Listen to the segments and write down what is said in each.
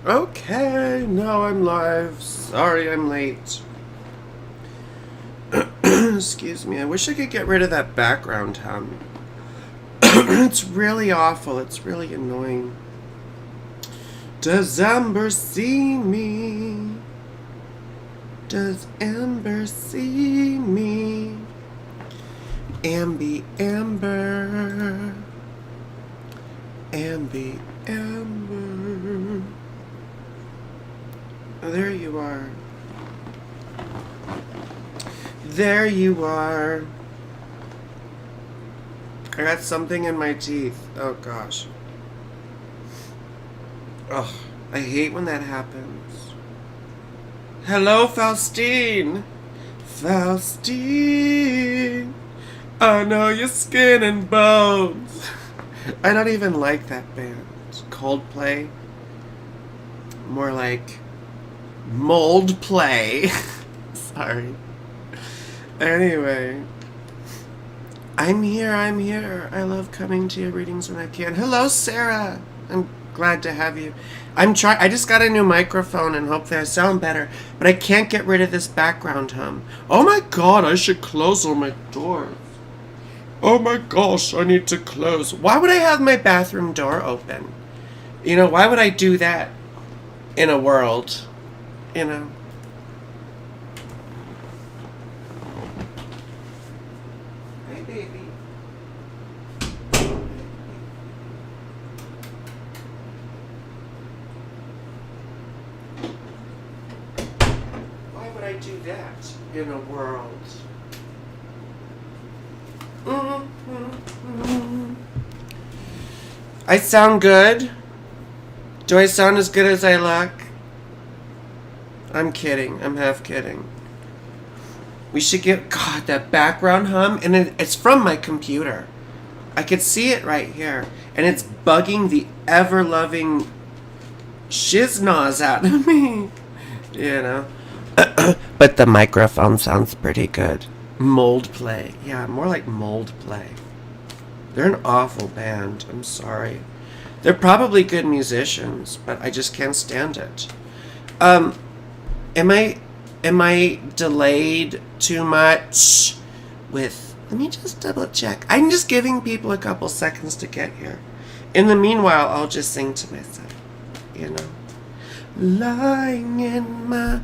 Okay, now I'm live. Sorry I'm late. Excuse me. I wish I could get rid of that background hum. It's really awful. It's really annoying. Does Amber see me? Does Amber see me? Amby Amber. Amby Amber. Oh, there you are. There you are. I got something in my teeth. Oh gosh. Ugh, I hate when that happens. Hello, Faustine. Faustine. I know your skin and bones. I don't even like that band. Coldplay. More like mold play. Sorry. Anyway. I'm here. I love coming to your readings when I can. Hello, Sarah. I'm glad to have you. I just got a new microphone and hopefully I sound better, but I can't get rid of this background hum. Oh my god, I should close all my doors. Oh my gosh, I need to close. Why would I have my bathroom door open? You know, why would I do that in a world? You know? Hey, baby. Why would I do that in a world? I sound good? Do I sound as good as I look? I'm kidding. I'm half kidding. We should get... God, that background hum. And it's from my computer. I could see it right here. And it's bugging the ever-loving shiznaz out of me. You know? But the microphone sounds pretty good. Mold play. Yeah, more like mold play. They're an awful band. I'm sorry. They're probably good musicians, but I just can't stand it. Am I delayed too much with... Let me just double check. I'm just giving people a couple seconds to get here. In the meanwhile, I'll just sing to myself. You know? Lying in my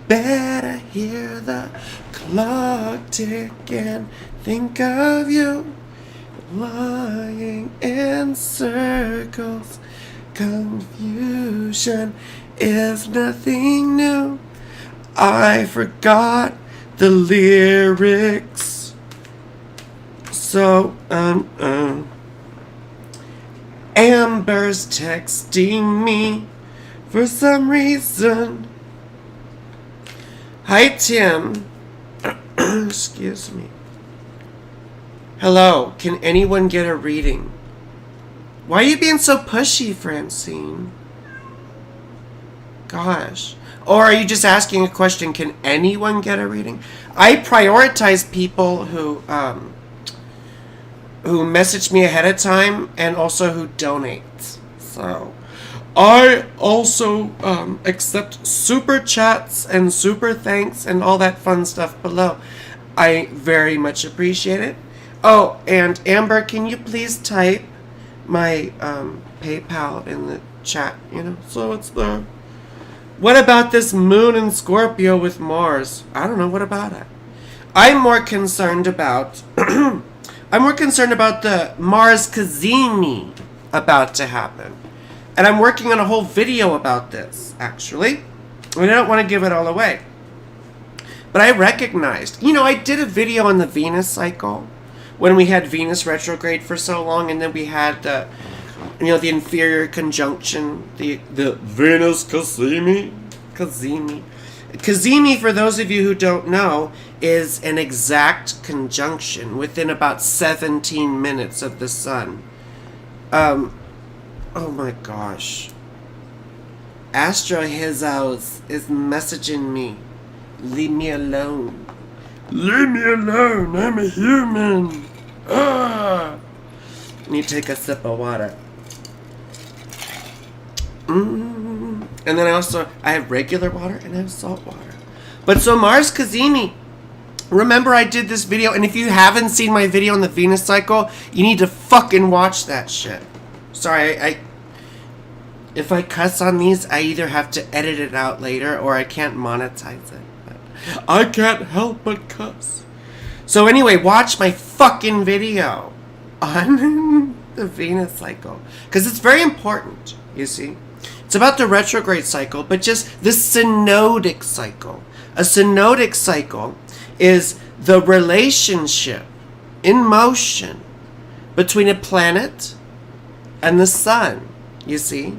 bed, I hear the clock tick and think of you. Lying in circles, confusion is nothing new. I forgot the lyrics. So, Amber's texting me for some reason. Hi, Tim. Excuse me. Hello, can anyone get a reading? Why are you being so pushy, Francine? Gosh. Or are you just asking a question, can anyone get a reading? I prioritize people who message me ahead of time and also who donate. So, I also accept super chats and super thanks and all that fun stuff below. I very much appreciate it. Oh, and Amber, can you please type my PayPal in the chat, you know, so it's there. What about this moon in Scorpio with Mars? I don't know, what about it? I'm more concerned about the Mars Cazimi about to happen. And I'm working on a whole video about this, actually. I don't want to give it all away. But I recognized, you know, I did a video on the Venus cycle when we had Venus retrograde for so long, and then we had the, you know, the inferior conjunction, the Venus Cazimi. Cazimi, for those of you who don't know, is an exact conjunction within about 17 minutes of the sun. Oh my gosh. Astro Hizos is messaging me. Leave me alone. Leave me alone. I'm a human. Ah. Let me take a sip of water. And then I have regular water and I have salt water. But so Mars Kazemi, remember I did this video, and if you haven't seen my video on the Venus cycle, you need to fucking watch that shit. Sorry, if I cuss on these, I either have to edit it out later or I can't monetize it. But I can't help but cuss. So anyway, watch my fucking video on the Venus cycle, because it's very important, you see. It's about the retrograde cycle, but just the synodic cycle. A synodic cycle is the relationship in motion between a planet and the sun, you see.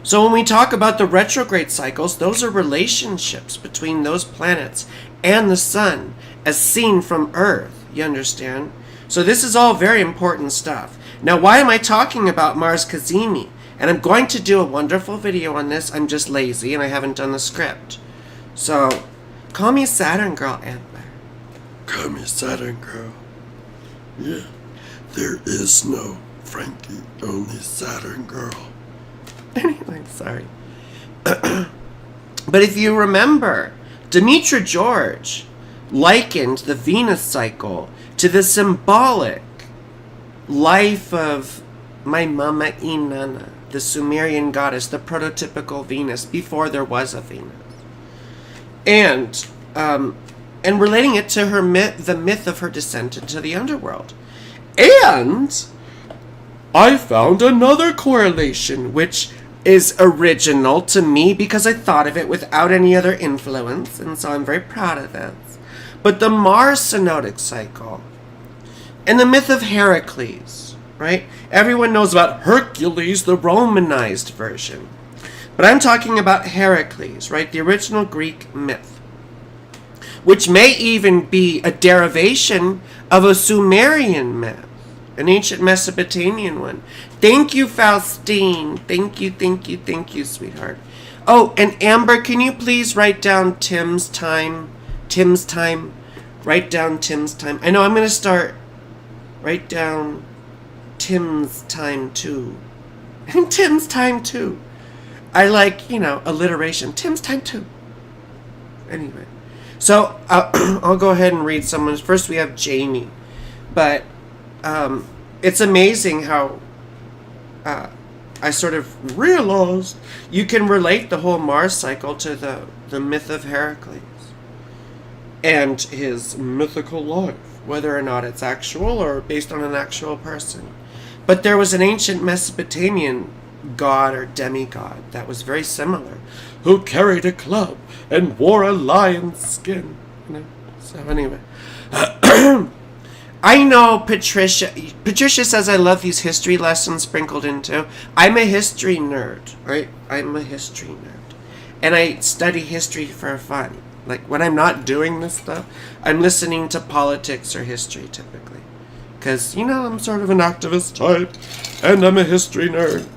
So when we talk about the retrograde cycles, those are relationships between those planets and the sun as seen from Earth, you understand? So this is all very important stuff. Now, why am I talking about Mars Kazemi? And I'm going to do a wonderful video on this. I'm just lazy and I haven't done the script. So, call me Saturn Girl Antler. Call me Saturn Girl. Yeah, there is no Frankie, only Saturn Girl. Anyway, sorry. But if you remember, Demetra George likened the Venus cycle to the symbolic life of my mama Inanna, the Sumerian goddess, the prototypical Venus before there was a Venus. And relating it to her the myth of her descent into the underworld. And I found another correlation, which is original to me because I thought of it without any other influence, and so I'm very proud of this. But the Mars synodic cycle and the myth of Heracles, right? Everyone knows about Hercules, the Romanized version. But I'm talking about Heracles, right? The original Greek myth, which may even be a derivation of a Sumerian myth, an ancient Mesopotamian one. Thank you, Faustine. Thank you, sweetheart. Oh, and Amber, can you please write down Tim's time? Tim's time. Write down Tim's time. I know I'm going to start. Write down Tim's time too. And Tim's time too. I like, alliteration. Tim's time too. Anyway. So, I'll go ahead and read someone's. First we have Jamie. But, it's amazing how I sort of realized you can relate the whole Mars cycle to the myth of Heracles and his mythical life, whether or not it's actual or based on an actual person. But there was an ancient Mesopotamian god or demigod that was very similar, who carried a club and wore a lion's skin. So anyway, I know Patricia. Patricia says I love these history lessons sprinkled into. I'm a history nerd, right? I'm a history nerd, and I study history for fun. Like when I'm not doing this stuff, I'm listening to politics or history typically, because I'm sort of an activist type, and I'm a history nerd.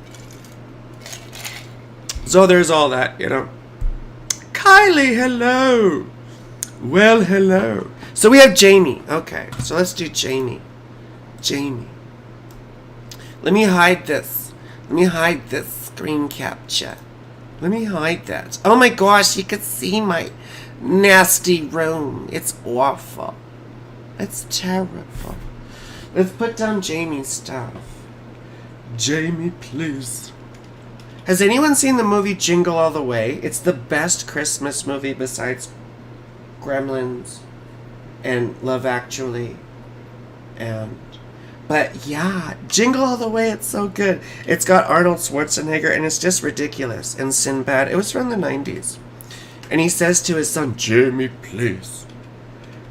So there's all that, Kylie, hello. Well, hello. So we have Jamie. Okay, so let's do Jamie. Jamie. Let me hide this. Let me hide this screen capture. Let me hide that. Oh my gosh, you could see my nasty room. It's awful. It's terrible. Let's put down Jamie's stuff. Jamie, please. Has anyone seen the movie Jingle All the Way? It's the best Christmas movie besides Gremlins and Love Actually. But yeah, Jingle All the Way, it's so good. It's got Arnold Schwarzenegger and it's just ridiculous. And Sinbad, it was from the 90s. And he says to his son, Jamie, please.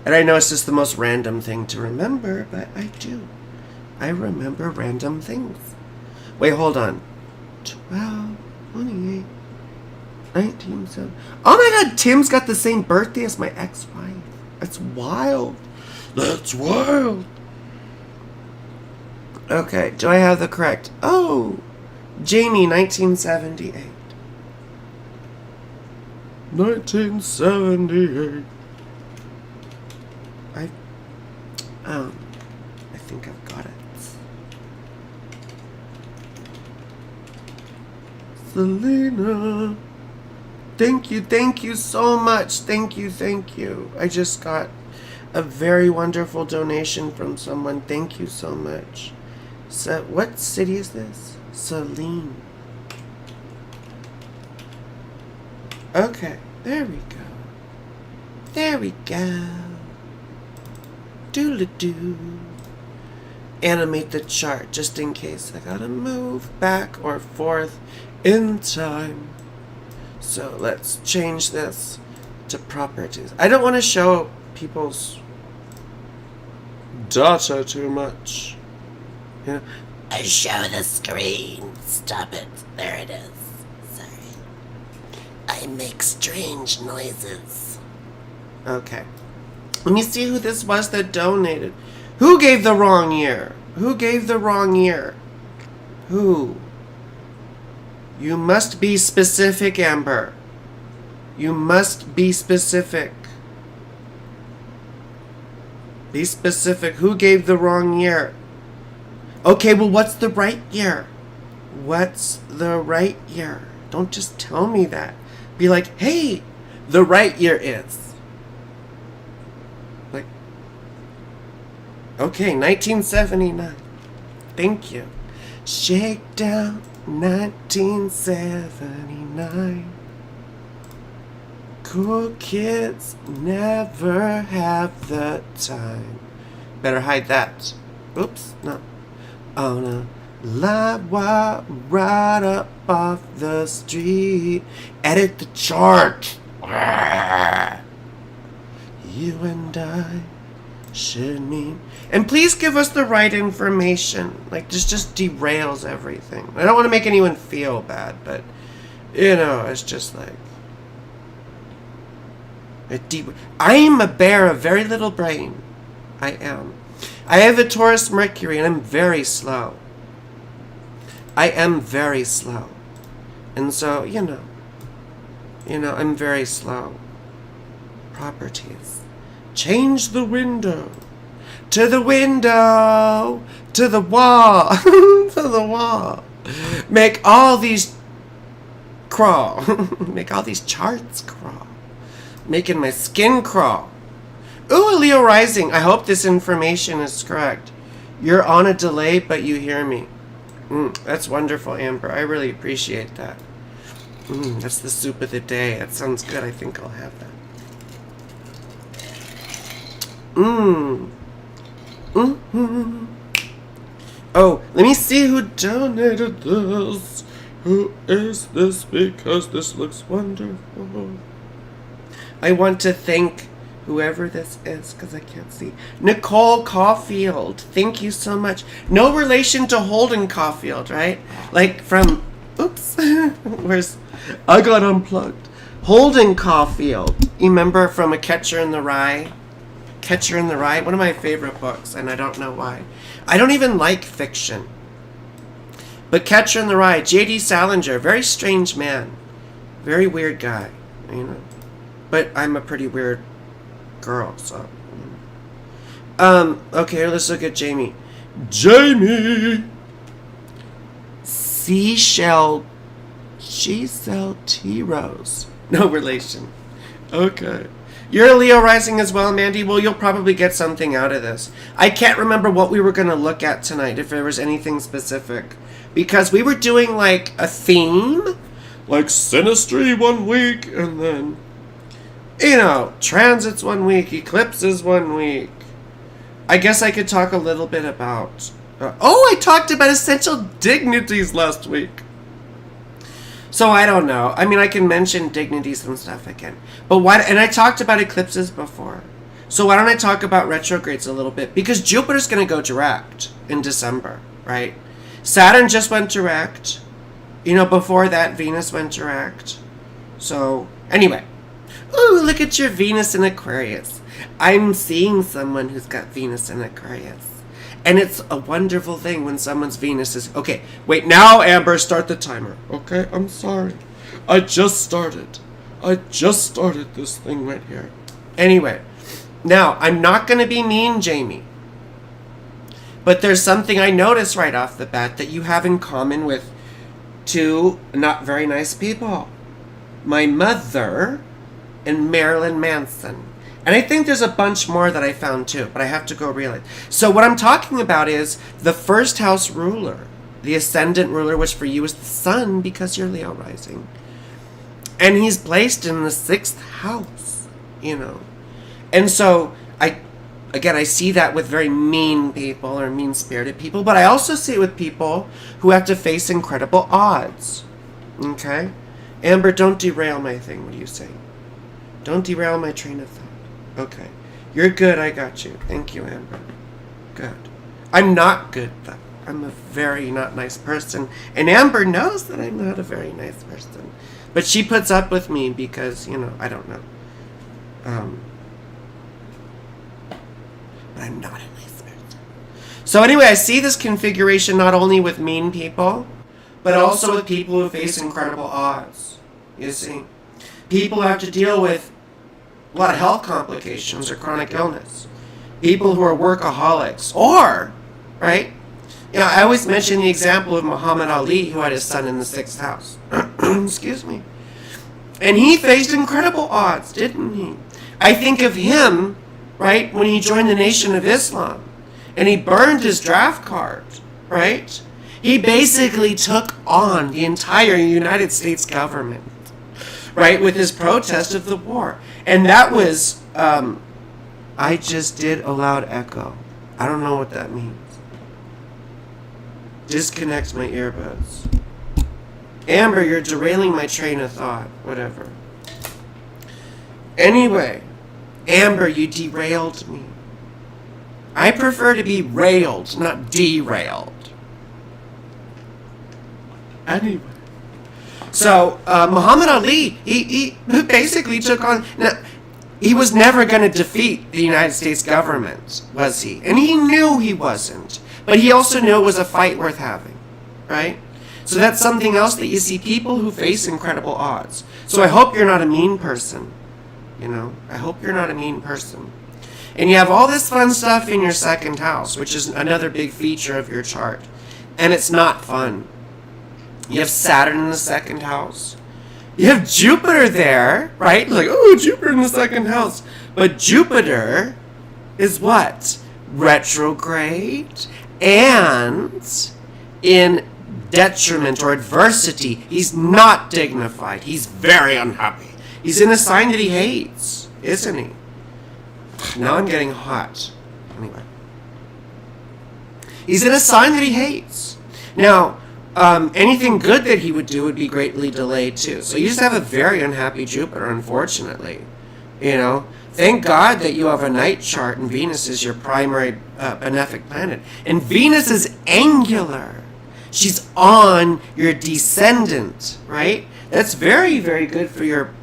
And I know it's just the most random thing to remember, but I do. I remember random things. Wait, hold on. 12, 28, 19, 7. Oh my god, Tim's got the same birthday as my ex-wife. That's wild. That's wild. Okay, do I have the correct? Oh, Jamie, 1978. 1978. I think I've got it. Selena. Thank you so much. Thank you. I just got a very wonderful donation from someone. Thank you so much. So, what city is this? Celine. Okay, there we go. Doodle-doo. Animate the chart just in case I gotta move back or forth in time. So let's change this to properties. I don't want to show people's data too much. Yeah. I show the screen. Stop it. There it is. Sorry. I make strange noises. Okay. Let me see who this was that donated. Who gave the wrong year? Who? You must be specific, Amber. You must be specific. Be specific. Who gave the wrong year? Okay, well, what's the right year? Don't just tell me that. Be like, hey, the right year is. Like, okay, 1979. Thank you. Shakedown 1979. Cool kids never have the time. Better hide that. Oops, no. On a live wire right up off the street. Edit the chart. You and I should meet. And please give us the right information. Like, this just derails everything. I don't want to make anyone feel bad, but, you know, it's just like... I am a bear of very little brain. I am. I have a Taurus Mercury, and I'm very slow. I am very slow. And so, you know, I'm very slow. Properties. Change the window. To the window. To the wall. To the wall. Make all these crawl. Make all these charts crawl. Making my skin crawl. Ooh, a Leo rising. I hope this information is correct. You're on a delay, but you hear me. That's wonderful, Amber. I really appreciate that. That's the soup of the day. That sounds good. I think I'll have that. Oh, let me see who donated this. Who is this? Because this looks wonderful. I want to thank whoever this is, because I can't see. Nicole Caulfield. Thank you so much. No relation to Holden Caulfield, right? Like from... Oops. Where's... I got unplugged. Holden Caulfield. You remember from A Catcher in the Rye? Catcher in the Rye? One of my favorite books, and I don't know why. I don't even like fiction. But Catcher in the Rye. J.D. Salinger. Very strange man. Very weird guy. You know. But I'm a pretty weird girl, so... Okay, let's look at Jamie. Jamie! Giselle T. Rose. No relation. Okay. You're a Leo rising as well, Mandy. Well, you'll probably get something out of this. I can't remember what we were going to look at tonight, if there was anything specific. Because we were doing, like, a theme. Like Sinistry one week, and then... You know, transits one week, eclipses one week. I guess I could talk a little bit about... I talked about essential dignities last week. So I don't know. I mean, I can mention dignities and stuff again. But why? And I talked about eclipses before. So why don't I talk about retrogrades a little bit? Because Jupiter's going to go direct in December, right? Saturn just went direct. You know, before that, Venus went direct. So, anyway. Ooh, look at your Venus in Aquarius. I'm seeing someone who's got Venus in Aquarius. And it's a wonderful thing when someone's Venus is... Okay, wait, now, Amber, start the timer. Okay, I'm sorry. I just started this thing right here. Anyway, now, I'm not going to be mean, Jamie. But there's something I noticed right off the bat that you have in common with two not very nice people. My mother and Marilyn Manson. And I think there's a bunch more that I found too, but I have to go reel it. So what I'm talking about is the first house ruler, the ascendant ruler, which for you is the sun because you're Leo rising. And he's placed in the 6th house, you know. And so I see that with very mean people or mean-spirited people, but I also see it with people who have to face incredible odds. Okay? Amber, don't derail my thing. What do you say? Don't derail my train of thought. Okay. You're good. I got you. Thank you, Amber. Good. I'm not good, though. I'm a very not nice person. And Amber knows that I'm not a very nice person. But she puts up with me because, you know, I don't know. But I'm not a nice person. So anyway, I see this configuration not only with mean people, but also with people who face incredible odds. You see? People who have to deal with a lot of health complications or chronic illness. People who are workaholics. Or, right? You know, I always mention the example of Muhammad Ali, who had his son in the 6th house. Excuse me. And he faced incredible odds, didn't he? I think of him, right, when he joined the Nation of Islam. And he burned his draft card, right? He basically took on the entire United States government, right, with his protest of the war. And that was, I just did a loud echo. I don't know what that means. Disconnect my earbuds. Amber, you're derailing my train of thought. Whatever. Anyway, Amber, you derailed me. I prefer to be railed, not derailed. Anyway. So, Muhammad Ali, he basically took on... Now, he was never going to defeat the United States government, was he? And he knew he wasn't. But he also knew it was a fight worth having, right? So that's something else that you see, people who face incredible odds. So I hope you're not a mean person, you know? I hope you're not a mean person. And you have all this fun stuff in your 2nd house, which is another big feature of your chart. And it's not fun. You have Saturn in the 2nd house. You have Jupiter there, right? Like, oh, Jupiter in the 2nd house. But Jupiter is what? Retrograde and in detriment or adversity. He's not dignified. He's very unhappy. He's in a sign that he hates, isn't he? Now I'm getting hot. Anyway. He's in a sign that he hates. Now, anything good that he would do would be greatly delayed too. So you just have a very unhappy Jupiter, unfortunately. You know, thank God that you have a night chart and Venus is your primary benefic planet. And Venus is angular. She's on your descendant, right? That's very, very good for your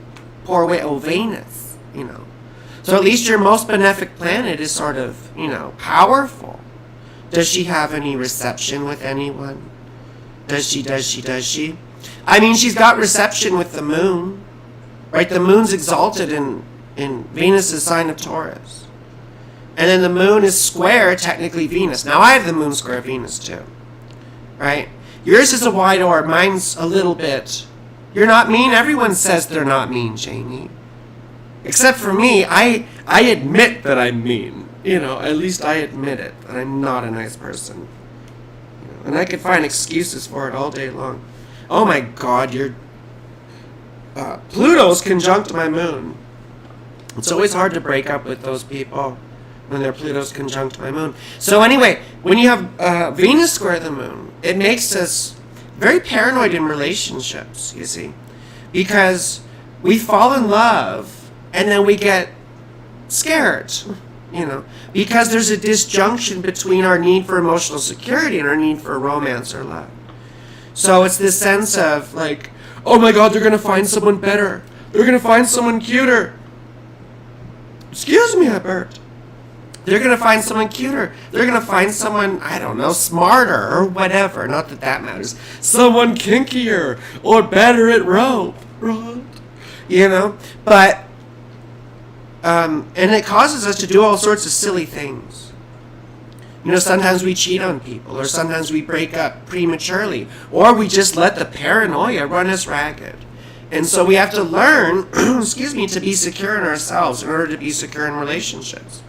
poor way of Venus, you know. So at least your most benefic planet is sort of, you know, powerful. Does she have any reception with anyone? Does she? I mean, she's got reception with the moon, right? The moon's exalted in Venus' sign of Taurus. And then the moon is square, technically, Venus. Now, I have the moon square Venus, too, right? Yours is a wide orb. Mine's a little bit. You're not mean. Everyone says they're not mean, Jamie. Except for me, I admit that I'm mean. You know, at least I admit it, that I'm not a nice person. And I could find excuses for it all day long. Oh my God, Pluto's conjunct my moon. It's always hard to break up with those people when their Pluto's conjunct my moon. So anyway, when you have Venus square the moon, it makes us very paranoid in relationships, you see. Because we fall in love and then we get scared. You know, because there's a disjunction between our need for emotional security and our need for romance or love. So it's this sense of like, oh my God, they're going to find someone better. They're going to find someone cuter. Excuse me, Albert. They're going to find someone cuter. They're going to find someone, I don't know, smarter or whatever. Not that that matters. Someone kinkier or better at rope. Right? You know, but... and it causes us to do all sorts of silly things. Sometimes we cheat on people, or sometimes we break up prematurely, or we just let the paranoia run us ragged. And so we have to learn, to be secure in ourselves in order to be secure in relationships.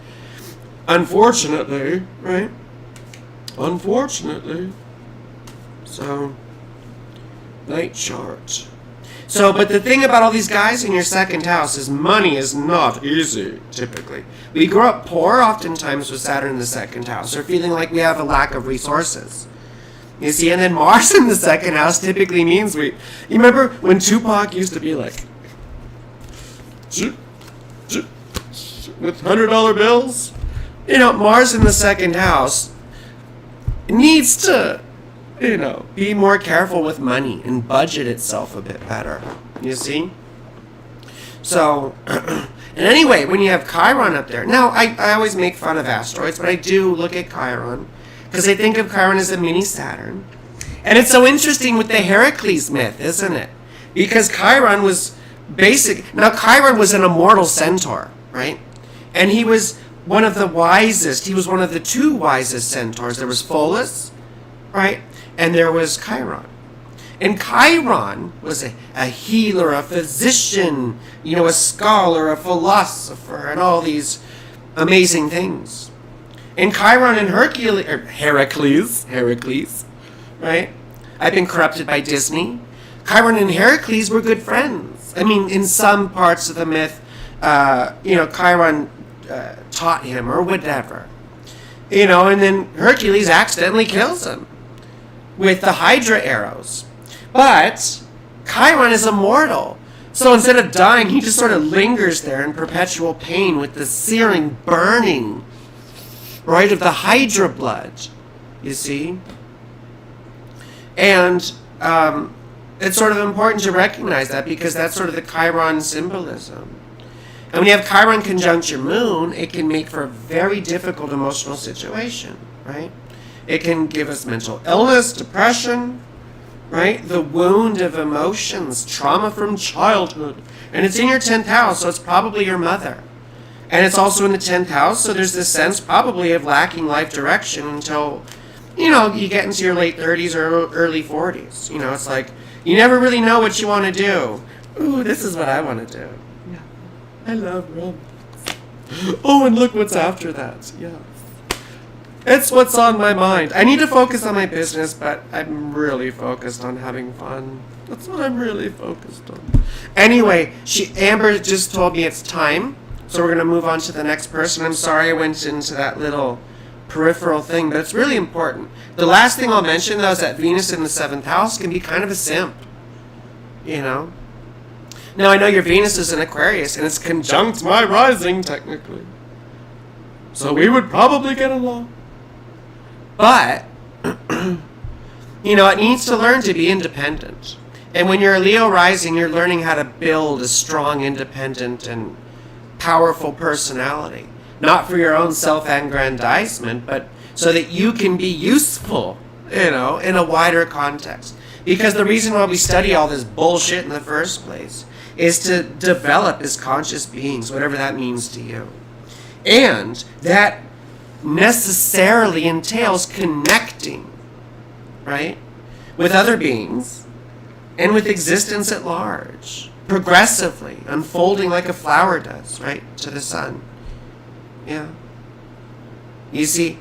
Unfortunately, right? Unfortunately. So, night chart. So, but the thing about all these guys in your second house is money is not easy, typically. We grow up poor oftentimes with Saturn in the second house, or feeling like we have a lack of resources. You see, and then Mars in the second house typically means you remember when Tupac used to be like, with $100 bills? Mars in the second house needs to, be more careful with money and budget itself a bit better. You see? So, and anyway, when you have Chiron up there, now I always make fun of asteroids, but I do look at Chiron, because I think of Chiron as a mini Saturn. And it's so interesting with the Heracles myth, isn't it? Because Chiron was Chiron was an immortal centaur, right? And he was one of the wisest, he was one of the two wisest centaurs. There was Pholus, right? And there was Chiron. And Chiron was a healer, a physician, a scholar, a philosopher, and all these amazing things. And Chiron and Heracles, right? I've been corrupted by Disney. Chiron and Heracles were good friends. I mean, in some parts of the myth, Chiron taught him or whatever. And then Hercules accidentally kills him with the Hydra arrows. But Chiron is immortal. So instead of dying, he just sort of lingers there in perpetual pain with the searing, burning, right, of the Hydra blood, you see? And it's sort of important to recognize that, because that's sort of the Chiron symbolism. And when you have Chiron conjunct your moon, it can make for a very difficult emotional situation, right? It can give us mental illness, depression, right? The wound of emotions, trauma from childhood. And it's in your 10th house, so it's probably your mother. And it's also in the 10th house, so there's this sense probably of lacking life direction until, you get into your late 30s or early 40s. It's like, you never really know what you want to do. Ooh, this is what I want to do. Yeah. I love romance. Oh, and look what's after that. Yeah. It's what's on my mind. I need to focus on my business, but I'm really focused on having fun. That's what I'm really focused on. Anyway, Amber just told me it's time, so we're going to move on to the next person. I'm sorry I went into that little peripheral thing, but it's really important. The last thing I'll mention, though, is that Venus in the 7th house can be kind of a simp. Now I know your Venus is in Aquarius, and it's conjunct my rising, technically. So we would probably get along. But, it needs to learn to be independent. And when you're a Leo rising, you're learning how to build a strong, independent, and powerful personality. Not for your own self-aggrandizement, but so that you can be useful, in a wider context. Because the reason why we study all this bullshit in the first place is to develop as conscious beings, whatever that means to you. And that necessarily entails connecting, right, with other beings and with existence at large, progressively, unfolding like a flower does, right, to the sun. Yeah. You see,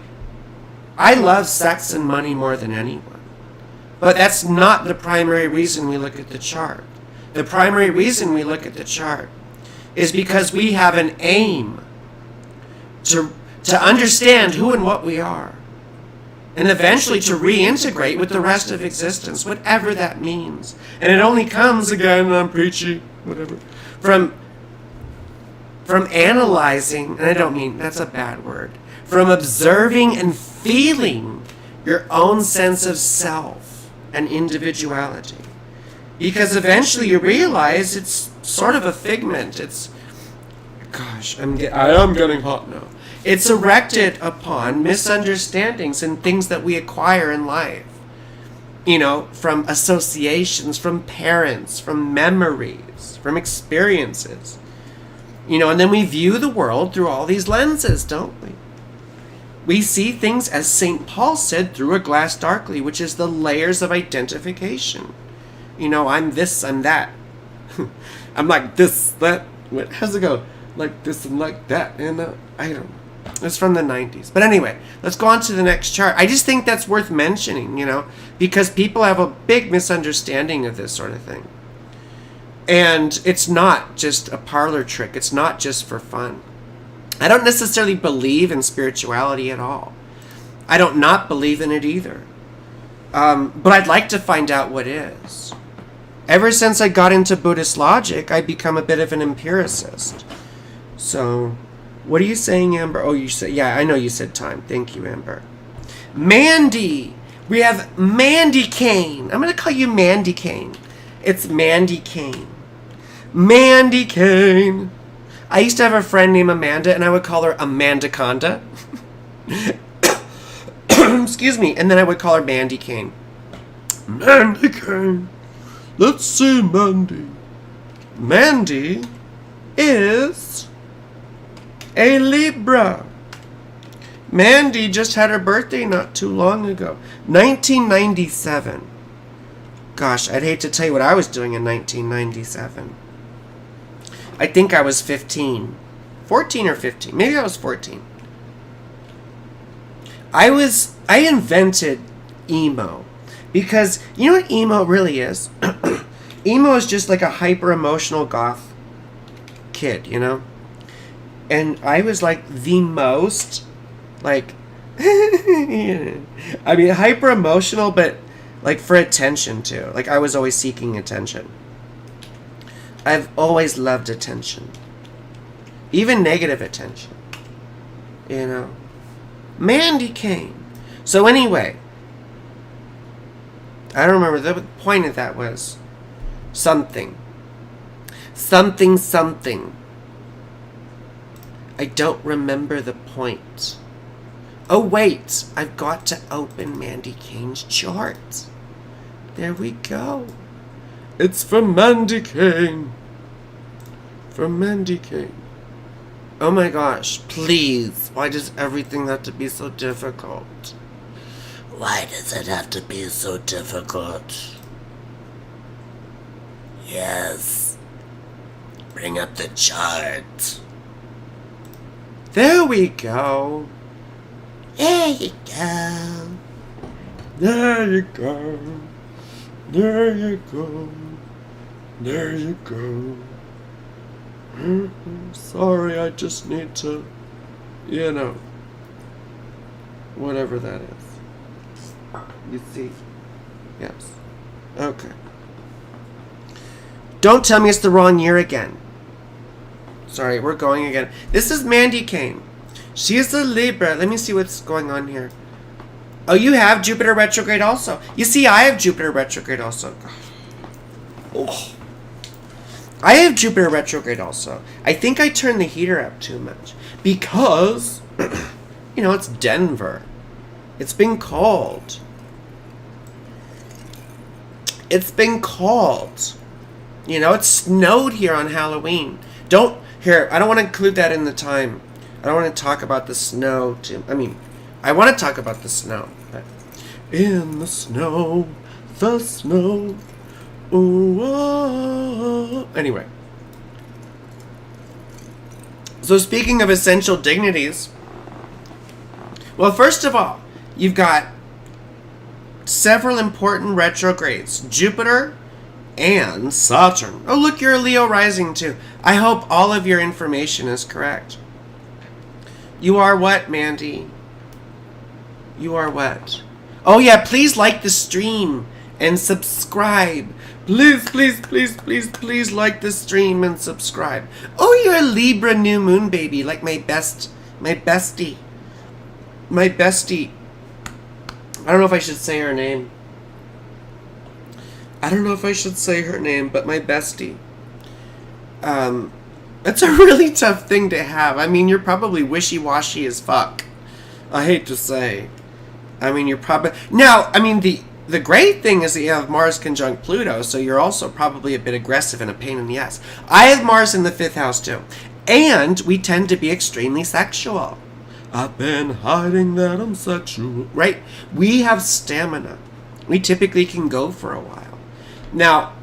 I love sex and money more than anyone, but that's not the primary reason we look at the chart. The primary reason we look at the chart is because we have an aim to understand who and what we are, and eventually to reintegrate with the rest of existence, whatever that means. And it only comes, again, I'm preachy, whatever, from analyzing, and I don't mean, that's a bad word, from observing and feeling your own sense of self and individuality. Because eventually you realize it's sort of a figment. It's, gosh, I am getting hot now. It's erected upon misunderstandings and things that we acquire in life. From associations, from parents, from memories, from experiences. And then we view the world through all these lenses, don't we? We see things, as St. Paul said, through a glass darkly, which is the layers of identification. You know, I'm this, I'm that. I'm like this, that. How's it go? Like this and like that. And I don't know. It's from the 90s. But anyway, let's go on to the next chart. I just think that's worth mentioning, you know, because people have a big misunderstanding of this sort of thing. And it's not just a parlor trick. It's not just for fun. I don't necessarily believe in spirituality at all. I don't not believe in it either. But I'd like to find out what is. Ever since I got into Buddhist logic, I've become a bit of an empiricist. So, what are you saying, Amber? Oh, you said, yeah, I know you said time. Thank you, Amber. Mandy! We have Mandy Kane. I'm going to call you Mandy Kane. It's Mandy Kane. Mandy Kane. I used to have a friend named Amanda, and I would call her Amanda Conda. Excuse me. And then I would call her Mandy Kane. Mandy Kane. Let's see Mandy. Mandy is a Libra. Mandy just had her birthday not too long ago. 1997. Gosh, I'd hate to tell you what I was doing in 1997. I think I was 15. 14 or 15. Maybe I was 14. I invented emo. Because, you know what emo really is? Emo is just like a hyper-emotional goth kid, you know? And I was like the most, like, I mean, hyper-emotional, but like for attention too. Like I was always seeking attention. I've always loved attention. Even negative attention. You know? Mandy Kane. So anyway, I don't remember. The point of that was something. Something. I don't remember the point. Oh wait, I've got to open Mandy Kane's chart. There we go. It's from Mandy Kane. From Mandy Kane. Oh my gosh, please. Why does everything have to be so difficult? Why does it have to be so difficult? Yes. Bring up the chart. There we go. There you go. There you go. There you go. There you go. Sorry, I just need to, you know, whatever that is. You see? Yes. Okay. Don't tell me it's the wrong year again. Sorry, we're going again. This is Mandy Kane. She is a Libra. Let me see what's going on here. Oh, you have Jupiter retrograde also. You see, I have Jupiter retrograde also. Oh. I have Jupiter retrograde also. I think I turned the heater up too much. Because, you know, it's Denver. It's been cold. It's been cold. You know, it snowed here on Halloween. I don't want to include that in the time. I don't want to talk about the snow I want to talk about the snow. But in the snow, ooh, oh. Anyway. So speaking of essential dignities, well, first of all, you've got several important retrogrades. Jupiter and Saturn. Oh, look, you're a Leo rising too. I hope all of your information is correct. You are what, Mandy? You are what? Oh yeah, please like the stream and subscribe. Please like the stream and subscribe. Oh, you're a Libra new moon baby, like my bestie. I don't know if I should say her name. But my bestie. It's a really tough thing to have. I mean, you're probably wishy-washy as fuck. I hate to say. I mean, you're probably... Now, I mean, the great thing is that you have Mars conjunct Pluto, so you're also probably a bit aggressive and a pain in the ass. I have Mars in the 5th house, too. And we tend to be extremely sexual. I've been hiding that I'm sexual. Right? We have stamina. We typically can go for a while. Now,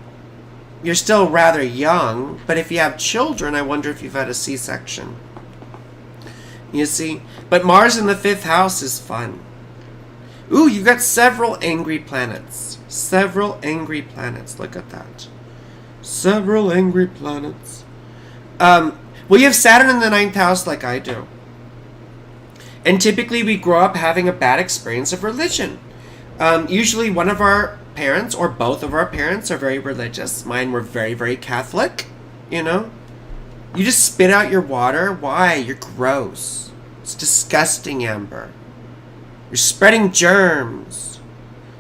you're still rather young, but if you have children, I wonder if you've had a C-section. You see? But Mars in the 5th house is fun. Ooh, you've got several angry planets. Several angry planets. Look at that. Several angry planets. Well, you have Saturn in the 9th house like I do. And typically we grow up having a bad experience of religion. Usually one of our parents or both of our parents are very religious. Mine were very, very Catholic, you know. You just spit out your water. Why? You're gross. It's disgusting, Amber. You're spreading germs.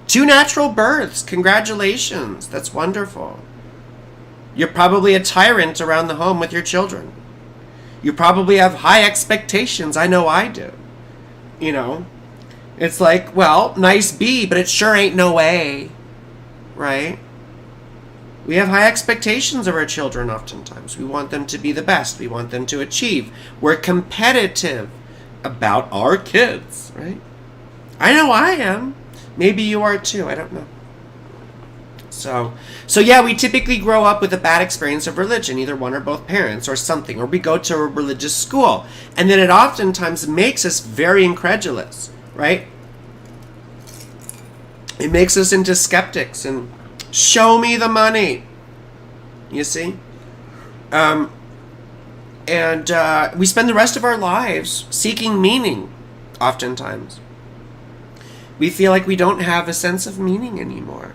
2 natural births. Congratulations. That's wonderful. You're probably a tyrant around the home with your children. You probably have high expectations. I know I do. You know, it's like, well, nice B, but it sure ain't no A. Right? We have high expectations of our children oftentimes. We want them to be the best. We want them to achieve. We're competitive about our kids, right? I know I am. Maybe you are too. I don't know. So yeah, we typically grow up with a bad experience of religion, either one or both parents or something, or we go to a religious school. And then it oftentimes makes us very incredulous, right? It makes us into skeptics and show me the money. You see? And we spend the rest of our lives seeking meaning, oftentimes. We feel like we don't have a sense of meaning anymore.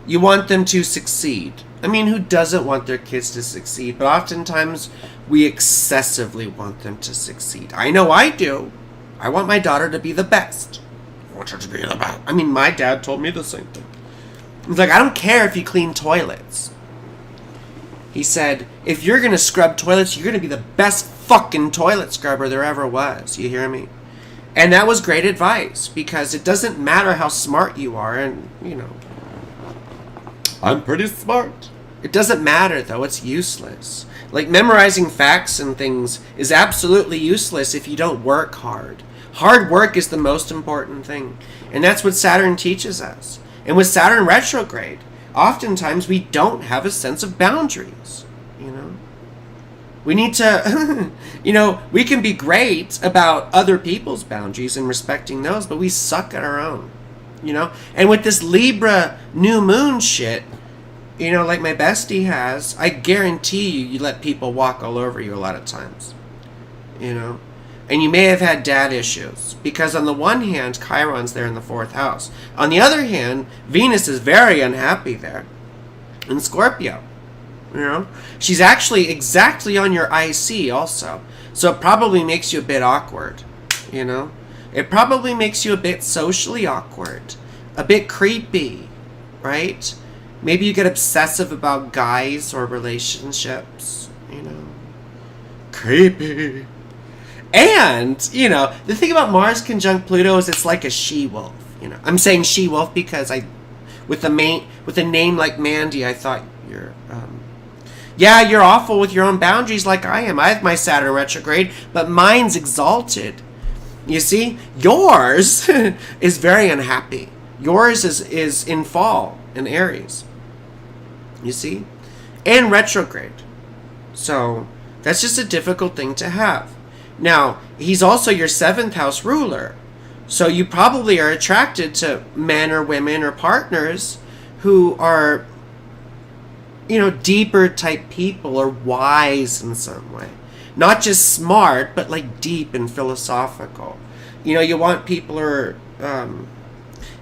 You want them to succeed. I mean, who doesn't want their kids to succeed? But oftentimes, we excessively want them to succeed. I know I do. I want my daughter to be the best. I want her to be the best. I mean, my dad told me the same thing. He's like, I don't care if you clean toilets. He said, if you're going to scrub toilets, you're going to be the best fucking toilet scrubber there ever was. You hear me? And that was great advice, because it doesn't matter how smart you are, and, you know, I'm pretty smart. It doesn't matter, though. It's useless. Like, memorizing facts and things is absolutely useless if you don't work hard. Hard work is the most important thing. And that's what Saturn teaches us. And with Saturn retrograde, oftentimes we don't have a sense of boundaries, you know? We need to, you know, we can be great about other people's boundaries and respecting those, but we suck at our own, you know? And with this Libra new moon shit, you know, like my bestie has, I guarantee you let people walk all over you a lot of times, you know? And you may have had dad issues, because on the one hand, Chiron's there in the 4th house. On the other hand, Venus is very unhappy there in Scorpio. You know, she's actually exactly on your IC also. So it probably makes you a bit awkward, you know? It probably makes you a bit socially awkward, a bit creepy, right? Maybe you get obsessive about guys or relationships, you know? Creepy. And, you know, the thing about Mars conjunct Pluto is it's like a she-wolf, you know? I'm saying she-wolf because with a name like Mandy, I thought you're, yeah, you're awful with your own boundaries like I am. I have my Saturn retrograde, but mine's exalted. You see? Yours is very unhappy. Yours is in fall, in Aries. You see? And retrograde. So, that's just a difficult thing to have. Now, he's also your 7th house ruler. So you probably are attracted to men or women or partners who are, you know, deeper type people or wise in some way. Not just smart, but like deep and philosophical. You know, you want people who are...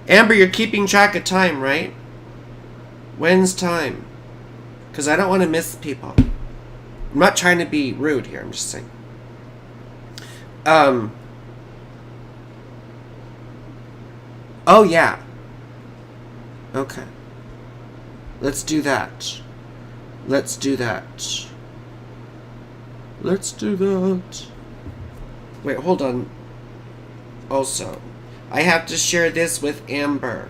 Amber, you're keeping track of time, right? When's time? Because I don't want to miss people. I'm not trying to be rude here, I'm just saying. Oh, yeah. Okay. Let's do that. Let's do that. Let's do that. Wait, hold on. Also, I have to share this with Amber.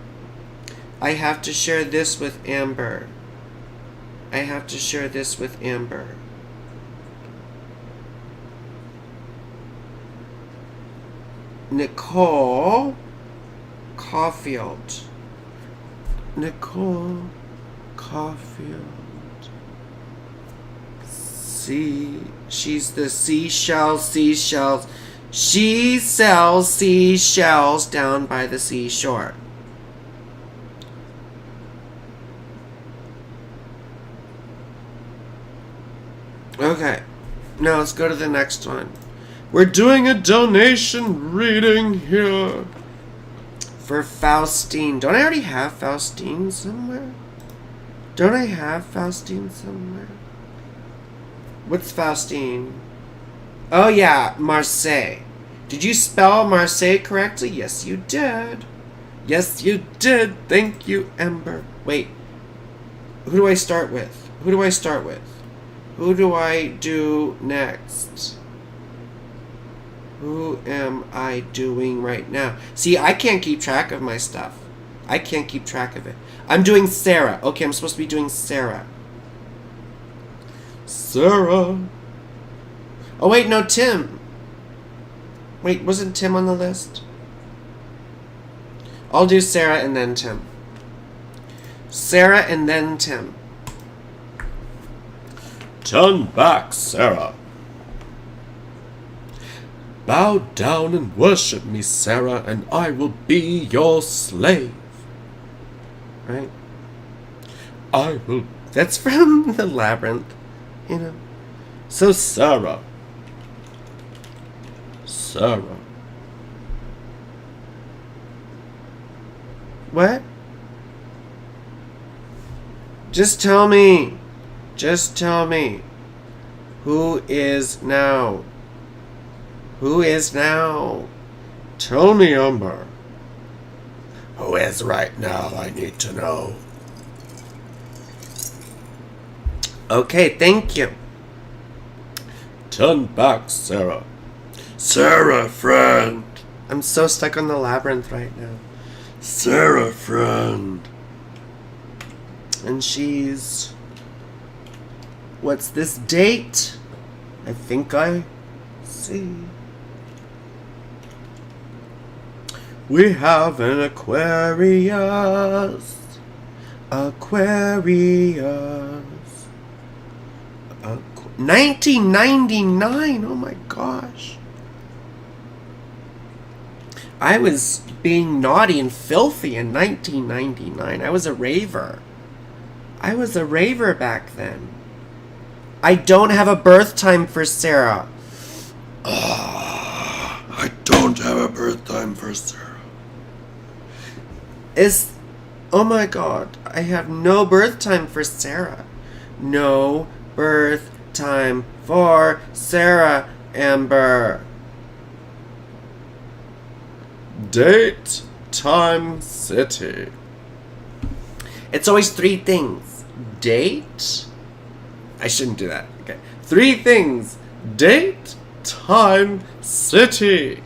I have to share this with Amber. I have to share this with Amber. . 'Cause I don't want to miss people. I'm not trying to be rude here, I'm just saying. Oh, yeah. Okay. Let's do that. Let's do that. Wait, hold on. Also, I have to share this with Amber. I have to share this with Amber. I have to share this with Amber. I have to share this with Amber. I have to share this with Amber. I have to share this with Amber. Nicole Caulfield. Nicole Caulfield. She's the seashells. She sells seashells down by the seashore. Okay, now let's go to the next one. We're doing a donation reading here for Faustine. Don't I already have Faustine somewhere? What's Faustine? Oh yeah, Marseille. Did you spell Marseille correctly? Yes, you did. Yes, you did. Thank you, Ember. Wait. Who do I start with? Who do I do next? Who am I doing right now? See, I can't keep track of my stuff. I can't keep track of it. I'm doing Sarah. Okay, I'm supposed to be doing Sarah. Sarah. Oh, wait, no, Tim. Wait, wasn't Tim on the list? I'll do Sarah and then Tim. Sarah and then Tim. Turn back, Sarah. Bow down and worship me, Sarah, and I will be your slave. Right? I will. That's from the Labyrinth, you know. So, Sarah. What? Just tell me. Who is now? Tell me, Umber. Who is right now? I need to know. Okay, thank you. Turn back, Sarah. Sarah, friend. I'm so stuck on the Labyrinth right now. Sarah, friend. And she's... What's this date? I think I see. We have an Aquarius. 1999. Oh my gosh. I was being naughty and filthy in 1999. I was a raver back then. I don't have a birth time for Sarah. I don't have a birth time for Sarah. Oh my god. I have no birth time for Sarah. No birth time for Sarah, Amber. Date, time, city. It's always three things. Date. I shouldn't do that. Okay. Three things. Date, time, city.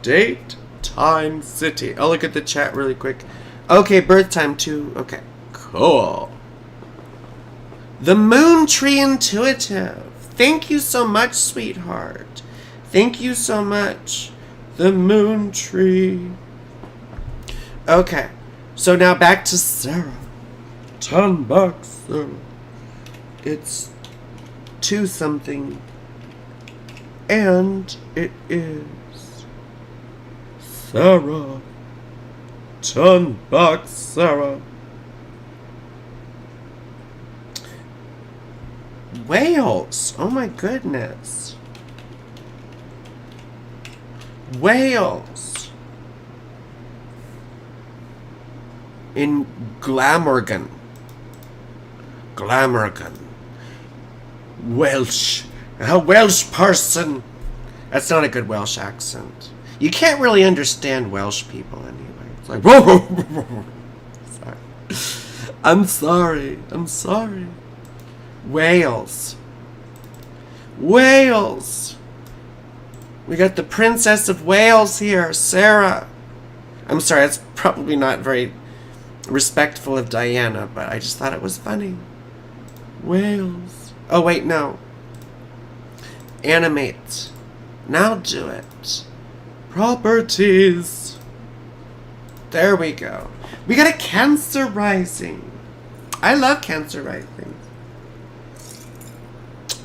Date, time, city. I'll look at the chat really quick. Okay, birth time too. Okay. Cool. The Moon Tree Intuitive. Thank you so much, sweetheart. Thank you so much. The Moon Tree. Okay. So now back to Sarah. Turn back, Sarah. It's 2 something. And it is Sarah. Turn back, Sarah. Wales. Oh my goodness. Wales. In Glamorgan. Welsh. A Welsh person. That's not a good Welsh accent. You can't really understand Welsh people anyway. It's like, whoa, whoa, whoa, whoa. Sorry. I'm sorry. Wales. We got the Princess of Wales here, Sarah. I'm sorry, that's probably not very respectful of Diana, but I just thought it was funny. Wales. Oh, wait, no. Animate. Now do it. Properties. There we go. We got a Cancer rising. I love Cancer rising.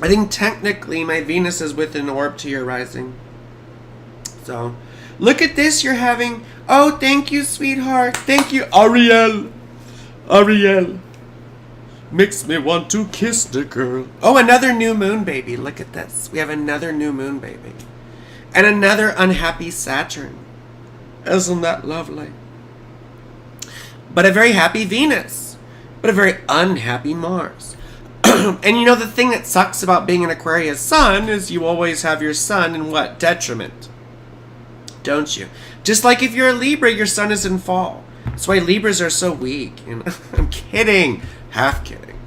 I think technically my Venus is with an orb to your rising. So, look at this you're having. Oh, thank you, sweetheart. Thank you, Ariel. Ariel. Makes me want to kiss the girl. Oh, another new moon baby. Look at this. We have another new moon baby. And another unhappy Saturn. Isn't that lovely? But a very happy Venus. But a very unhappy Mars. And you know the thing that sucks about being an Aquarius sun is you always have your sun in what? Detriment. Don't you? Just like if you're a Libra, your sun is in fall. That's why Libras are so weak. You know? I'm kidding. Half kidding.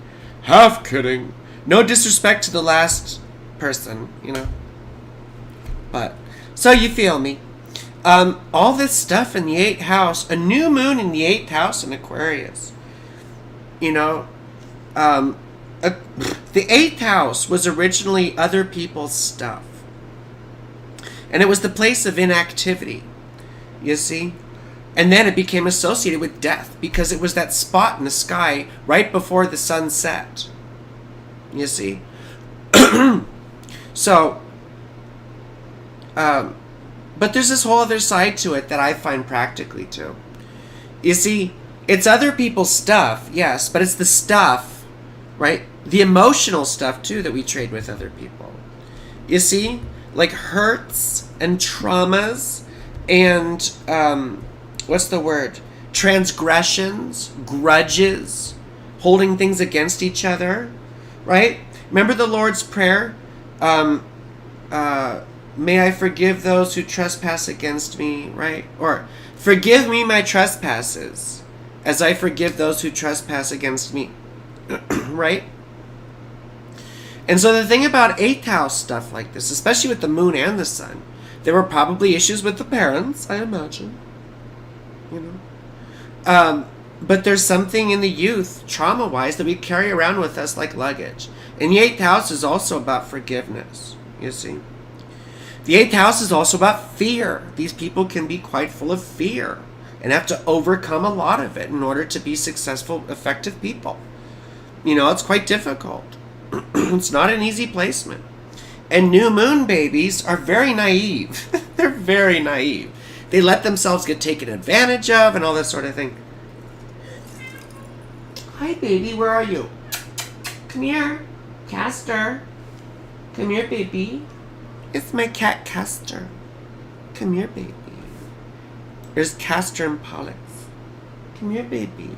Half kidding. No disrespect to the last person, you know. But, so you feel me. All this stuff in the 8th house, a new moon in the 8th house in Aquarius. You know, the 8th house was originally other people's stuff. And it was the place of inactivity, you see? And then it became associated with death because it was that spot in the sky right before the sun set. You see? So, but there's this whole other side to it that I find practically too. You see, it's other people's stuff, yes, but it's the stuff, right? The emotional stuff too that we trade with other people. You see? Like hurts and traumas and, what's the word? Transgressions, grudges, holding things against each other, right? Remember the Lord's Prayer? May I forgive those who trespass against me, right? Or, forgive me my trespasses, as I forgive those who trespass against me, right? And so the thing about 8th house stuff like this, especially with the moon and the sun, there were probably issues with the parents, I imagine. You know? But there's something in the youth, trauma-wise, that we carry around with us like luggage. And the 8th house is also about forgiveness, you see. The 8th house is also about fear. These people can be quite full of fear and have to overcome a lot of it in order to be successful, effective people. You know, it's quite difficult. It's not an easy placement. And new moon babies are very naive. They're very naive. They let themselves get taken advantage of and all this sort of thing. Hi, baby. Where are you? Come here. Castor. Come here, baby. It's my cat, Castor. Come here, baby. There's Castor and Pollux. Come here, baby.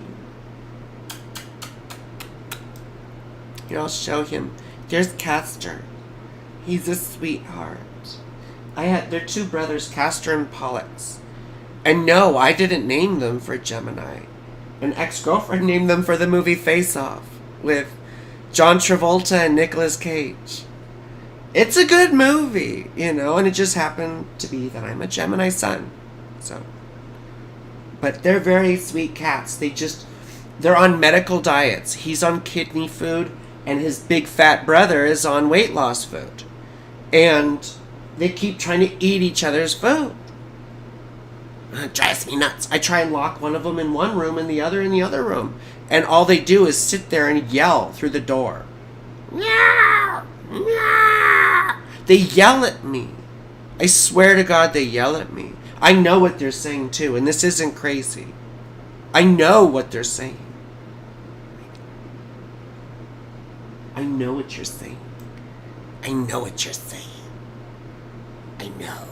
Here, I'll show him. There's Castor. He's a sweetheart. They're two brothers, Castor and Pollux. And no, I didn't name them for Gemini. An ex-girlfriend named them for the movie Face Off with John Travolta and Nicolas Cage. It's a good movie, you know, and it just happened to be that I'm a Gemini sun. So, but they're very sweet cats. They're on medical diets. He's on kidney food, and his big fat brother is on weight loss food. And they keep trying to eat each other's food. It drives me nuts. I try and lock one of them in one room and the other in the other room. And all they do is sit there and yell through the door. Meow! Meow! They yell at me. I swear to God they yell at me. I know what they're saying too, and this isn't crazy. I know what they're saying. I know what you're saying. I know what you're saying. I know.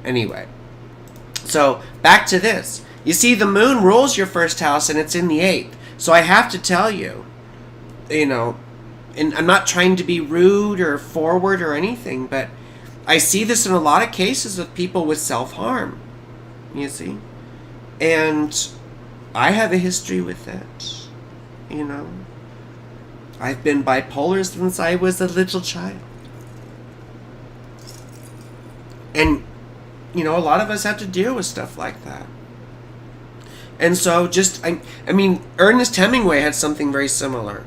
Anyway. So, back to this. You see, the moon rules your first house and it's in the 8th. So I have to tell you, you know, and I'm not trying to be rude or forward or anything, but I see this in a lot of cases with people with self-harm, you see. And I have a history with it, you know. I've been bipolar since I was a little child. And, you know, a lot of us have to deal with stuff like that. And so I mean, Ernest Hemingway had something very similar.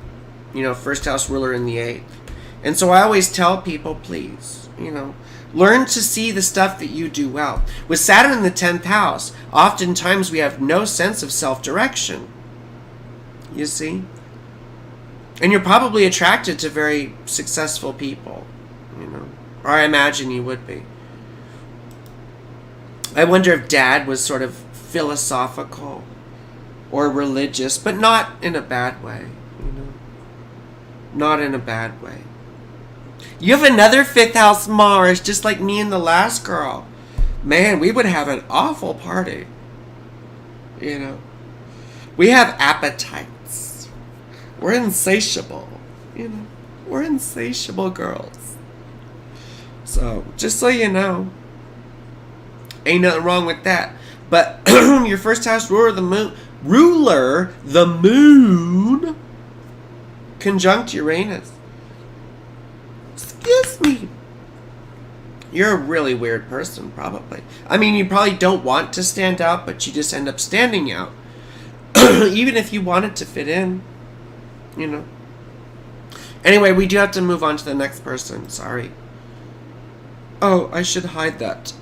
You know, first house ruler in the 8th. And so I always tell people, please, you know, Learn to see the stuff that you do well. With Saturn in the 10th house, oftentimes we have no sense of self-direction. You see? And you're probably attracted to very successful people, you know. Or I imagine you would be. I wonder if Dad was sort of philosophical or religious, but not in a bad way, you know. Not in a bad way. You have another 5th house Mars, just like me and the last girl. Man, we would have an awful party. You know. We have appetites. We're insatiable. You know. We're insatiable girls. So, just so you know. Ain't nothing wrong with that. But your first house ruler, the moon, conjunct Uranus. Excuse me. You're a really weird person, probably. I mean, you probably don't want to stand out, but you just end up standing out. Even if you wanted to fit in, you know. Anyway, we do have to move on to the next person. Sorry. Oh, I should hide that.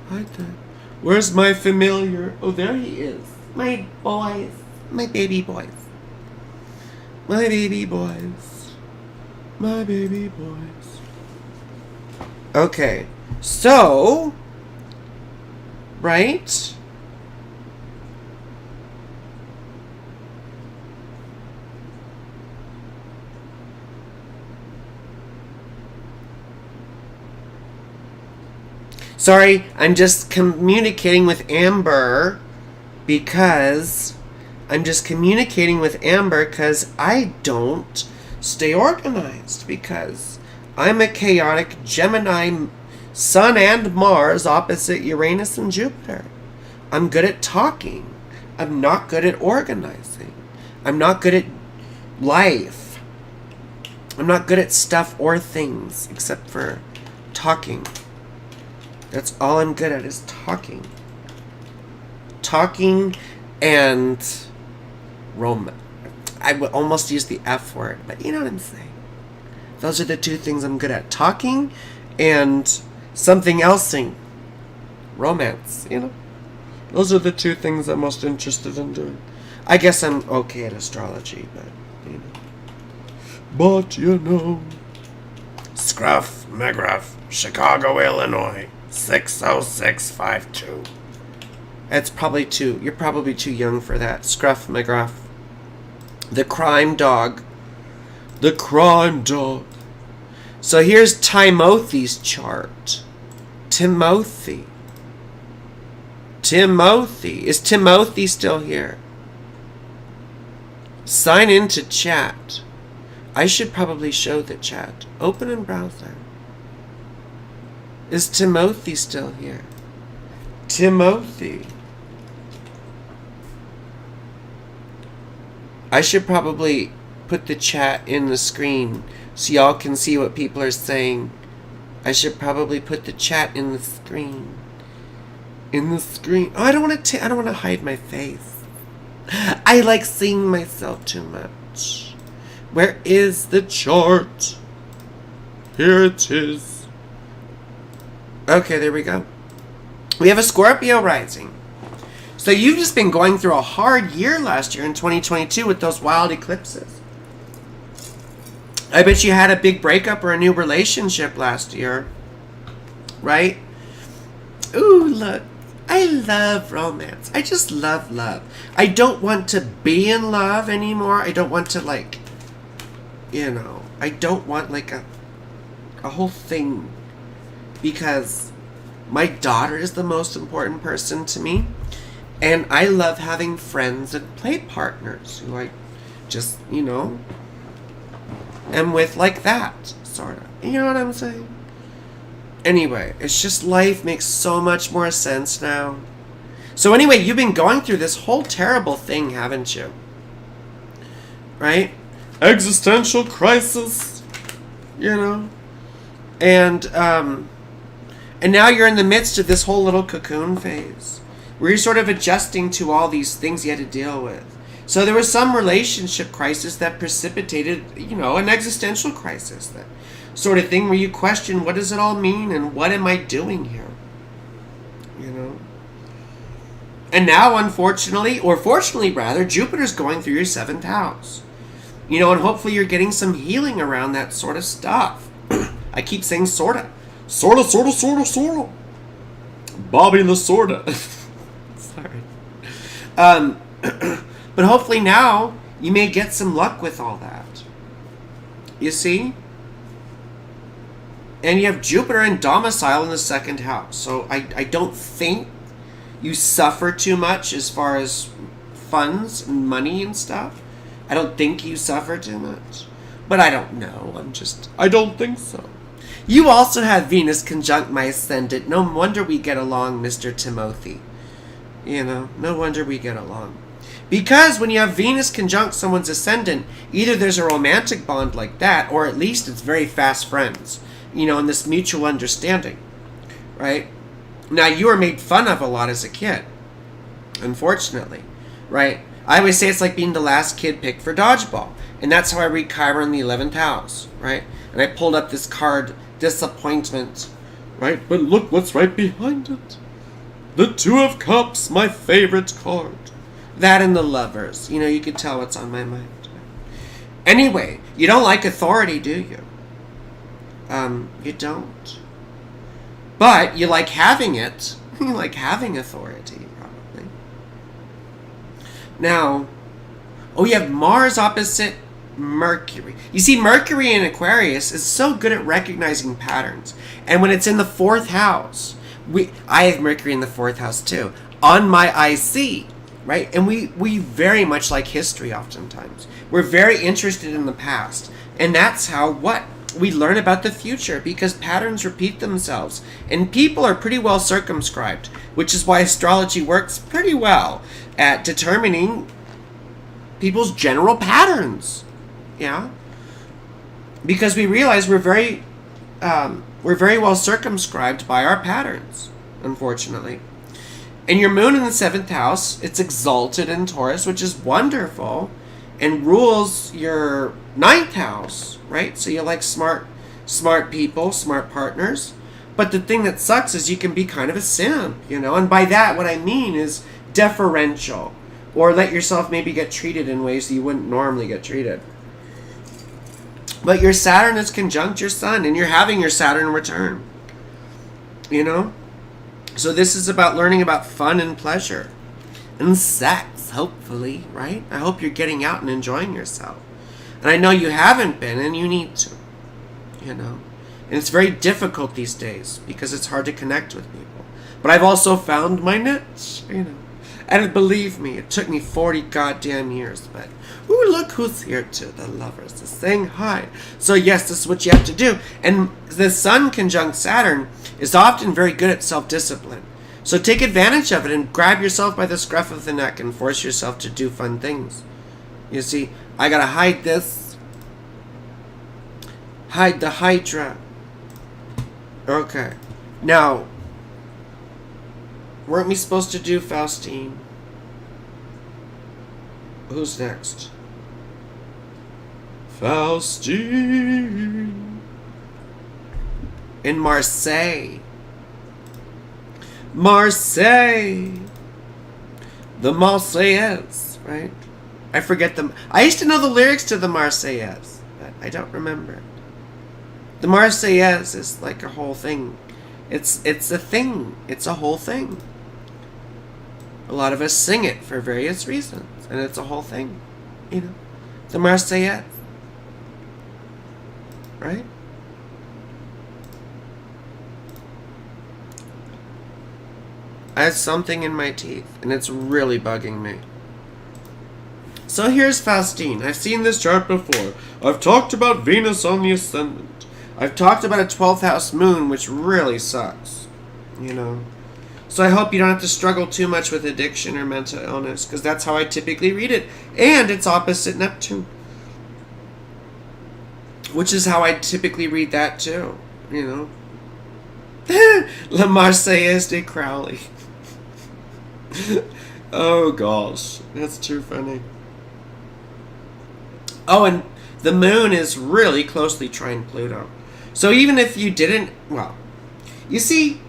Hide that. Where's my familiar? Oh, there he is. My boys. My baby boys. My baby boys. My baby boys. Okay. So, right? Sorry, I'm just communicating with Amber because I don't stay organized because I'm a chaotic Gemini Sun and Mars opposite Uranus and Jupiter. I'm good at talking. I'm not good at organizing. I'm not good at life. I'm not good at stuff or things except for talking. That's all I'm good at is talking. Talking and romance. I would almost use the F word, but you know what I'm saying. Those are the two things I'm good at. Talking and something elsing. Romance, you know. Those are the two things I'm most interested in doing. I guess I'm okay at astrology, but, you know. But, you know. Scruff McGruff, Chicago, Illinois. 60652. That's probably too. You're probably too young for that. Scruff McGruff. The crime dog. The crime dog. So here's Timothy's chart. Timothy. Is Timothy still here? Sign into chat. I should probably show the chat. Open in browser. Is Timothy still here? Timothy. I should probably put the chat in the screen so y'all can see what people are saying. I should probably put the chat in the screen. In the screen. Oh, I don't want to hide my face. I like seeing myself too much. Where is the chart? Here it is. Okay, there we go. We have a Scorpio rising. So you've just been going through a hard year last year in 2022 with those wild eclipses. I bet you had a big breakup or a new relationship last year. Right? Ooh, look. I love romance. I just love love. I don't want to be in love anymore. I don't want to, like, you know, I don't want, like, a whole thing. Because my daughter is the most important person to me. And I love having friends and play partners who I just, you know, am with like that, sort of. You know what I'm saying? Anyway, it's just life makes so much more sense now. So anyway, you've been going through this whole terrible thing, haven't you? Right? Existential crisis. You know? And now you're in the midst of this whole little cocoon phase where you're sort of adjusting to all these things you had to deal with. So there was some relationship crisis that precipitated, you know, an existential crisis that sort of thing where you question, what does it all mean and what am I doing here? You know? And now, unfortunately, or fortunately rather, Jupiter's going through your 7th house. You know, and hopefully you're getting some healing around that sort of stuff. I keep saying sorta. Sorta. Bobby the sorta. Sorry. But hopefully now you may get some luck with all that. You see? And you have Jupiter in domicile in the 2nd house. So I don't think you suffer too much as far as funds and money and stuff. I don't think you suffer too much. But I don't know. I don't think so. You also have Venus conjunct my ascendant. No wonder we get along, Mr. Timothy. You know, no wonder we get along. Because when you have Venus conjunct someone's ascendant, either there's a romantic bond like that, or at least it's very fast friends. You know, and this mutual understanding. Right? Now, you were made fun of a lot as a kid. Unfortunately. Right? I always say it's like being the last kid picked for dodgeball. And that's how I read Chiron in the 11th house. Right? And I pulled up this card, Disappointment. Right? But look what's right behind it. The 2 of Cups, my favorite card. That and the Lovers. You know, you could tell what's on my mind. Anyway, you don't like authority, do you? You don't. But you like having it. You like having authority, probably. Now, you have Mars opposite Mercury. You see, Mercury in Aquarius is so good at recognizing patterns. And when it's in the 4th house, I have Mercury in the 4th house too, on my IC, right? And we very much like history oftentimes. We're very interested in the past. And that's how we learn about the future, because patterns repeat themselves. And people are pretty well circumscribed, which is why astrology works pretty well at determining people's general patterns. Yeah? Because we realize we're very well circumscribed by our patterns, unfortunately. And your moon in the 7th house, it's exalted in Taurus, which is wonderful, and rules your 9th house, right? So you like smart people, smart partners. But the thing that sucks is you can be kind of a simp, you know? And by that, what I mean is deferential, or let yourself maybe get treated in ways that you wouldn't normally get treated. But your Saturn is conjunct your Sun, and you're having your Saturn return. You know? So this is about learning about fun and pleasure. And sex, hopefully, right? I hope you're getting out and enjoying yourself. And I know you haven't been, and you need to. You know? And it's very difficult these days, because it's hard to connect with people. But I've also found my niche, you know? And believe me, it took me 40 goddamn years, but ooh, look who's here too, the Lovers, is saying hi. So yes, this is what you have to do. And the Sun conjunct Saturn is often very good at self-discipline. So take advantage of it and grab yourself by the scruff of the neck and force yourself to do fun things. You see, I gotta hide this. Hide the Hydra. Okay. Now, weren't we supposed to do Faustine? Who's next? Faustine. In Marseille. Marseille. The Marseillaise, right? I forget them. I used to know the lyrics to the Marseillaise, but I don't remember. The Marseillaise is like a whole thing. It's a thing. It's a whole thing. A lot of us sing it for various reasons, and it's a whole thing. You know, the Marseillaise, right? I have something in my teeth, and it's really bugging me. So here's Faustine. I've seen this chart before. I've talked about Venus on the ascendant. I've talked about a 12th house moon, which really sucks. You know. So I hope you don't have to struggle too much with addiction or mental illness, because that's how I typically read it. And it's opposite Neptune, which is how I typically read that too. You know. La Marseillaise de Crowley. Oh gosh, that's too funny. Oh, and the moon is really closely trine Pluto. So even if you didn't, well, you see,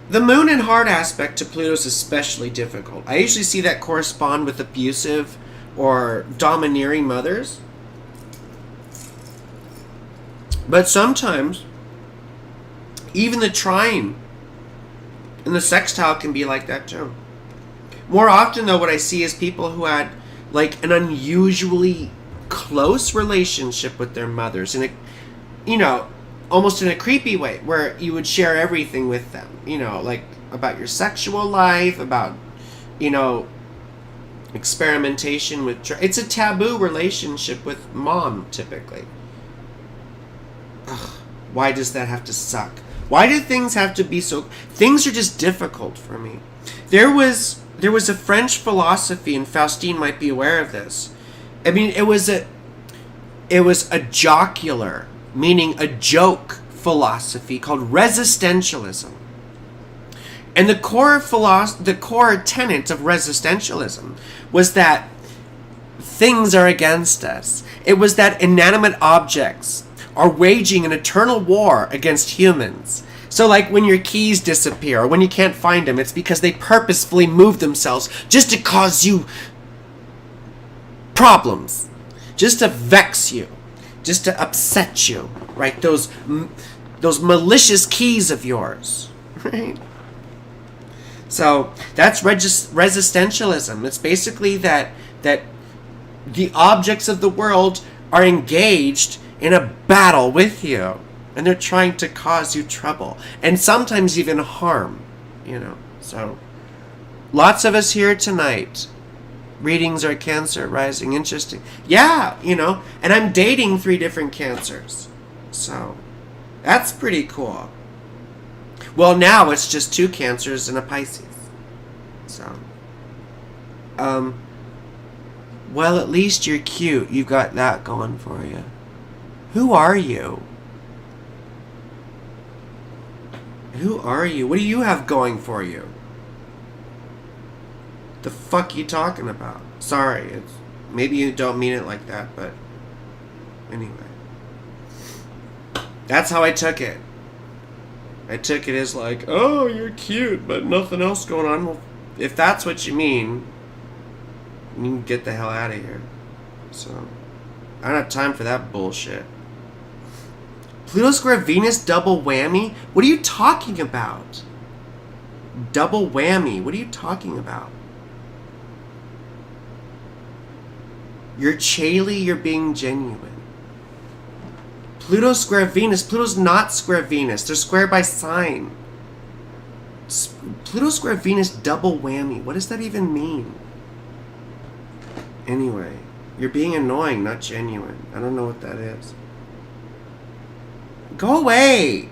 the moon and hard aspect to Pluto is especially difficult. I usually see that correspond with abusive or domineering mothers. But sometimes, even the trine and the sextile can be like that too. More often, though, what I see is people who had like an unusually close relationship with their mothers, and almost in a creepy way, where you would share everything with them, like about your sexual life, about, experimentation with, it's a taboo relationship with mom, typically. Ugh, why does that have to suck? Why do things have to be so, things are just difficult for me. There was a French philosophy, and Faustine might be aware of this. I mean, it was a jocular, meaning a joke philosophy called resistentialism. And the core tenet of resistentialism was that things are against us. It was that inanimate objects are waging an eternal war against humans. So like when your keys disappear or when you can't find them, it's because they purposefully move themselves just to cause you problems, just to vex you, just to upset you, right? Those malicious keys of yours, right? So that's resistentialism. It's basically that the objects of the world are engaged in a battle with you, and they're trying to cause you trouble and sometimes even harm, So lots of us here tonight. Readings are Cancer rising. Interesting. Yeah, and I'm dating 3 different Cancers. So that's pretty cool. Well, now it's just 2 Cancers and a Pisces. So, well, at least you're cute. You've got that going for you. Who are you? Who are you? What do you have going for you? The fuck you talking about? Sorry, maybe you don't mean it like that, but anyway. That's how I took it. I took it as like, oh, you're cute, but nothing else going on. Well, if that's what you mean, you can get the hell out of here. So, I don't have time for that bullshit. Pluto square Venus double whammy? What are you talking about? Double whammy? What are you talking about? You're Chaley, you're being genuine. Pluto square Venus. Pluto's not square Venus. They're square by sign. Pluto square Venus double whammy. What does that even mean? Anyway, you're being annoying, not genuine. I don't know what that is. Go away!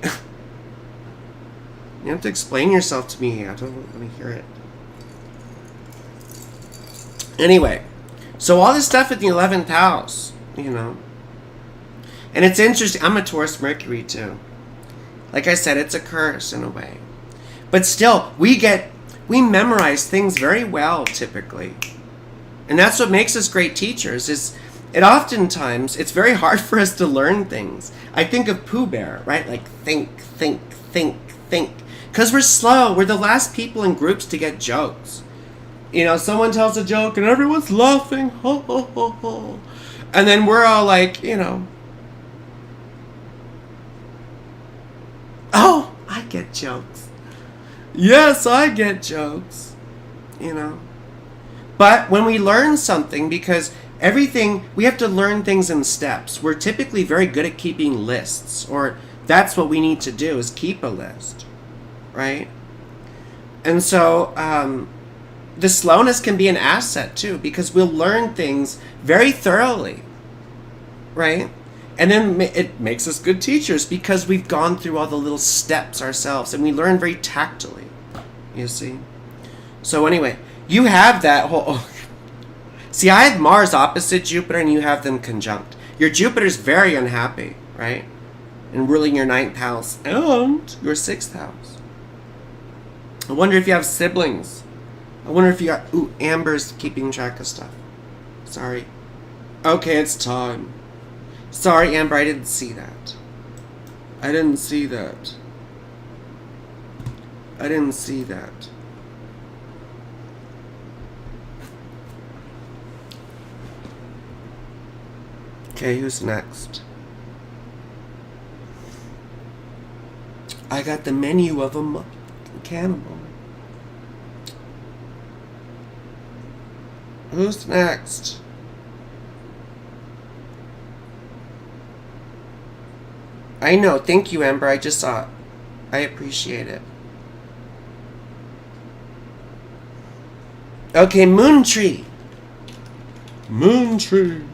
You have to explain yourself to me. I don't want to hear it. Anyway, so all this stuff at the 11th house, And it's interesting. I'm a Taurus Mercury too. Like I said, it's a curse in a way. But still, we memorize things very well typically. And that's what makes us great teachers, oftentimes, it's very hard for us to learn things. I think of Pooh Bear, right? Like, think. Because we're slow. We're the last people in groups to get jokes. Someone tells a joke and everyone's laughing. Ho, ho, ho, ho. And then we're all like, oh, I get jokes. Yes, I get jokes. But when we learn something, because we have to learn things in steps. We're typically very good at keeping lists, or that's what we need to do, is keep a list, right? And so the slowness can be an asset too, because we'll learn things very thoroughly, right? And then it makes us good teachers because we've gone through all the little steps ourselves, and we learn very tactily, you see? So anyway, you have that whole... See, I had Mars opposite Jupiter, and you have them conjunct. Your Jupiter's very unhappy, right? And ruling your 9th house and your 6th house. I wonder if you have siblings. I wonder if you got... Ooh, Amber's keeping track of stuff. Sorry. Okay, it's time. Sorry, Amber, I didn't see that. I didn't see that. I didn't see that. Okay, who's next? I got the menu of a cannibal. Who's next? I know. Thank you, Amber. I just saw it. I appreciate it. Okay, Moontree. Moontree.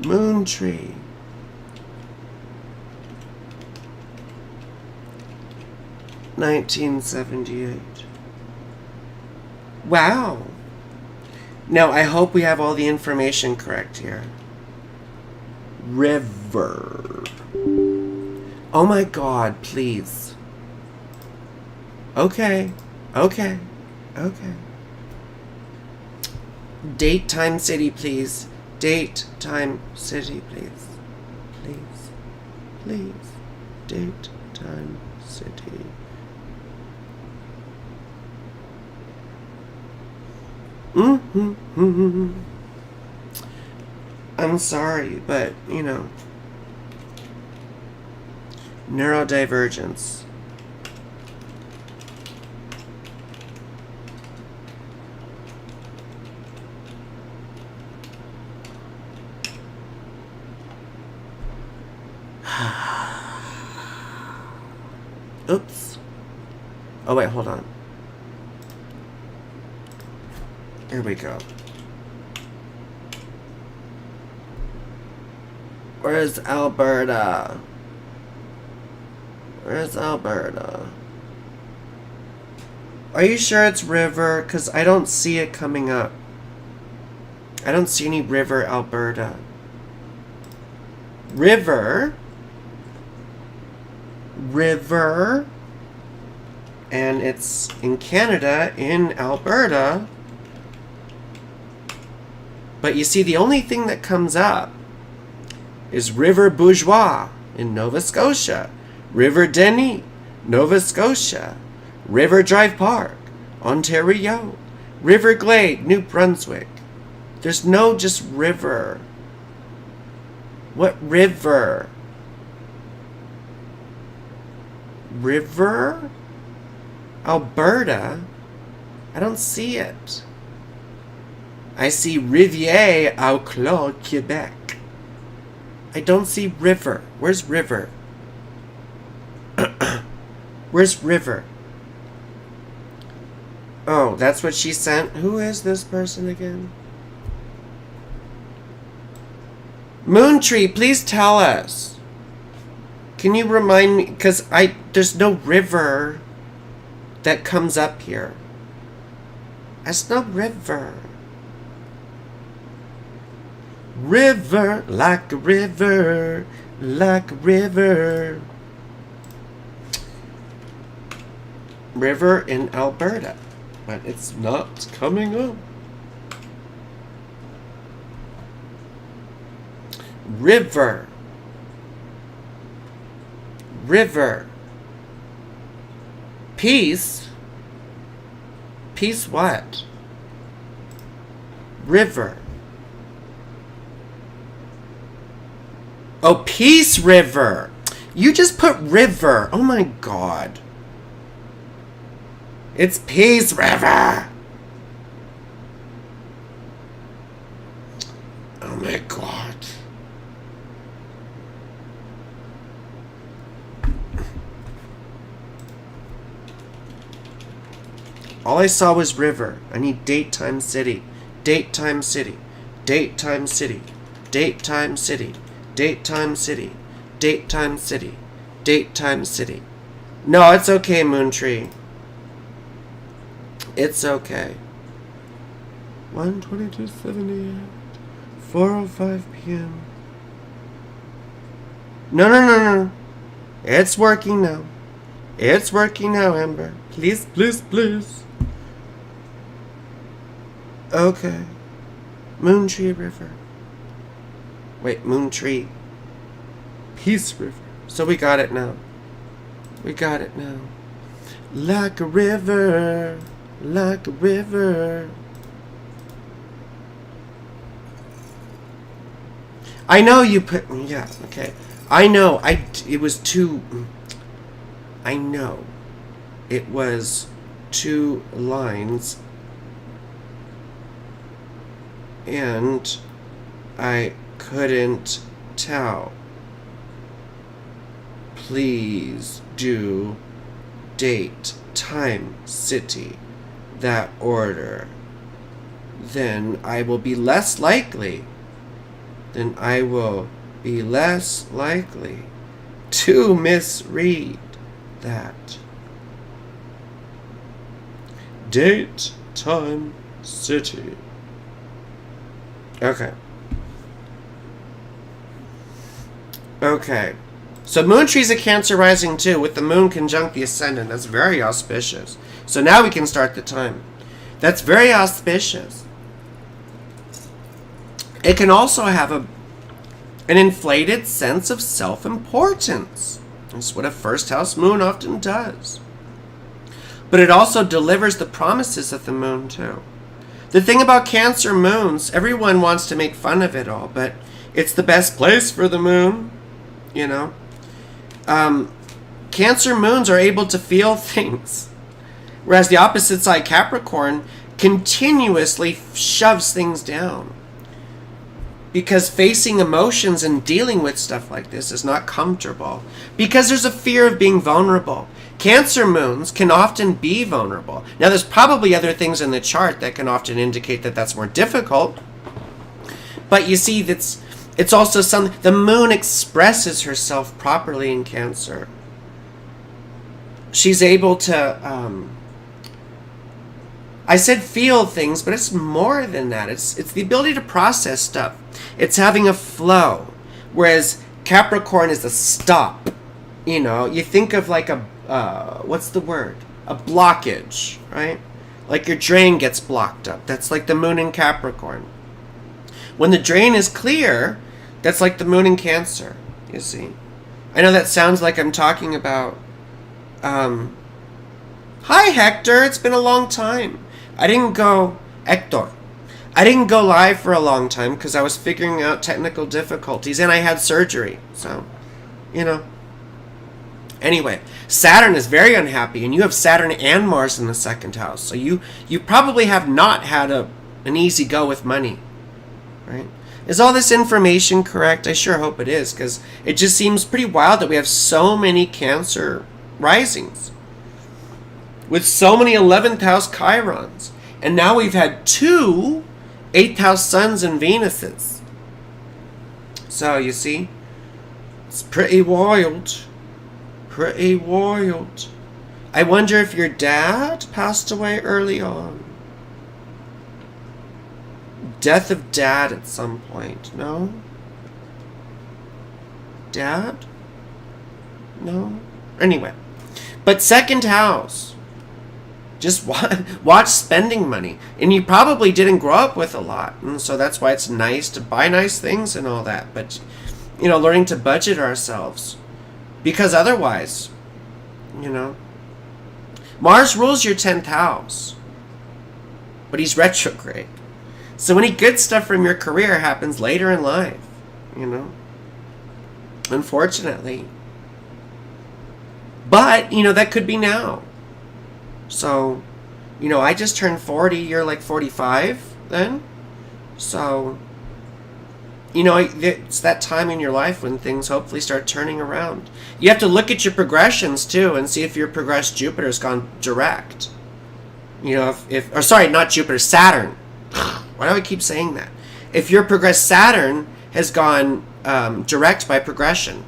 Moontree. $19.78. Wow. Now, I hope we have all the information correct here. River. Oh my God, please. Okay. Okay. Okay. Date, time, city, please. Date, time, city, please. Please. Please. Date, time, city. I'm sorry, but, you know. Neurodivergence. Oops. Oh, wait, hold on. Here we go. Where's Alberta? Where's Alberta? Are you sure it's river? Because I don't see it coming up. I don't see any river, Alberta. River. River. And it's in Canada, in Alberta. But you see, the only thing that comes up is River Bourgeois in Nova Scotia, River Denis, Nova Scotia, River Drive Park, Ontario, River Glade, New Brunswick. There's no just river. What river? River? Alberta? I don't see it. I see Rivière au Clos, Quebec. I don't see river. Where's river? Where's river? Oh, that's what she sent? Who is this person again? Moontree, please tell us. Can you remind me? Because there's no river that comes up here. There's no river. River, like a river, like a river. River in Alberta. But it's not coming up. River. River. Peace. Peace what? River. Oh, Peace River. You just put river. Oh my God. It's Peace River. Oh my God. All I saw was river. I need date, time, city. Date, time, city. Date, time, city. Date, time, city. Date, time, city. Date, time, city. Date, time, city. No, it's okay, Moontree. It's okay. 1:22:78. 4:05 p.m. No. It's working now. It's working now, Amber. Please, please, please. Okay. Moontree River. Wait, Moontree. Peace River. So we got it now. We got it now. Like a river, like a river. I know you put, yeah, okay. I know, it was two, I know. It was 2 lines. And I couldn't tell. Please do date, time, city, that order. Then I will be less likely. Then I will be less likely to misread that. Date, time, city. Okay. Okay. So moon tree's a Cancer rising too, with the moon conjunct the ascendant. That's very auspicious. So now we can start the time. That's very auspicious. It can also have an inflated sense of self-importance. That's what a first house moon often does. But it also delivers the promises of the moon too. The thing about Cancer moons, everyone wants to make fun of it all, but it's the best place for the moon, you know. Cancer moons are able to feel things, whereas the opposite side, Capricorn, continuously shoves things down. Because facing emotions and dealing with stuff like this is not comfortable. Because there's a fear of being vulnerable. Cancer moons can often be vulnerable. Now, there's probably other things in the chart that can often indicate that that's more difficult. But you see, it's also something, the moon expresses herself properly in Cancer. She's able to, I said feel things, but it's more than that. It's the ability to process stuff. It's having a flow. Whereas Capricorn is a stop. You know, you think of like a, what's the word? A blockage, right? Like your drain gets blocked up. That's like the moon in Capricorn. When the drain is clear, that's like the moon in Cancer, you see. I know that sounds like I'm talking about, hi Hector, it's been a long time. Hector. I didn't go live for a long time because I was figuring out technical difficulties and I had surgery. So, you know. Anyway, Saturn is very unhappy, and you have Saturn and Mars in the 2nd house. So you probably have not had an easy go with money, right? Is all this information correct? I sure hope it is, because it just seems pretty wild that we have so many Cancer risings with so many 11th house Chirons. And now we've had 2 8th house Suns and Venuses. So, you see, it's pretty wild. Pretty wild. I wonder if your dad passed away early on. Death of dad at some point, no? Dad? No? Anyway. But 2nd house. Just watch spending money. And you probably didn't grow up with a lot. And so that's why it's nice to buy nice things and all that. But, you know, learning to budget ourselves. Because otherwise, you know. Mars rules your 10th house. But he's retrograde. So any good stuff from your career happens later in life. You know. Unfortunately. But, you know, that could be now. So, you know, I just turned 40. You're like 45 then. So, you know, it's that time in your life when things hopefully start turning around. You have to look at your progressions too and see if your progressed Jupiter's gone direct. You know, or sorry, not Jupiter, Saturn. Why do I keep saying that? If your progressed Saturn has gone direct by progression.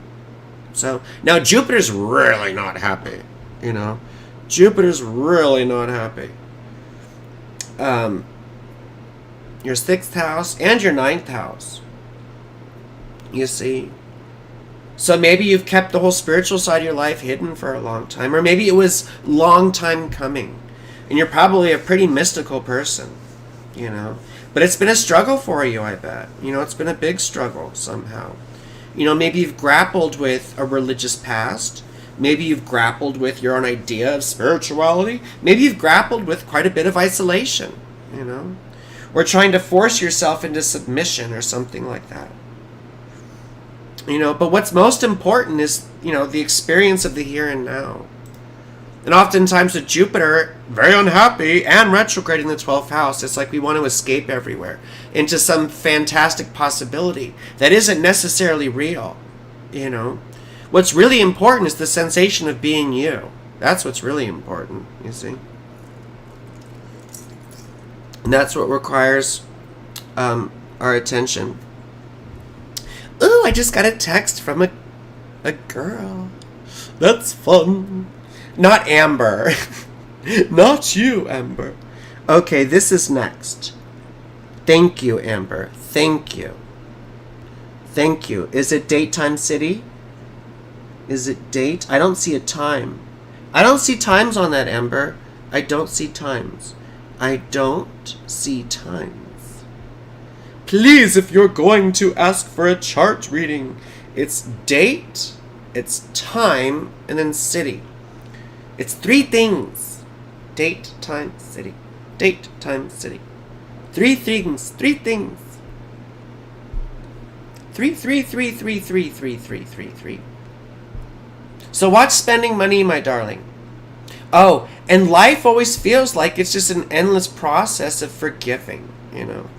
So, now Jupiter's really not happy, you know. Jupiter's really not happy. Your 6th house and your 9th house. You see. So maybe you've kept the whole spiritual side of your life hidden for a long time. Or maybe it was long time coming. And you're probably a pretty mystical person. You know. But it's been a struggle for you, I bet. You know, it's been a big struggle somehow. You know, maybe you've grappled with a religious past. Maybe you've grappled with your own idea of spirituality. Maybe you've grappled with quite a bit of isolation, you know, or trying to force yourself into submission or something like that. You know, but what's most important is, you know, the experience of the here and now. And oftentimes with Jupiter, very unhappy and retrograde in the 12th house, it's like we want to escape everywhere into some fantastic possibility that isn't necessarily real, you know. What's really important is the sensation of being you. That's what's really important, you see. And that's what requires our attention. Ooh, I just got a text from a girl. That's fun. Not Amber. Not you, Amber. Okay, this is next. Thank you, Amber. Thank you. Thank you. Is it date time city? Is it date? I don't see a time. I don't see times on that, Amber. I don't see times. I don't see times. Please, if you're going to ask for a chart reading, it's date, it's time, and then city. It's 3 things. Date, time, city. Date, time, city. 3 things. 3 things. 3, 3, 3, 3, 3, 3, 3, 3, 3. So watch spending money, my darling. Oh, and life always feels like it's just an endless process of forgiving, you know.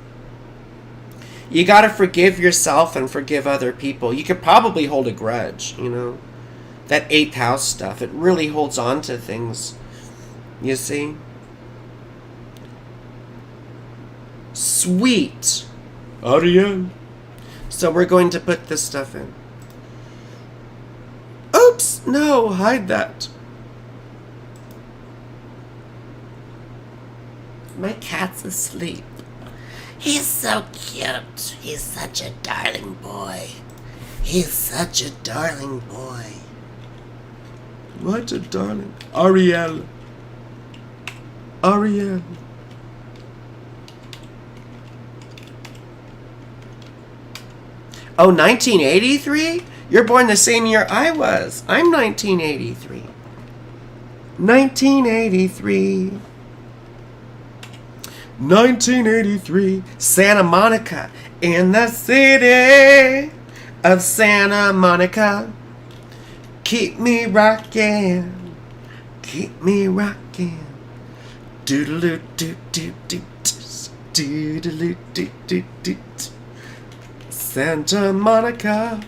You gotta forgive yourself and forgive other people. You could probably hold a grudge, you know. That 8th house stuff, it really holds on to things, you see. Sweet. Ariel. So we're going to put this stuff in. Oops, no, hide that. My cat's asleep. He's so cute. He's such a darling boy. He's such a darling boy. What a darling. Ariel. Ariel. Oh, 1983? You're born the same year I was. I'm 1983. 1983. 1983. Santa Monica. In the city of Santa Monica. Keep me rockin'. Keep me rockin'. Doodaloo doo doo doo doodaloo doo doo doo. Santa Monica,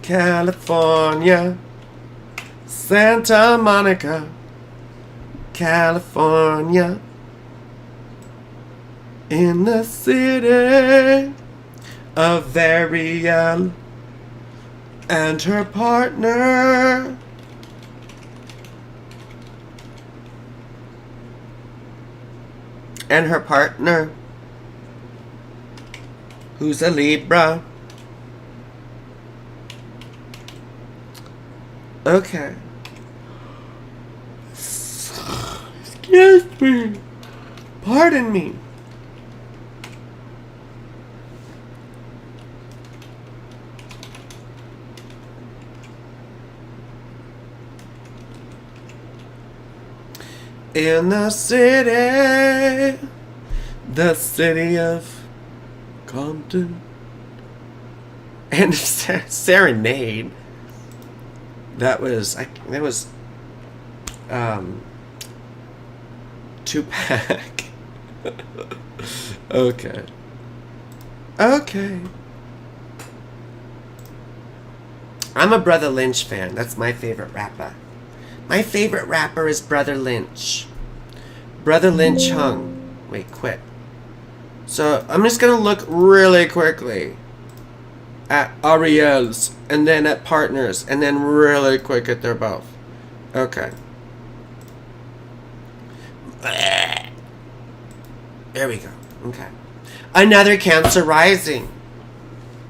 California. Santa Monica, California. In the city of Ariel and her partner. And her partner, who's a Libra. Okay. Excuse me. Pardon me. In the city of Compton. And Serenade. That was Tupac. Okay. I'm a Brother Lynch fan. That's my favorite rapper. My favorite rapper is Brother Lynch. Brother Lynch hung. Wait, quit. So I'm just gonna look really quickly at Ariel's and then at partners and then really quick at their both. Okay. There we go. Okay. Another Cancer rising.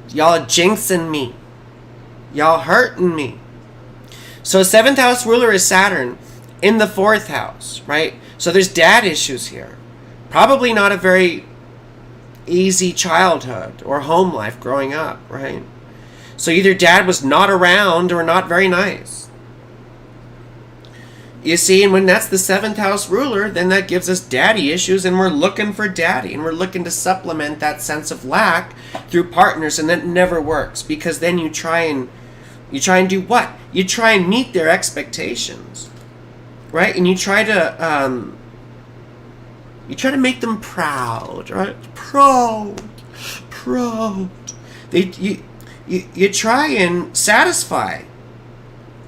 Y'all jinxing me. Y'all hurting me. So 7th house ruler is Saturn in the 4th house, right? So there's dad issues here. Probably not a very easy childhood or home life growing up, right? So either dad was not around or not very nice. You see, and when that's the 7th house ruler, then that gives us daddy issues, and we're looking for daddy, and we're looking to supplement that sense of lack through partners, and that never works, because then you try and do what? You try and meet their expectations, right? And you try to make them proud, right? Proud. You try and satisfy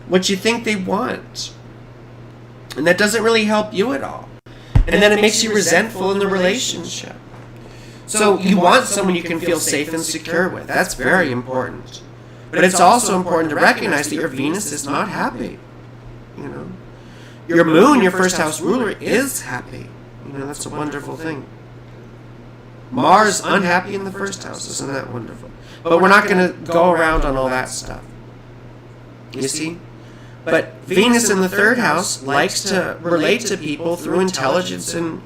what you think they want. And that doesn't really help you at all. And then it makes you resentful in the relationship. So you want someone you can feel safe and secure with. That's very important. But it's also important to recognize that your Venus is not happy. You know, your moon, your first house ruler, is happy. You know, that's a wonderful thing. Mars unhappy in the first house. Isn't that wonderful? But we're not going to go around on all that stuff. You see? But Venus in the 3rd house likes to relate to people through intelligence and,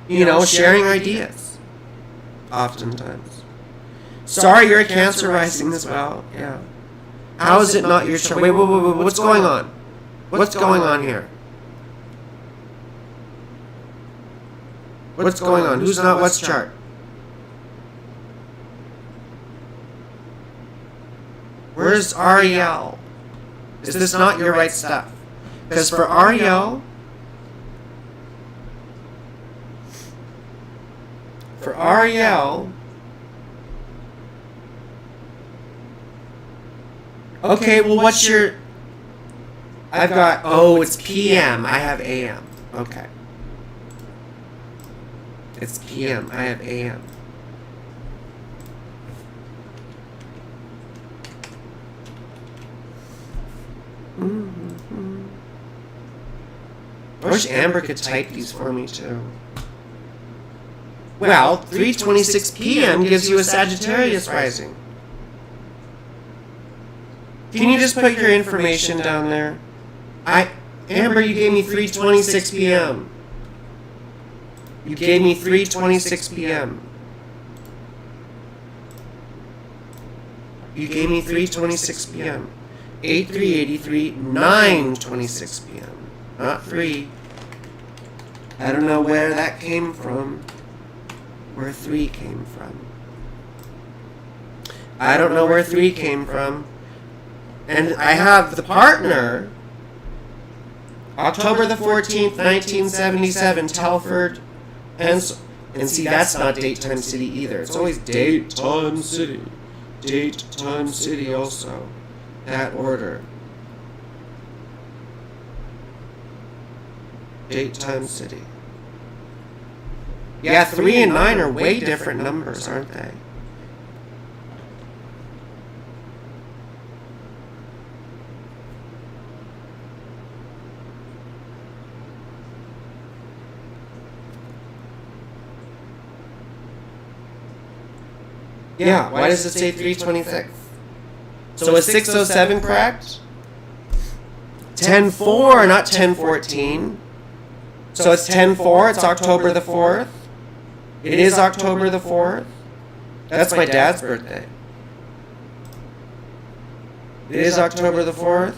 you know, sharing ideas. Oftentimes. Sorry, you're a Cancer rising as well. Yeah. How is it not your chart? Wait, what's going on? What's going on here? What's going on? Who's not what's chart? Where's Ariel? Is this not your right stuff? Because for Ariel, okay, well, what's your, I've got, it's PM, I have AM. Okay. It's PM, I have AM. Mm-hmm. I wish Amber could type these for me too. Well, 3:26 p.m. gives you a Sagittarius rising. Can you just put your information down there? Amber, you gave me 3:26 p.m. You gave me 3:26 p.m. You gave me 3:26 p.m. 8383 9:26 p.m. Not 3. I don't know where that came from. Where 3 came from. I don't know where 3 came from. And I have the partner, October the 14th, 1977, Telford, and see, that's not date, time, city either. It's always date, time, city. Date, time, city also. That order. Date, time, city. Yeah, 3 and 9 are way different numbers, aren't they? Yeah, why does it say 3:26? So is 6:07 correct? 10:04, not 10:14. So it's 10:04, it's October the 4th. It is October the 4th. That's my dad's birthday. It is October the 4th.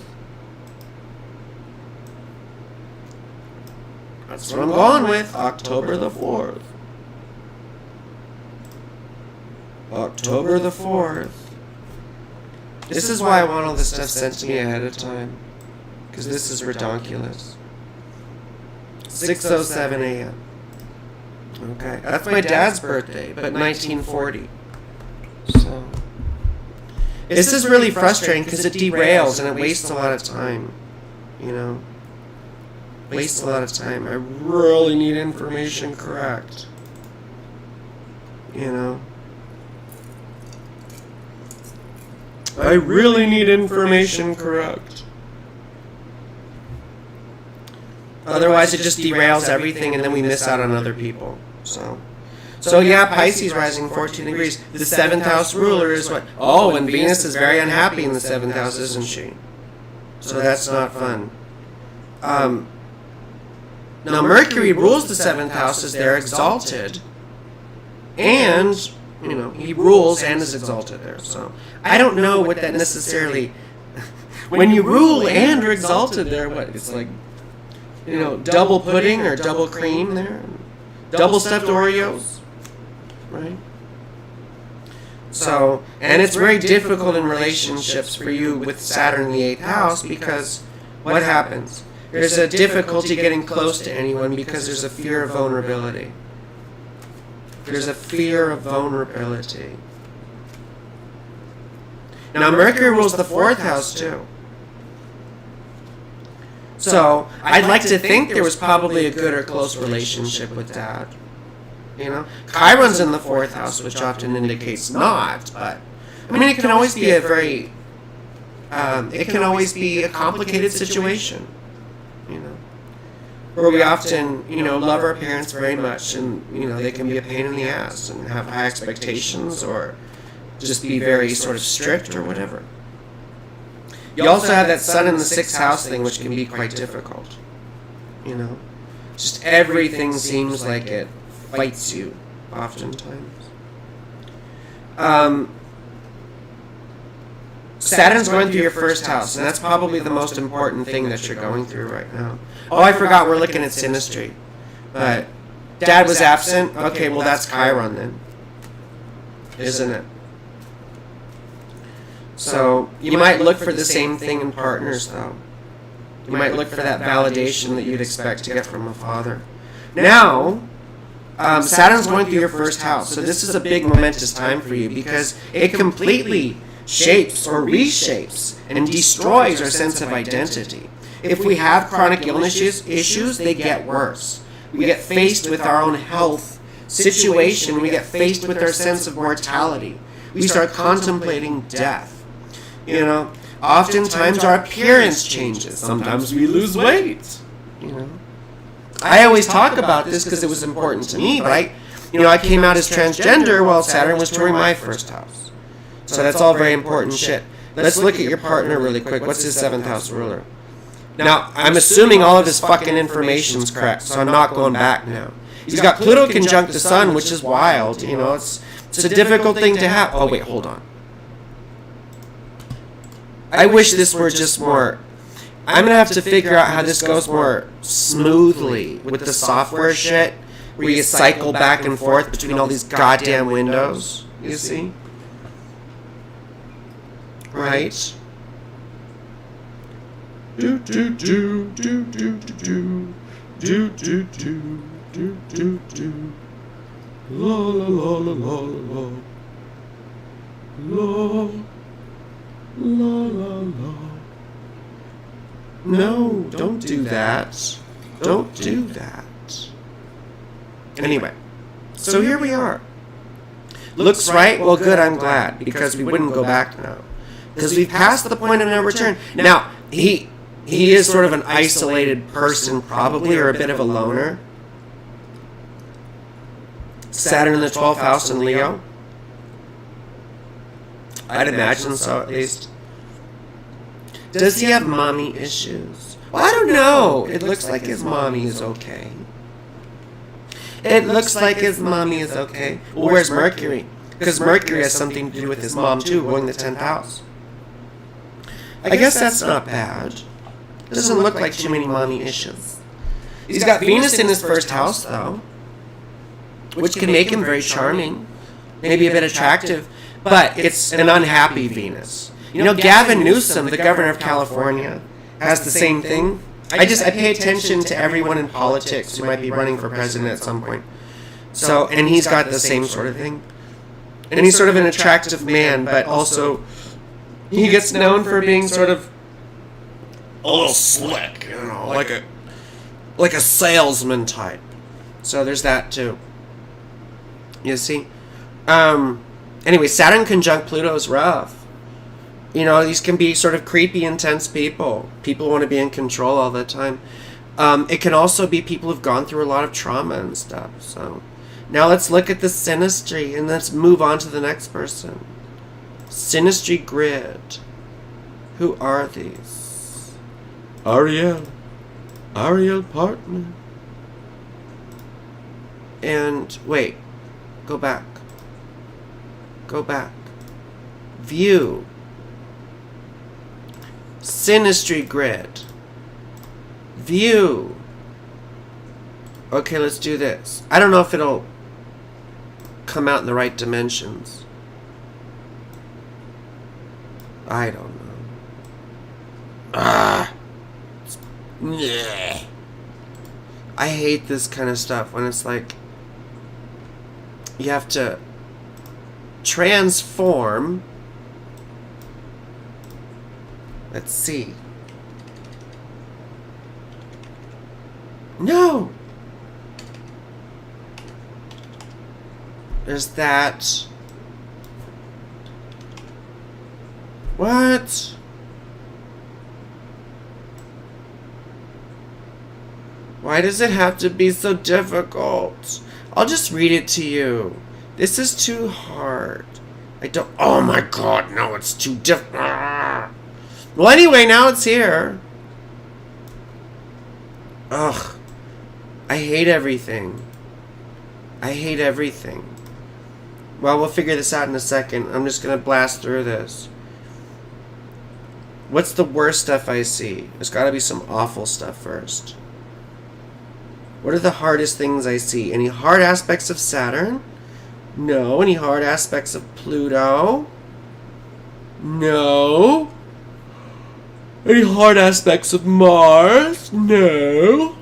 That's what I'm going with, October the 4th. October the 4th. This is why I want all this stuff sent to me ahead of time. Because this is redonkulous. 6:07 a.m. Okay, that's my dad's birthday, but 1940. So, this is really frustrating because it derails and it wastes a lot of time. You know? Wastes a lot of time. I really need information correct. You know? I really need information correct. Otherwise, it just derails everything, and then we miss out on other people. So yeah, Pisces rising 14 degrees. The 7th house ruler is what? Oh, and Venus is very unhappy in the 7th house, isn't she? So that's not fun. Now, Mercury rules the 7th house as they're exalted. And, he rules and is exalted there. So I don't know what that necessarily... When you rule and are exalted there, what? It's like, double pudding or double cream there? Double stuffed Oreos? Right? So, and it's very difficult in relationships for you with Saturn in the 8th house because what happens? There's a difficulty getting close to anyone because there's a fear of vulnerability. There's a fear of vulnerability. Now, Mercury rules the 4th house too. So, I'd like to think there was probably a good or close relationship with Dad. Chiron's in the 4th house, which often indicates not, but, it can always be it can always be a complicated situation, where we often, love our parents very much, and, they can be a pain in the ass, and have high expectations, or just be very sort of strict, or whatever. You also have that Sun in the 6th house thing, which can be quite difficult, Just everything seems like it fights you, oftentimes. Saturn's going through your 1st house, and that's probably the most important thing that you're going through right now. Oh, I forgot, we're looking at synastry. But Dad was absent? Okay, well that's Chiron then. Isn't it? So, you might look for the same thing in partners, though. You might look for that validation that you'd expect to get from a father. Now, Saturn's going through your 1st house, so this is a big momentous time for you because it completely shapes or reshapes and destroys our sense of identity. If we have chronic illness issues, they get worse. We get faced with our own health situation. We get faced with our sense of mortality. We start contemplating death. Oftentimes our appearance changes. Sometimes we lose weight. I always talk about this because it was important to me, but I came out as transgender while Saturn was touring my 1st house. So that's all very important shit. Let's look at your partner really quick. What's his 7th house ruler? Now, I'm assuming all of his fucking information's correct, so I'm not going back now. He's got Pluto conjunct the Sun, which is wild. It's a difficult thing to have. Oh, wait, hold on. I wish this were just more... I'm going to have to figure out how this goes more smoothly with the software shit, where you cycle back and forth between all these goddamn windows. You see? Right? Do do do do do do do do do do do do la la la la la la la la la la. No, don't do that. Don't do that. Anyway, so here we are. Looks right? Well, good, I'm glad, because we wouldn't go back now. Because we've passed the point of no return. Now, he is sort of an isolated person, probably, or a bit of a loner. Saturn in the 12th house in Leo. I'd imagine so, at least. Does he have mommy issues? Well, I don't know. It looks like his mommy is okay. It looks like his mommy is okay. Well, where's Mercury? Because Mercury has something to do with his mom, too, going the 10th house. I guess that's not bad. Doesn't look like too many mommy issues. He's got Venus in his 1st house, though, which can make him very charming, maybe a bit attractive, but it's an unhappy Venus. Gavin Newsom, the governor of California, has the same thing. I pay attention to everyone in politics who might be running for president at some point. So, and he's got the same sort of thing. And he's sort of an attractive man, but also he gets known for being sort of a little slick, like a salesman type. So there's that too. You see? Anyway, Saturn conjunct Pluto is rough. These can be sort of creepy, intense people. People want to be in control all the time. It can also be people who've gone through a lot of trauma and stuff. So now let's look at the synastry and let's move on to the next person. Synastry grid. Who are these? Ariel Partner. And wait. Go back. Go back. View. Synastry grid. View. Okay, let's do this. I don't know if it'll come out in the right dimensions. I don't know. Yeah. I hate this kind of stuff when it's like you have to transform. Let's see. No! There's that. What? Why does it have to be so difficult? I'll just read it to you. This is too hard. I don't... Oh my god, no, it's too difficult. Well, anyway, now it's here. Ugh. I hate everything. I hate everything. Well, we'll figure this out in a second. I'm just gonna blast through this. What's the worst stuff I see? There's gotta be some awful stuff first. What are the hardest things I see? Any hard aspects of Saturn? No. Any hard aspects of Pluto? No. Any hard aspects of Mars? No.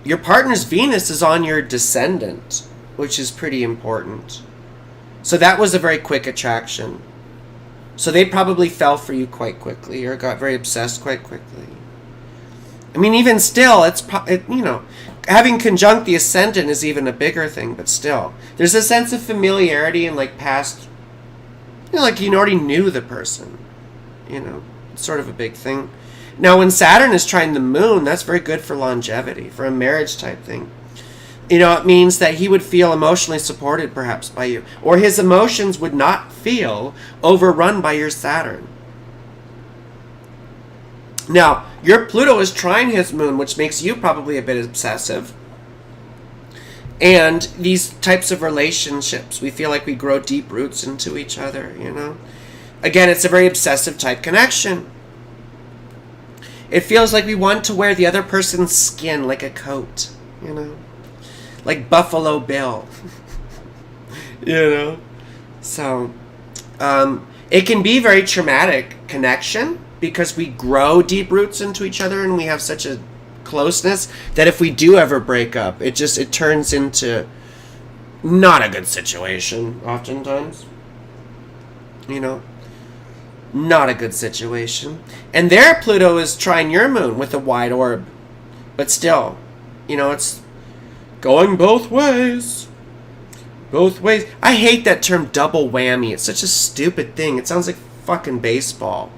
Your partner's Venus is on your descendant, which is pretty important. So that was a very quick attraction. So they probably fell for you quite quickly or got very obsessed quite quickly. I mean, even still, having conjunct the ascendant is even a bigger thing, but still. There's a sense of familiarity and like past, like you already knew the person. It's sort of a big thing. Now, when Saturn is trying the moon, that's very good for longevity, for a marriage type thing. It means that he would feel emotionally supported perhaps by you, or his emotions would not feel overrun by your Saturn. Now, your Pluto is trine his moon, which makes you probably a bit obsessive. And these types of relationships, we feel like we grow deep roots into each other, Again, it's a very obsessive type connection. It feels like we want to wear the other person's skin like a coat, Like Buffalo Bill. So, it can be very traumatic connection because we grow deep roots into each other and we have such a closeness that if we do ever break up, it turns into not a good situation oftentimes. Not a good situation. And there Pluto is trine your moon with a wide orb. But still, it's going both ways. Both ways. I hate that term double whammy. It's such a stupid thing. It sounds like fucking baseball.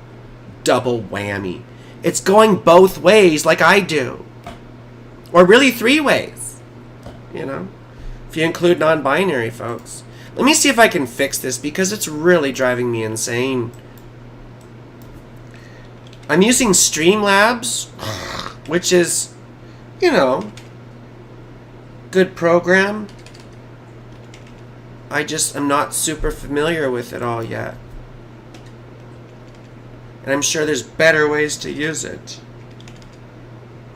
Double whammy. It's going both ways like I do. Or really 3 ways. If you include non-binary folks. Let me see if I can fix this because it's really driving me insane. I'm using Streamlabs, which is, good program. I'm not super familiar with it all yet. And I'm sure there's better ways to use it.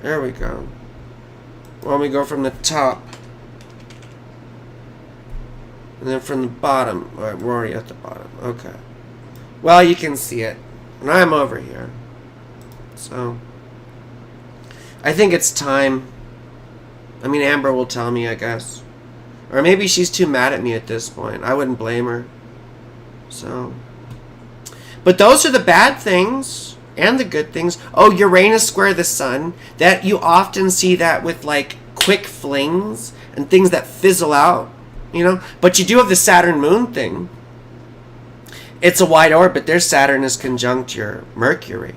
There we go. Why don't we go from the top? And then from the bottom. Alright, we're already at the bottom. Okay. Well, you can see it. And I'm over here. So, I think it's time. I mean, Amber will tell me, I guess. Or maybe she's too mad at me at this point. I wouldn't blame her. So. But those are the bad things. And the good things. Oh, Uranus square the sun. That you often see that with like quick flings. And things that fizzle out. But you do have the Saturn moon thing. It's a wide orbit. Their Saturn is conjunct your Mercury.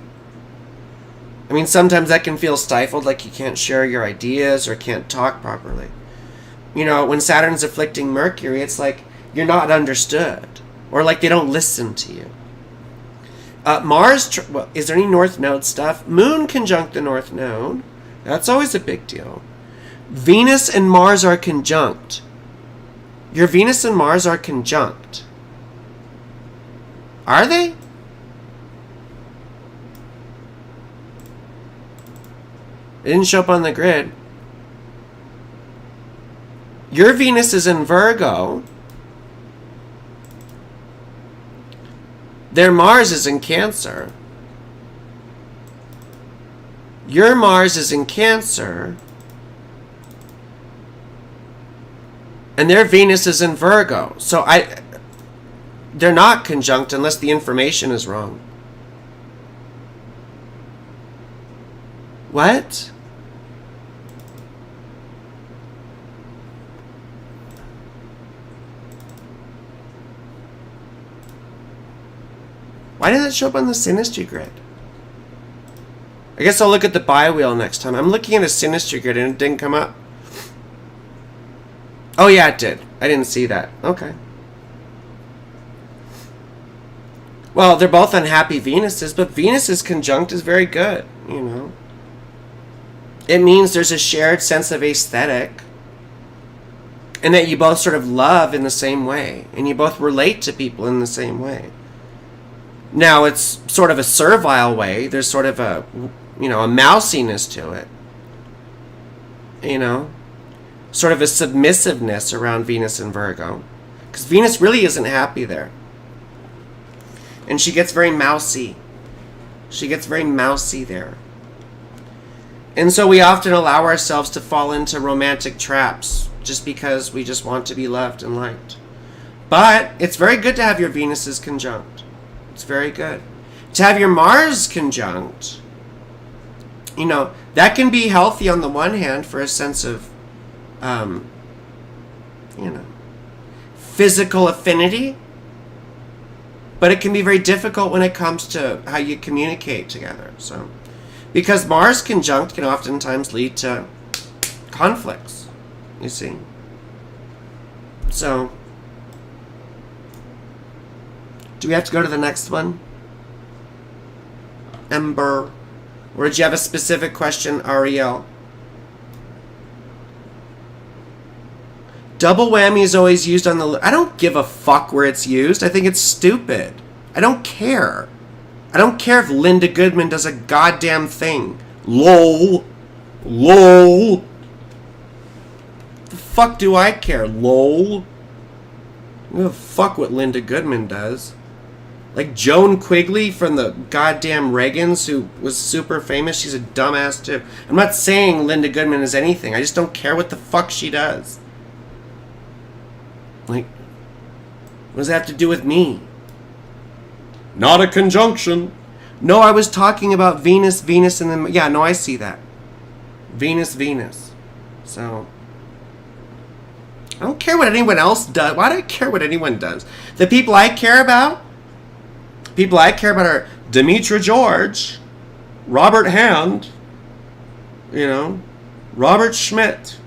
I mean, sometimes that can feel stifled, like you can't share your ideas or can't talk properly. When Saturn's afflicting Mercury, it's like you're not understood. Or like they don't listen to you. Mars, is there any North Node stuff? Moon conjunct the North Node. That's always a big deal. Venus and Mars are conjunct. Your Venus and Mars are conjunct. Are they? It didn't show up on the grid. Your Venus is in Virgo. Their Mars is in Cancer. Your Mars is in Cancer. And their Venus is in Virgo. So they're not conjunct unless the information is wrong. What? Why didn't it show up on the Synastry grid? I guess I'll look at the bi-wheel next time. I'm looking at a Synastry grid and it didn't come up. Oh yeah, it did. I didn't see that. Okay. Well, they're both unhappy Venuses, but Venus's conjunct is very good, you know. It means there's a shared sense of aesthetic. And that you both sort of love in the same way. And you both relate to people in the same way. Now, it's sort of a servile way. There's sort of a, you know, a mousiness to it. You know? Sort of a submissiveness around Venus and Virgo. Because Venus really isn't happy there. And she gets very mousy. She gets very mousy there. And so we often allow ourselves to fall into romantic traps just because we just want to be loved and liked. But it's very good to have your Venuses conjunct. It's very good. To have your Mars conjunct, you know, that can be healthy on the one hand for a sense of, you know, physical affinity. But it can be very difficult when it comes to how you communicate together. So, because Mars conjunct can oftentimes lead to conflicts, you see. So, do we have to go to the next one? Ember. Or did you have a specific question, Ariel? Double whammy is always used on the... I don't give a fuck where it's used. I think it's stupid. I don't care. I don't care if Linda Goodman does a goddamn thing. LOL. LOL. The fuck do I care? LOL. I don't give a fuck what Linda Goodman does. Like Joan Quigley from the goddamn Reagans, who was super famous. She's a dumbass too. I'm not saying Linda Goodman is anything. I just don't care what the fuck she does. Like, what does that have to do with me? Not a conjunction. No, I was talking about Venus, Venus, and then... Yeah, no, I see that. Venus, Venus. So... I don't care what anyone else does. Why do I care what anyone does? The people I care about... People I care about are Demetra George, Robert Hand, you know, Robert Schmidt.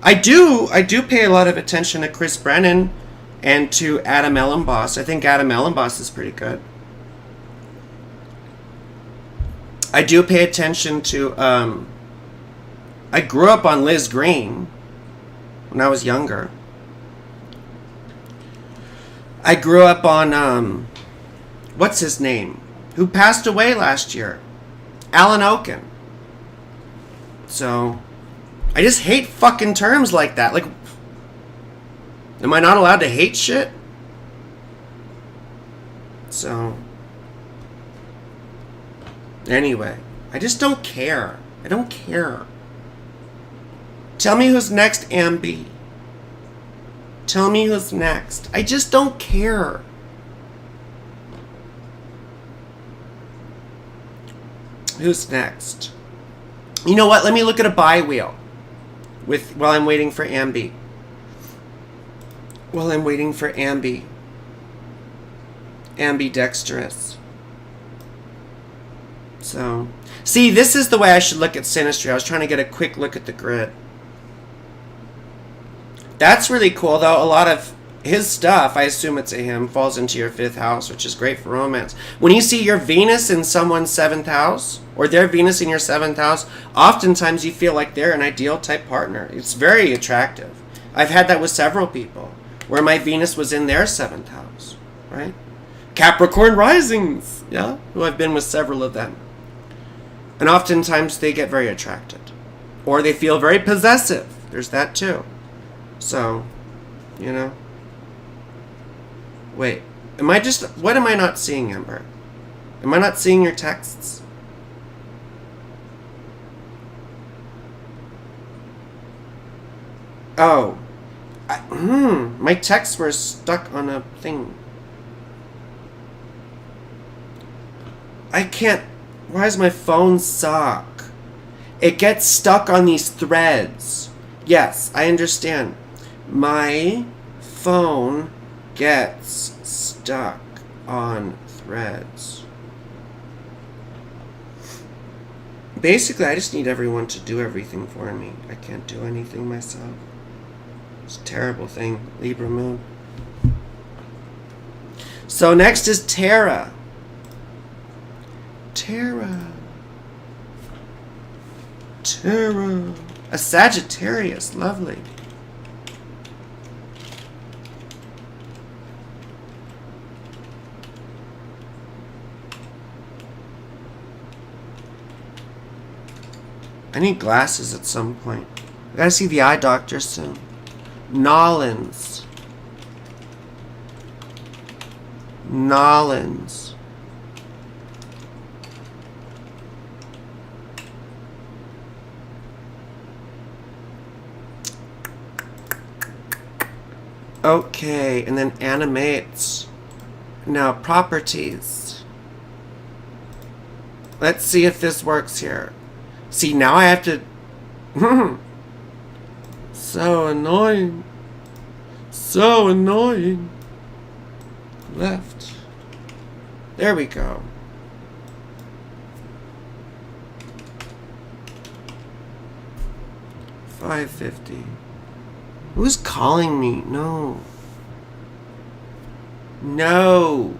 I do pay a lot of attention to Chris Brennan and to Adam Ellenboss. I think Adam Ellenboss is pretty good. I do pay attention to, I grew up on Liz Green when I was younger. I grew up on, what's his name? Who passed away last year? Alan Oken. So... I just hate fucking terms like that. Like, am I not allowed to hate shit? So, anyway, I just don't care. I don't care. Tell me who's next, Ambi. Tell me who's next. I just don't care. Who's next? You know what? Let me look at a bi-wheel. While I'm waiting for Ambi. While I'm waiting for Ambi. Ambidextrous. So, see, this is the way I should look at Synastry. I was trying to get a quick look at the grid. That's really cool, though. A lot of his stuff, I assume it's a him, falls into your 5th house, which is great for romance. When you see your Venus in someone's 7th house, or their Venus in your 7th house, oftentimes you feel like they're an ideal type partner. It's very attractive. I've had that with several people, where my Venus was in their 7th house, right? Capricorn risings, yeah, who I've been with several of them. And oftentimes they get very attracted. Or they feel very possessive. There's that too. So, you know. Wait, what am I not seeing, Amber? Am I not seeing your texts? Oh. My texts were stuck on a thing. I can't. Why does my phone suck? It gets stuck on these threads. Yes, I understand. My phone gets stuck on threads. Basically, I just need everyone to do everything for me. I can't do anything myself. It's a terrible thing. Libra moon. So next is Tara. Tara. A Sagittarius. Lovely. I need glasses at some point. I gotta see the eye doctor soon. Nollins. Okay, and then animates. Now, properties. Let's see if this works here. See, now I have to... So annoying. So annoying. Left. There we go. $5.50. Who's calling me? No. No.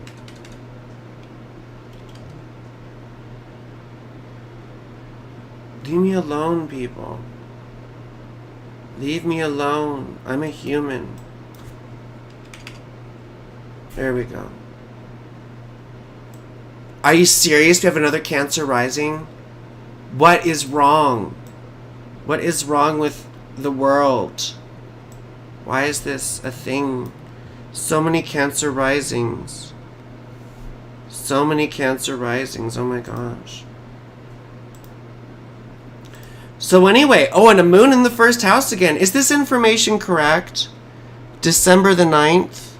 Leave me alone, people. Leave me alone. I'm a human. There we go. Are you serious? We have another Cancer rising? What is wrong? What is wrong with the world? Why is this a thing? So many Cancer risings. So many Cancer risings. Oh my gosh. So anyway, and a moon in the 1st house again. Is this information correct? December the 9th?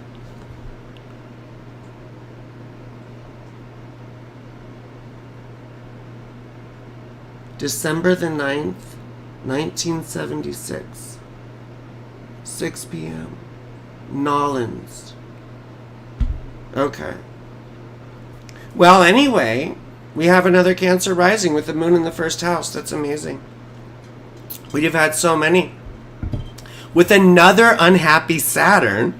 December the 9th, 1976. 6 p.m. Nollins. Okay. Well, anyway, we have another Cancer rising with the moon in the 1st house. That's amazing. We'd have had so many. With another unhappy Saturn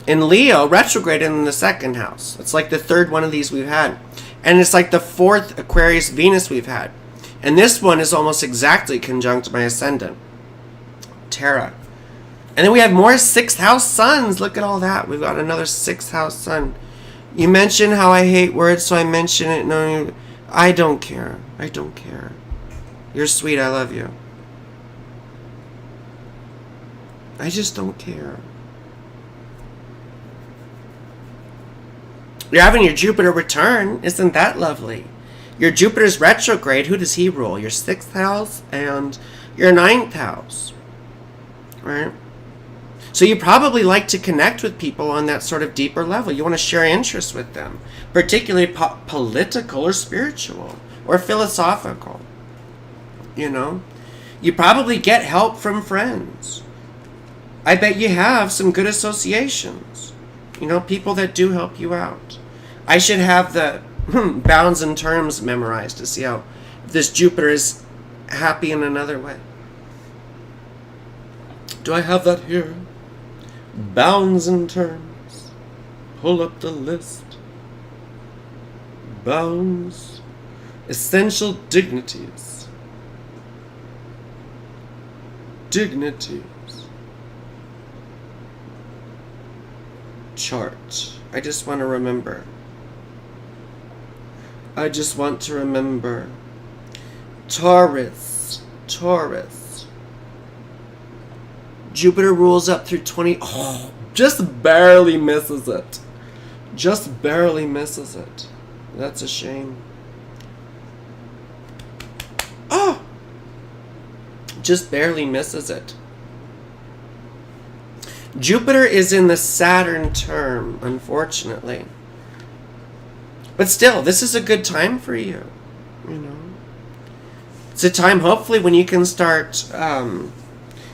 in Leo retrograde in the 2nd house. It's like the 3rd one of these we've had. And it's like the 4th Aquarius Venus we've had. And this one is almost exactly conjunct my ascendant, Tara. And then we have more 6th house suns. Look at all that. We've got another 6th house sun. You mentioned how I hate words, so I mention it. No, I don't care. I don't care. You're sweet. I love you. I just don't care. You're having your Jupiter return. Isn't that lovely? Your Jupiter's retrograde. Who does he rule? Your 6th house and your 9th house. Right? So you probably like to connect with people on that sort of deeper level. You want to share interests with them. Particularly political or spiritual or philosophical. You know? You probably get help from friends. I bet you have some good associations. You know, people that do help you out. I should have the bounds and terms memorized to see how this Jupiter is happy in another way. Do I have that here? Bounds and terms. Pull up the list. Bounds. Essential dignities. Dignities. Chart. I just want to remember. I just want to remember. Taurus. Taurus. Jupiter rules up through 20. Oh, just barely misses it. Just barely misses it. That's a shame. Oh! Just barely misses it. Jupiter is in the Saturn term, unfortunately. But still, this is a good time for you. You know, it's a time, hopefully, when you can start,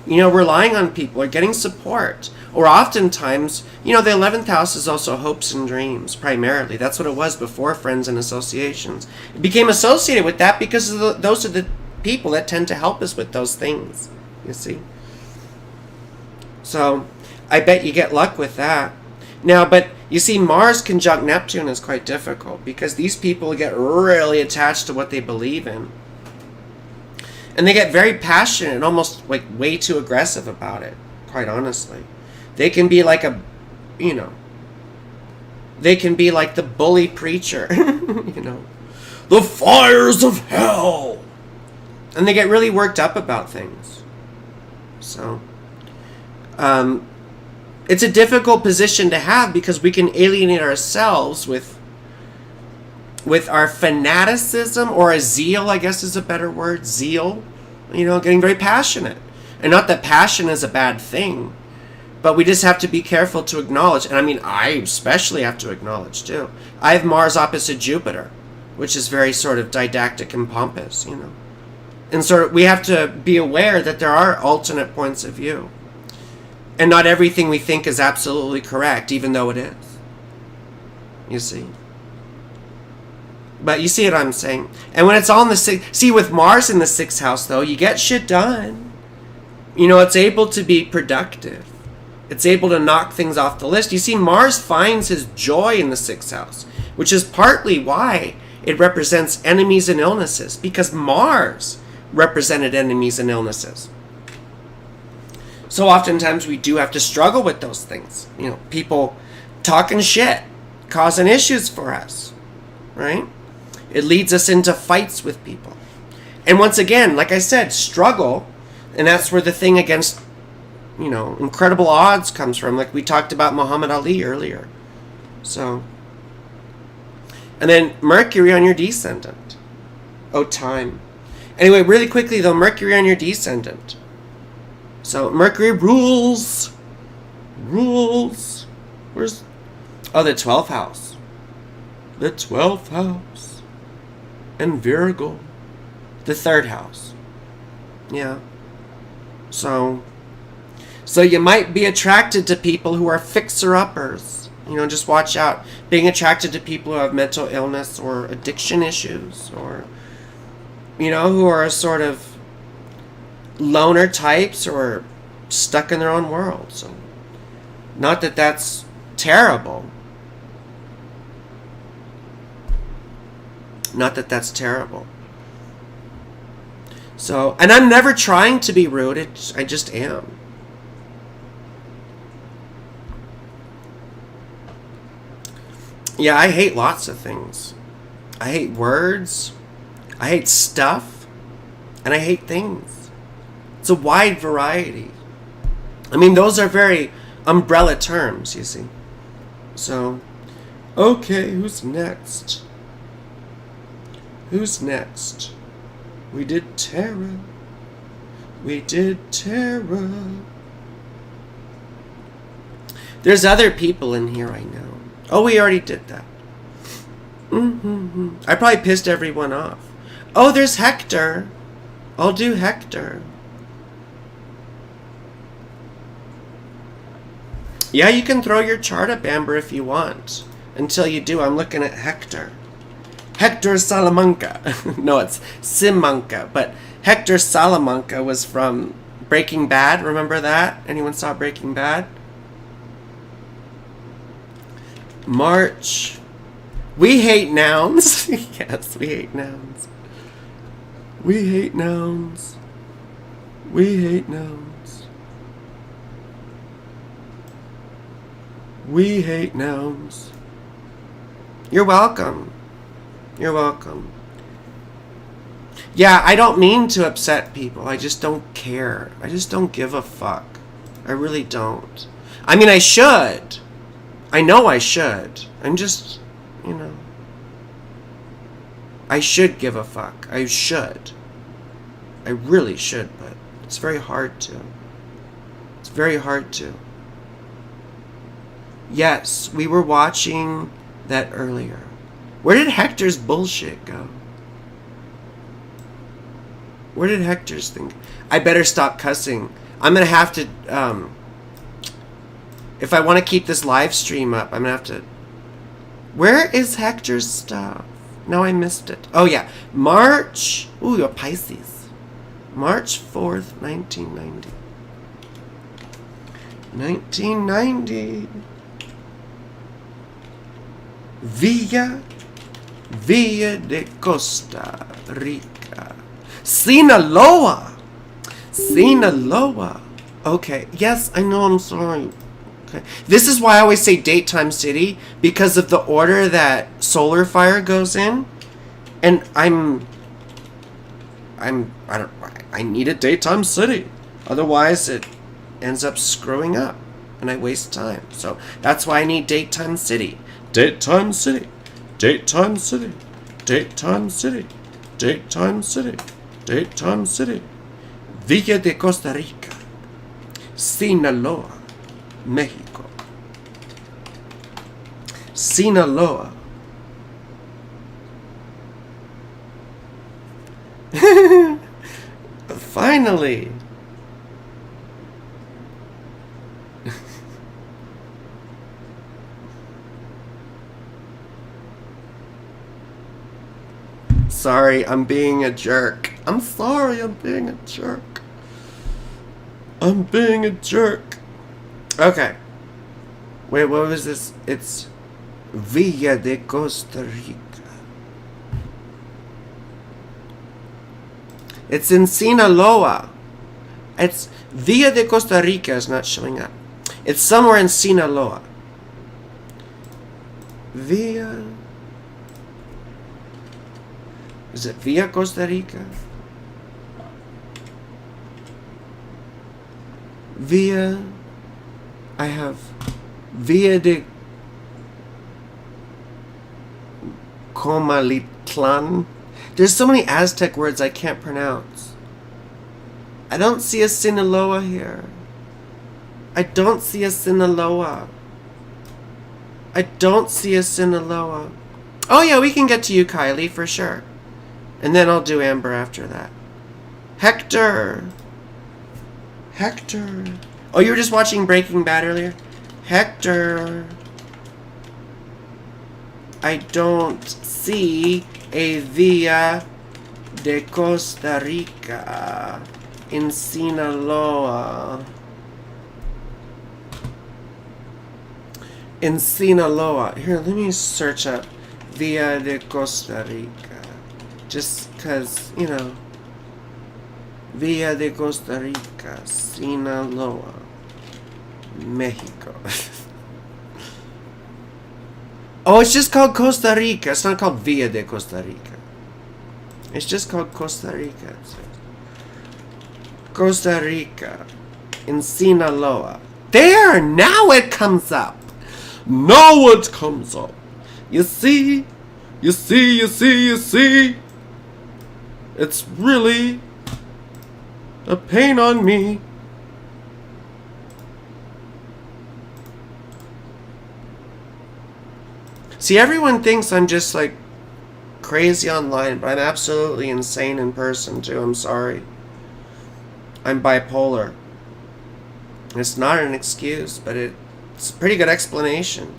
relying on people or getting support. Or oftentimes, the 11th house is also hopes and dreams, primarily. That's what it was before friends and associations. It became associated with that because those are the people that tend to help us with those things, you see. So, I bet you get luck with that. Now, but you see, Mars conjunct Neptune is quite difficult because these people get really attached to what they believe in. And they get very passionate and almost like way too aggressive about it, quite honestly. They can be like they can be like the bully preacher, the fires of hell. And they get really worked up about things. So, it's a difficult position to have because we can alienate ourselves with our fanaticism, or a zeal, I guess is a better word, zeal, getting very passionate. And not that passion is a bad thing, but we just have to be careful to acknowledge, and I mean, I especially have to acknowledge too, I have Mars opposite Jupiter, which is very sort of didactic and pompous, And sort of, we have to be aware that there are alternate points of view. And not everything we think is absolutely correct, even though it is. You see? But you see what I'm saying? And when it's all in the see, with Mars in the 6th house, though, you get shit done. It's able to be productive. It's able to knock things off the list. You see, Mars finds his joy in the 6th house, which is partly why it represents enemies and illnesses, because Mars represented enemies and illnesses. So oftentimes we do have to struggle with those things. People talking shit, causing issues for us, right? It leads us into fights with people. And once again, like I said, struggle, and that's where the thing against, incredible odds comes from, like we talked about Muhammad Ali earlier. So, and then Mercury on your descendant. Oh, time. Anyway, really quickly though, Mercury on your descendant. So, Mercury rules. Where's... Oh, the 12th house. The 12th house. And Virgo. The 3rd house. Yeah. So you might be attracted to people who are fixer-uppers. Just watch out. Being attracted to people who have mental illness or addiction issues. Or, who are sort of loner types or stuck in their own world. So, not that that's terrible. Not that that's terrible. So, and I'm never trying to be rude. I just am. Yeah, I hate lots of things. I hate words. I hate stuff. And I hate things. It's a wide variety. I mean, those are very umbrella terms, you see. So, okay, who's next? Who's next? We did Terra. We did Terra. There's other people in here, I know. Oh, we already did that. I probably pissed everyone off. Oh, there's Hector. I'll do Hector. Yeah, you can throw your chart up, Amber, if you want. Until you do, I'm looking at Hector. Hector Salamanca. No, it's Simanca. But Hector Salamanca was from Breaking Bad. Remember that? Anyone saw Breaking Bad? March. We hate nouns. Yes, we hate nouns. We hate nouns. We hate nouns. We hate nouns. You're welcome. You're welcome. Yeah, I don't mean to upset people. I just don't care. I just don't give a fuck. I really don't. I mean, I should. I know I should. I'm just, you know. I should give a fuck. I should. I really should, but it's very hard to. It's very hard to. Yes, we were watching that earlier. Where did Hector's bullshit go? Where did Hector's thing? I better stop cussing. I'm gonna have to, if I want to keep this live stream up, I'm gonna have to. Where is Hector's stuff? No, I missed it. Oh yeah, March. Ooh, you're Pisces. March 4th, 1990. 1990. Villa de Costa Rica. Sinaloa. Sinaloa. Okay. Yes, I know. I'm sorry. Okay. This is why I always say daytime city, because of the order that solar fire goes in, and I need a daytime city. Otherwise, it ends up screwing up, and I waste time. So that's why I need daytime city. Daytime city. Daytime city. Daytime city. Daytime city. Daytime city. Villa de Costa Rica. Sinaloa. Mexico. Sinaloa. Finally. Sorry, I'm being a jerk. I'm sorry, I'm being a jerk. I'm being a jerk. Okay. Wait, what was this? It's Villa de Costa Rica. It's in Sinaloa. It's Villa de Costa Rica is not showing up. It's somewhere in Sinaloa. Villa. Is it Villa Costa Rica? Villa. I have Villa de Comalitlan. There's so many Aztec words I can't pronounce. I don't see a Sinaloa here. I don't see a Sinaloa. I don't see a Sinaloa. Oh yeah, we can get to you, Kylie, for sure. And then I'll do Amber after that. Hector. Hector. Oh, you were just watching Breaking Bad earlier? Hector. I don't see a Villa de Costa Rica in Sinaloa. In Sinaloa. Here, let me search up Villa de Costa Rica. Just because, you know. Villa de Costa Rica, Sinaloa, Mexico. Oh, it's just called Costa Rica. It's not called Villa de Costa Rica. It's just called Costa Rica. Costa Rica in Sinaloa. There! Now it comes up. Now it comes up. You see? You see, you see, you see? It's really a pain on me. See, everyone thinks I'm just like crazy online, but I'm absolutely insane in person too. I'm sorry. I'm bipolar. It's not an excuse, but it's a pretty good explanation.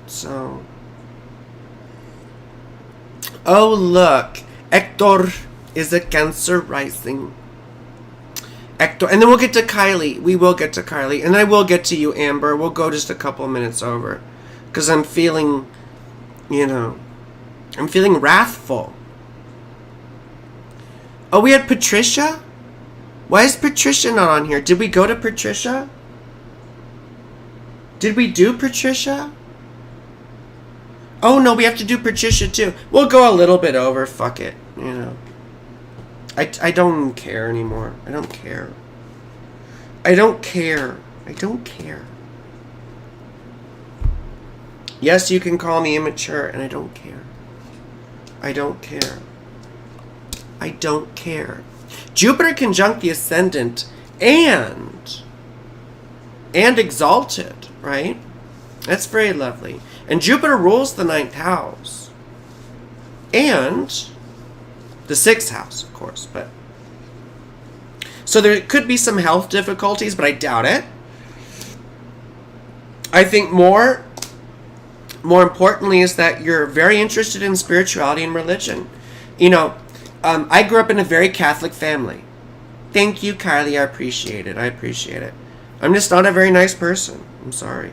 So. Oh, look. Hector is a Cancer rising. Hector, and then we'll get to Kylie. We will get to Kylie, and then I will get to you, Amber. We'll go just a couple minutes over, because I'm feeling, I'm feeling wrathful. Oh, we had Patricia? Why is Patricia not on here? Did we go to Patricia? Did we do Patricia? Oh, no, we have to do Patricia, too. We'll go a little bit over. Fuck it, I don't care anymore. I don't care. I don't care. I don't care. Yes, you can call me immature, and I don't care. I don't care. I don't care. Jupiter conjunct the ascendant and exalted, right? That's very lovely. And Jupiter rules the 9th house. And the 6th house, of course. But so there could be some health difficulties, but I doubt it. I think more importantly is that you're very interested in spirituality and religion. I grew up in a very Catholic family. Thank you, Kylie. I appreciate it. I appreciate it. I'm just not a very nice person. I'm sorry.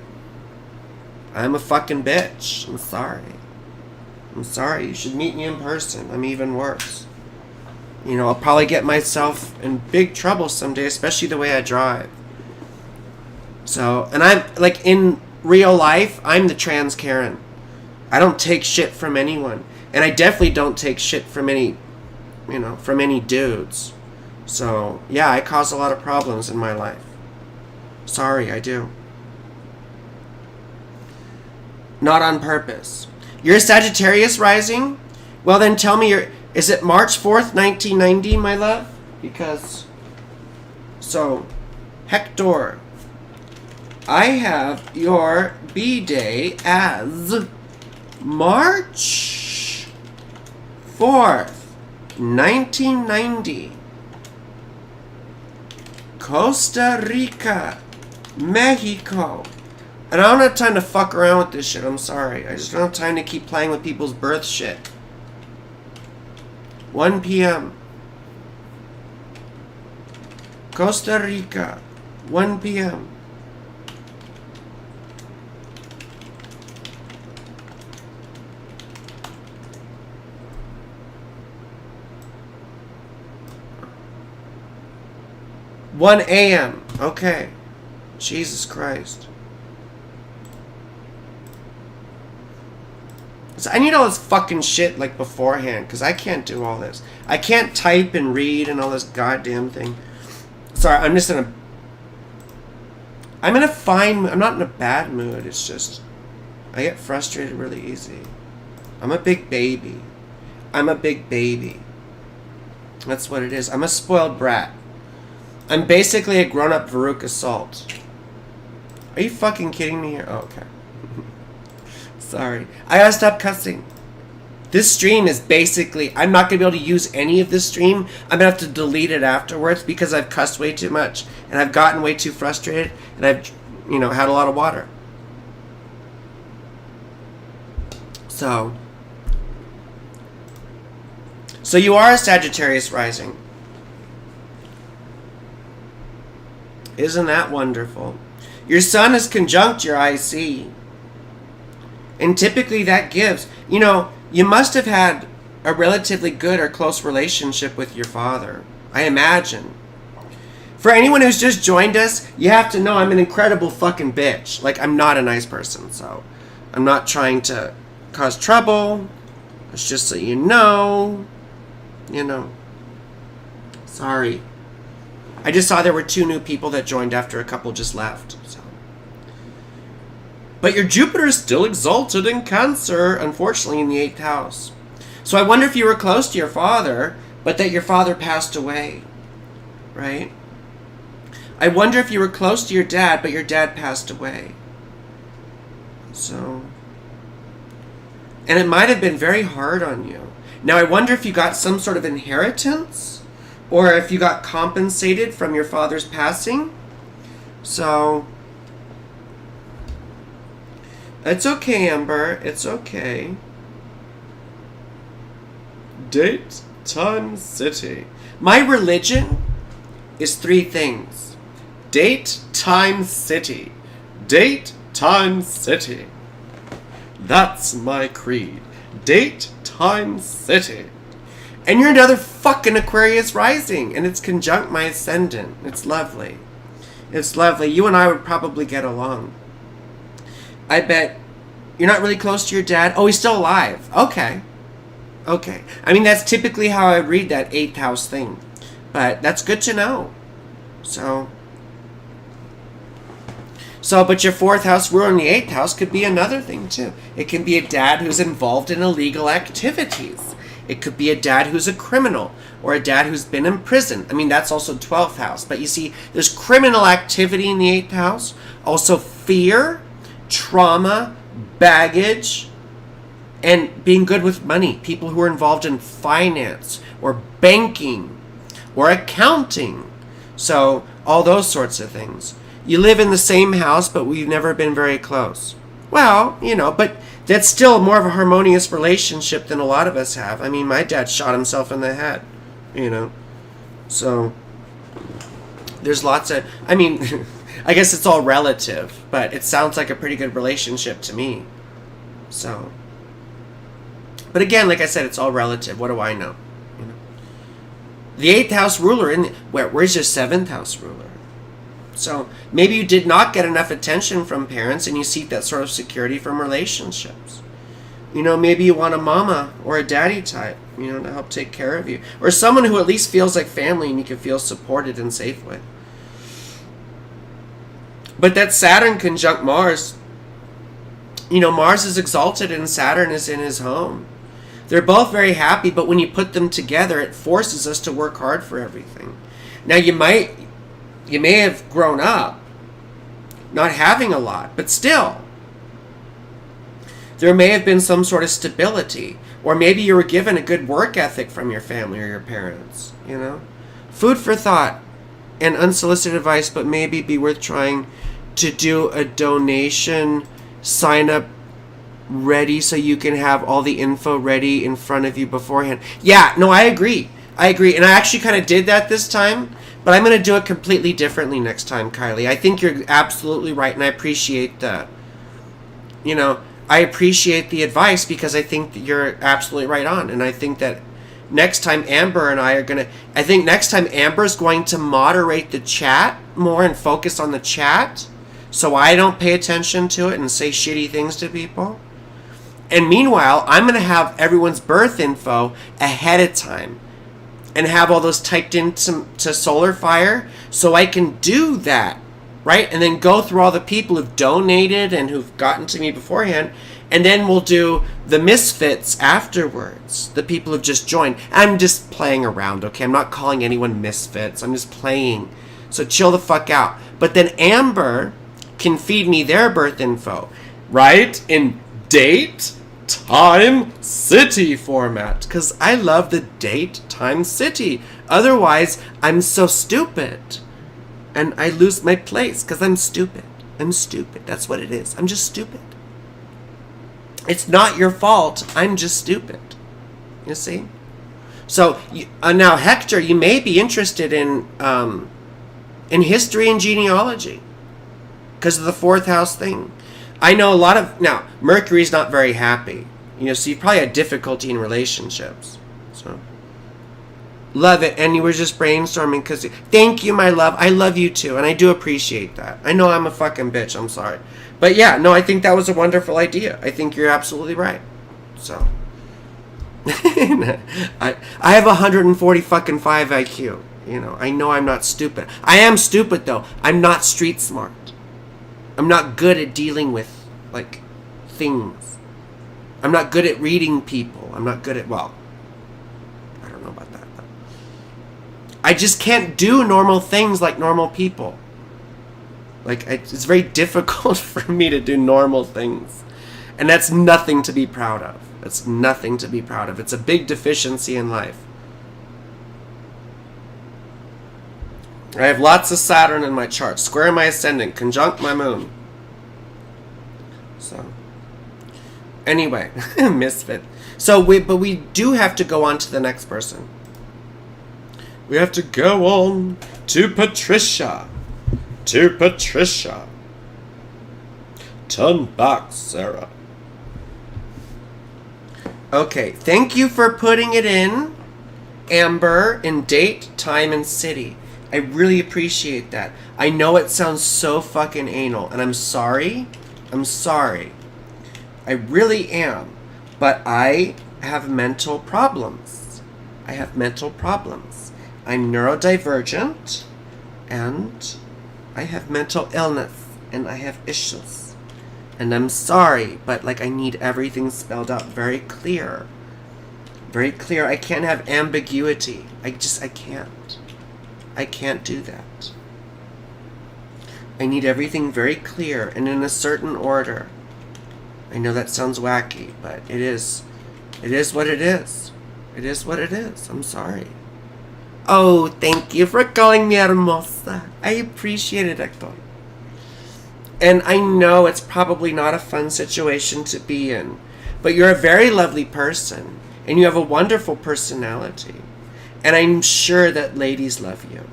I'm a fucking bitch. I'm sorry. I'm sorry. You should meet me in person. I'm even worse. I'll probably get myself in big trouble someday, especially the way I drive. So, and I'm, like, in real life, I'm the trans Karen. I don't take shit from anyone. And I definitely don't take shit from any dudes. So, yeah, I cause a lot of problems in my life. Sorry, I do. Not on purpose. You're a Sagittarius rising? Well, then tell me is it March 4th, 1990, my love? Because, so, Hector, I have your B-Day as March 4th, 1990. Costa Rica, Mexico. And I don't have time to fuck around with this shit. I'm sorry. I just don't have time to keep playing with people's birth shit. 1 p.m. Costa Rica, 1 p.m. One a.m. Okay. Jesus Christ. So I need all this fucking shit like beforehand, because I can't do all this. I can't type and read and all this goddamn thing. Sorry, I'm not in a bad mood. It's just, I get frustrated really easy. I'm a big baby. I'm a big baby. That's what it is. I'm a spoiled brat. I'm basically a grown-up Veruca Salt. Are you fucking kidding me here? Oh, okay. Sorry. I gotta stop cussing. This stream is basically, I'm not gonna be able to use any of this stream. I'm gonna have to delete it afterwards because I've cussed way too much. And I've gotten way too frustrated. And I've, had a lot of water. So you are a Sagittarius rising. Isn't that wonderful? Your sun is conjunct your IC. And typically that gives, you must have had a relatively good or close relationship with your father. I imagine. For anyone who's just joined us, you have to know I'm an incredible fucking bitch. Like, I'm not a nice person, so I'm not trying to cause trouble. It's just so you know. Sorry. I just saw there were 2 new people that joined after a couple just left. So. But your Jupiter is still exalted in Cancer, unfortunately, in the 8th house. So I wonder if you were close to your father, but that your father passed away. Right? I wonder if you were close to your dad, but your dad passed away. So. And it might have been very hard on you. Now I wonder if you got some sort of inheritance, or if you got compensated from your father's passing. So, it's okay, Amber. It's okay. Date, time, city. My religion is 3 things. Date, time, city. Date, time, city. That's my creed. Date, time, city. And you're another fucking Aquarius rising, and it's conjunct my ascendant. It's lovely. It's lovely. You and I would probably get along. I bet you're not really close to your dad. Oh, he's still alive. Okay. Okay. I mean, that's typically how I read that 8th house thing. But that's good to know. But your 4th house ruler in the 8th house could be another thing too. It can be a dad who's involved in illegal activities. It could be a dad who's a criminal, or a dad who's been in prison. I mean, that's also 12th house. But you see, there's criminal activity in the 8th house. Also fear, trauma, baggage, and being good with money. People who are involved in finance, or banking, or accounting. So, all those sorts of things. You live in the same house, but we've never been very close. Well, but that's still more of a harmonious relationship than a lot of us have. I mean, my dad shot himself in the head, So, there's lots of, I mean, I guess it's all relative, but it sounds like a pretty good relationship to me. So, but again, like I said, it's all relative. What do I know? The 8th house ruler, where's your 7th house ruler? So maybe you did not get enough attention from parents and you seek that sort of security from relationships. Maybe you want a mama or a daddy type, to help take care of you. Or someone who at least feels like family and you can feel supported and safe with. But that Saturn conjunct Mars, Mars is exalted and Saturn is in his home. They're both very happy, but when you put them together, it forces us to work hard for everything. Now you may have grown up not having a lot, but still, there may have been some sort of stability, or maybe you were given a good work ethic from your family or your parents, Food for thought and unsolicited advice, but maybe be worth trying to do a donation, sign up ready so you can have all the info ready in front of you beforehand. Yeah, no, I agree. And I actually kind of did that this time. But I'm going to do it completely differently next time, Kylie. I think you're absolutely right, and I appreciate the, I appreciate the advice because I think that you're absolutely right on. And I think that next time Amber's going to moderate the chat more and focus on the chat so I don't pay attention to it and say shitty things to people. And meanwhile, I'm going to have everyone's birth info ahead of time. And have all those typed into Solar Fire so I can do that, right? And then go through all the people who've donated and who've gotten to me beforehand. And then we'll do the misfits afterwards. The people who've just joined. I'm just playing around, okay? I'm not calling anyone misfits. I'm just playing. So chill the fuck out. But then Amber can feed me their birth info, right? In date, time, city format, because I love the date, time, city. Otherwise, I'm so stupid, and I lose my place because I'm stupid. That's what it is. I'm just stupid. It's not your fault. I'm just stupid. You see? So now, Hector, you may be interested in history and genealogy because of the 4th house thing. I know a lot of... Now, Mercury's not very happy. So you probably had difficulty in relationships. So, love it. And you were just brainstorming because... Thank you, my love. I love you too. And I do appreciate that. I know I'm a fucking bitch. I'm sorry. But yeah, no, I think that was a wonderful idea. I think you're absolutely right. So... I have 140 fucking 5 IQ. I know I'm not stupid. I am stupid, though. I'm not street smart. I'm not good at dealing with, things. I'm not good at reading people. I'm not good at, I don't know about that. But I just can't do normal things like normal people. It's very difficult for me to do normal things. And that's nothing to be proud of. It's nothing to be proud of. It's a big deficiency in life. I have lots of Saturn in my chart. Square my ascendant, conjunct my moon. So, anyway, misfit. So, we do have to go on to the next person. We have to go on to Patricia. To Patricia. Turn back, Sarah. Okay, thank you for putting it in, Amber, in date, time, and city. I really appreciate that. I know it sounds so fucking anal, and I'm sorry. I'm sorry. I really am. But I have mental problems. I have mental problems. I'm neurodivergent, and I have mental illness, and I have issues. And I'm sorry, but like I need everything spelled out very clear. Very clear. I can't have ambiguity. I can't. I can't do that. I need everything very clear and in a certain order. I know that sounds wacky, but it is what it is. It is what it is. I'm sorry. Oh, thank you for calling me hermosa. I appreciate it, Hector. And I know it's probably not a fun situation to be in, but you're a very lovely person, and you have a wonderful personality. And I'm sure that ladies love you.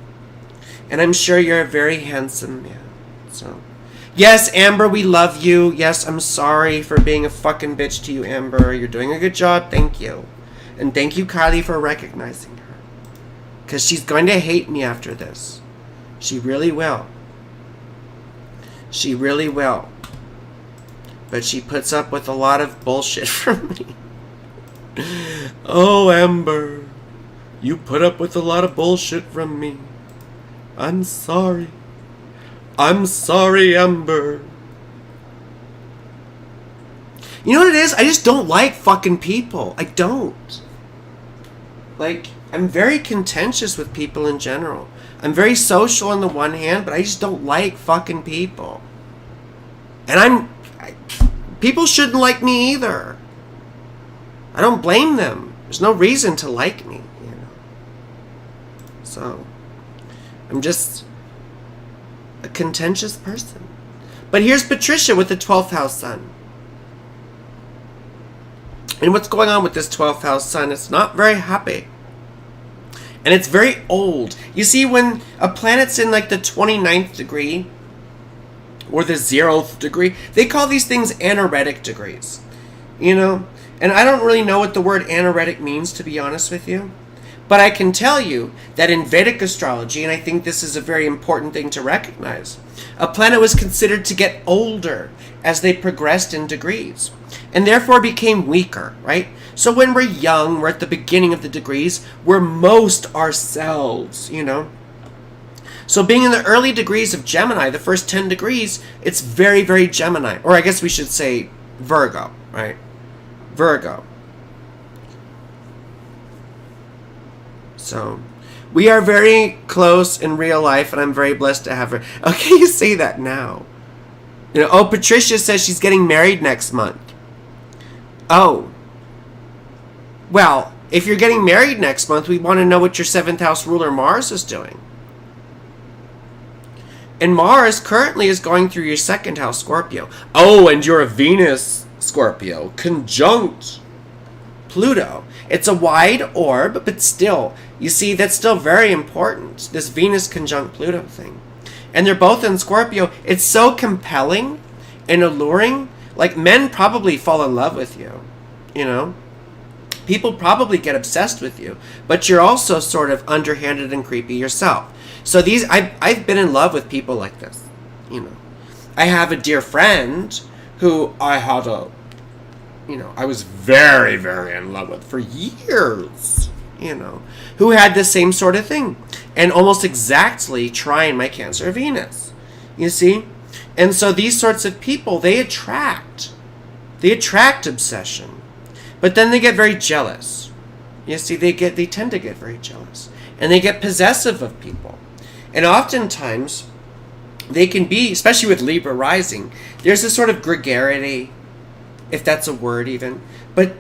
And I'm sure you're a very handsome man. So, yes, Amber, we love you. Yes, I'm sorry for being a fucking bitch to you, Amber. You're doing a good job. Thank you. And thank you, Kylie, for recognizing her. Because she's going to hate me after this. She really will. She really will. But she puts up with a lot of bullshit from me. Oh, Amber. You put up with a lot of bullshit from me. I'm sorry. I'm sorry, Amber. You know what it is? I just don't like fucking people. I don't. Like, I'm very contentious with people in general. I'm very social on the one hand, but I just don't like fucking people. And people shouldn't like me either. I don't blame them. There's no reason to like me, you know. So, I'm just a contentious person. But here's Patricia with the 12th house sun. And what's going on with this 12th house sun? It's not very happy. And it's very old. You see, when a planet's in like the 29th degree or the 0th degree, they call these things anaretic degrees. You know? And I don't really know what the word anaretic means, to be honest with you. But I can tell you that in Vedic astrology, and I think this is a very important thing to recognize, a planet was considered to get older as they progressed in degrees, and therefore became weaker, right? So when we're young, we're at the beginning of the degrees, we're most ourselves, you know? So being in the early degrees of Gemini, the first 10 degrees, it's very, very Gemini. Or I guess we should say Virgo, right? Virgo. So, we are very close in real life, and I'm very blessed to have her. Okay, you say that now. You know, oh, Patricia says she's getting married next month. Oh. Well, if you're getting married next month, we want to know what your 7th house ruler Mars is doing. And Mars currently is going through your 2nd house Scorpio. Oh, and you're a Venus Scorpio conjunct Pluto. It's a wide orb, but still, you see, that's still very important, this Venus conjunct Pluto thing. And they're both in Scorpio. It's so compelling and alluring. Like, men probably fall in love with you, you know? People probably get obsessed with you, but you're also sort of underhanded and creepy yourself. So I've been in love with people like this, you know. I have a dear friend who I was very, very in love with for years, you know, who had the same sort of thing and almost exactly trine my Cancer Venus, you see? And so these sorts of people, they attract obsession, but then they get very jealous. You see, they tend to get very jealous, and they get possessive of people. And oftentimes they can be, especially with Libra rising, there's a sort of gregarity, if that's a word even. But,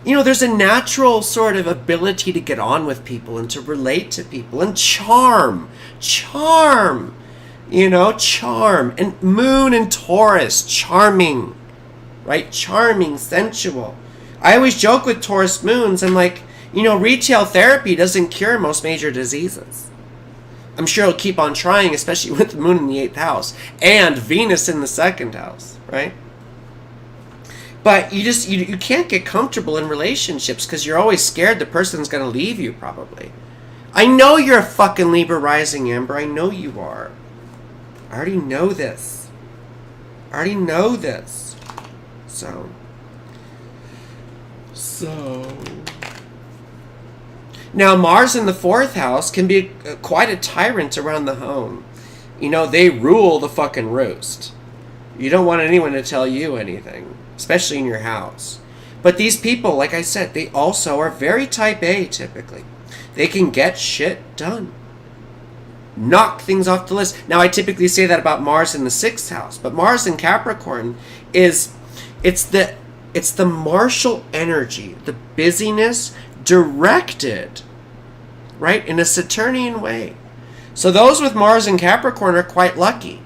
you know, there's a natural sort of ability to get on with people and to relate to people. And charm. You know, charm. And Moon and Taurus, charming. Right? Charming, sensual. I always joke with Taurus moons. I'm like, You know, retail therapy doesn't cure most major diseases. I'm sure he'll keep on trying, especially with the moon in the 8th house and Venus in the 2nd house, right? But you can't get comfortable in relationships because you're always scared the person's going to leave you, probably. I know you're a fucking Libra rising, Amber. I know you are. I already know this. I already know this. So. Now, Mars in the 4th house can be quite a tyrant around the home. You know, they rule the fucking roost. You don't want anyone to tell you anything, especially in your house. But these people, like I said, they also are very type A, typically. They can get shit done. Knock things off the list. Now, I typically say that about Mars in the 6th house, but Mars in Capricorn it's the martial energy, the busyness directed, right, in a Saturnian way. So those with Mars in Capricorn are quite lucky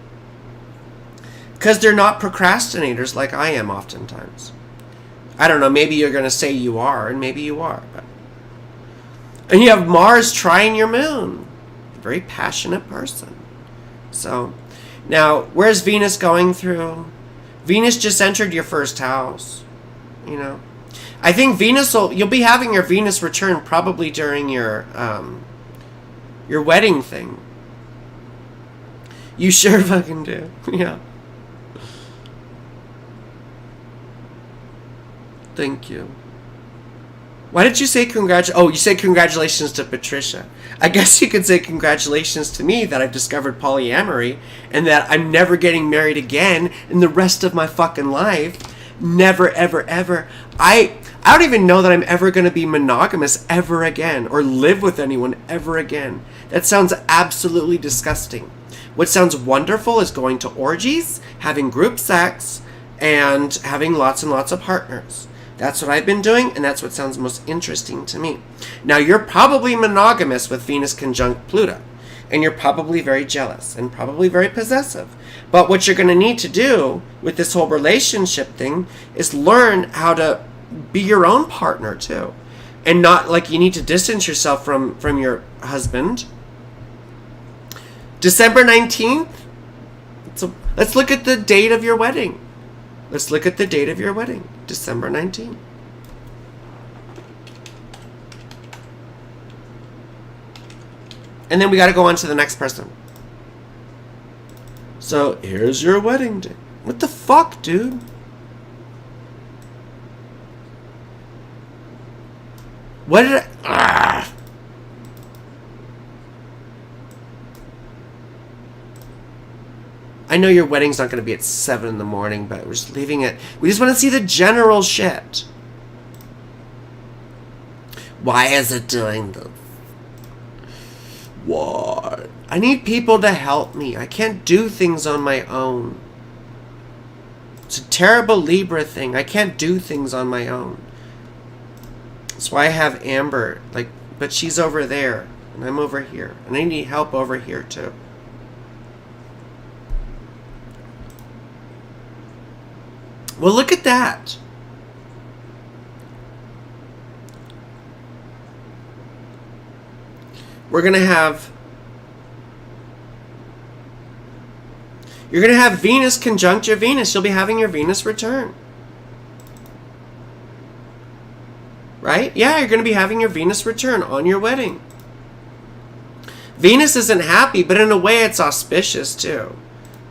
because they're not procrastinators like I am oftentimes. I don't know, maybe you're going to say you are, and maybe you are. But. And you have Mars trine your moon. A very passionate person. So, now, where's Venus going through? Venus just entered your 1st house. You know, I think you'll be having your Venus return probably during your wedding thing. You sure fucking do. Yeah. Thank you. Why did you say you said congratulations to Patricia. I guess you could say congratulations to me that I've discovered polyamory and that I'm never getting married again in the rest of my fucking life. Never, ever, ever. I don't even know that I'm ever going to be monogamous ever again or live with anyone ever again. That sounds absolutely disgusting. What sounds wonderful is going to orgies, having group sex, and having lots and lots of partners. That's what I've been doing, and that's what sounds most interesting to me. Now, you're probably monogamous with Venus conjunct Pluto, and you're probably very jealous and probably very possessive. But what you're going to need to do with this whole relationship thing is learn how to be your own partner, too. And not like you need to distance yourself from your husband. December 19th? Let's look at the date of your wedding. Let's look at the date of your wedding. December 19th. And then we got to go on to the next person. So, here's your wedding day. What the fuck, dude? What did I... I know your wedding's not going to be at 7 in the morning, but we're just leaving it. We just want to see the general shit. Why is it doing this? Why? I need people to help me. I can't do things on my own. It's a terrible Libra thing. I can't do things on my own. That's why I have Amber. But she's over there, and I'm over here. And I need help over here, too. Well, look at that. We're going to have... You're going to have Venus conjunct your Venus. You'll be having your Venus return. Right? Yeah, you're going to be having your Venus return on your wedding. Venus isn't happy, but in a way it's auspicious too.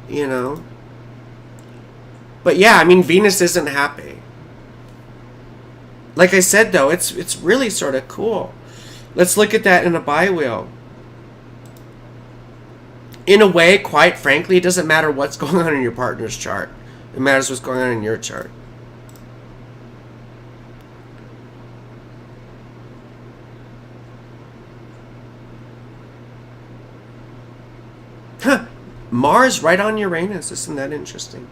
You know? But yeah, I mean, Venus isn't happy. Like I said, though, it's really sort of cool. Let's look at that in a bi-wheel. In a way, quite frankly, it doesn't matter what's going on in your partner's chart. It matters what's going on in your chart. Huh. Mars right on Uranus. Isn't that interesting?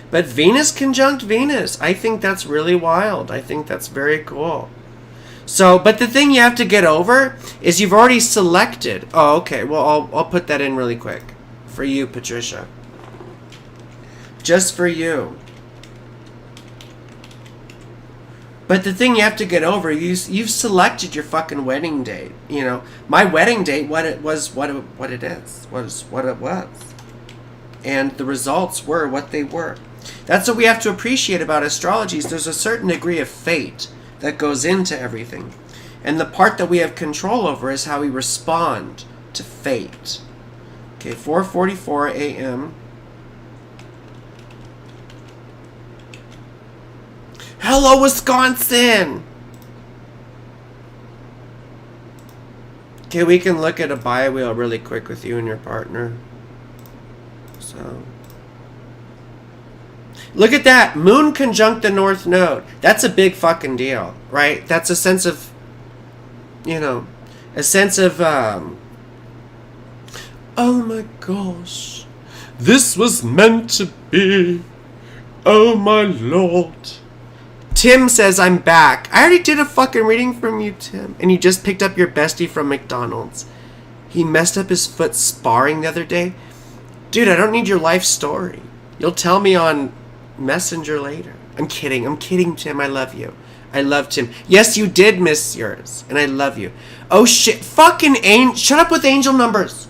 But Venus conjunct Venus. I think that's really wild. I think that's very cool. So, but the thing you have to get over is you've already selected. Oh, okay. Well, I'll put that in really quick. For you, Patricia. Just for you. But the thing you have to get over, you've selected your fucking wedding date. You know, my wedding date, what it was, what it is, was what it was. And the results were what they were. That's what we have to appreciate about astrology. Is there's a certain degree of fate that goes into everything. And the part that we have control over is how we respond to fate. Okay, 4:44 a.m. Hello, Wisconsin! Okay, we can look at a bi-wheel really quick with you and your partner. So, look at that. Moon conjunct the North Node. That's a big fucking deal, right? That's a sense of, you know, a sense of, oh my gosh. This was meant to be. Oh my lord. Tim says, I'm back. I already did a fucking reading from you, Tim. And you just picked up your bestie from McDonald's. He messed up his foot sparring the other day. Dude, I don't need your life story. You'll tell me on Messenger later. I'm kidding, Tim. I love you. I love Tim. Yes, you did miss yours. And I love you. Oh shit. Fucking shut up with angel numbers.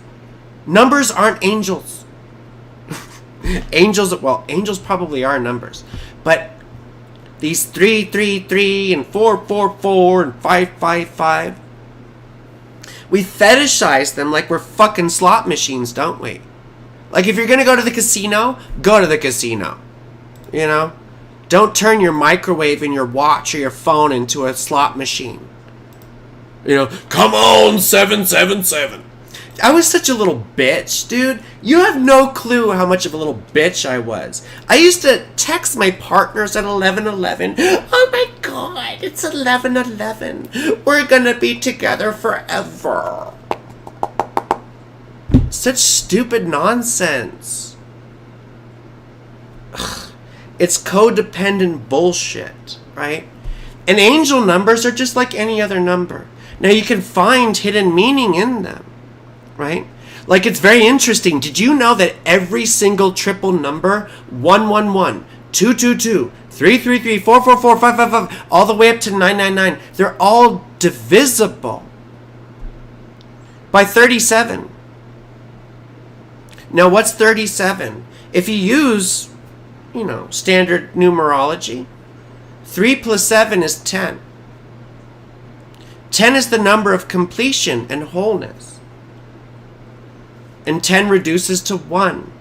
Numbers aren't angels. Angels probably are numbers. But these 333 and 444 and 555, we fetishize them like we're fucking slot machines, don't we? Like, if you're gonna go to the casino, go to the casino. You know? Don't turn your microwave and your watch or your phone into a slot machine. You know, come on, 777. I was such a little bitch, dude. You have no clue how much of a little bitch I was. I used to text my partners at 11:11. Oh my god, it's 11:11. We're gonna be together forever. Such stupid nonsense. Ugh. It's codependent bullshit, right? And angel numbers are just like any other number. Now you can find hidden meaning in them. Right? Like, it's very interesting. Did you know that every single triple number, 111, 222, 333, 444, 555, all the way up to 999, they're all divisible by 37. Now, what's 37? If you use, you know, standard numerology, 3 plus 7 is 10. 10 is the number of completion and wholeness. And 10 reduces to 1.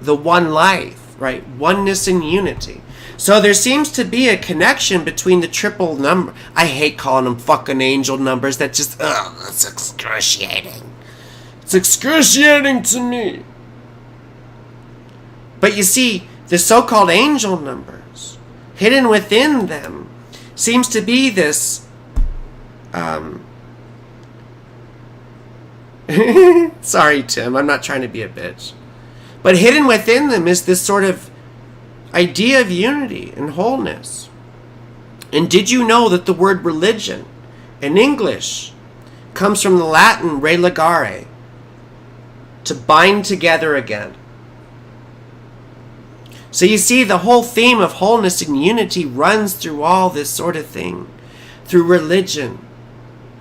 The one life, right? Oneness and unity. So there seems to be a connection between the triple number. I hate calling them fucking angel numbers. That just, that's excruciating. It's excruciating to me. But you see, the so-called angel numbers, hidden within them, seems to be this, sorry, Tim, I'm not trying to be a bitch. But hidden within them is this sort of idea of unity and wholeness. And did you know that the word religion in English comes from the Latin religare, to bind together again? So you see, the whole theme of wholeness and unity runs through all this sort of thing, through religion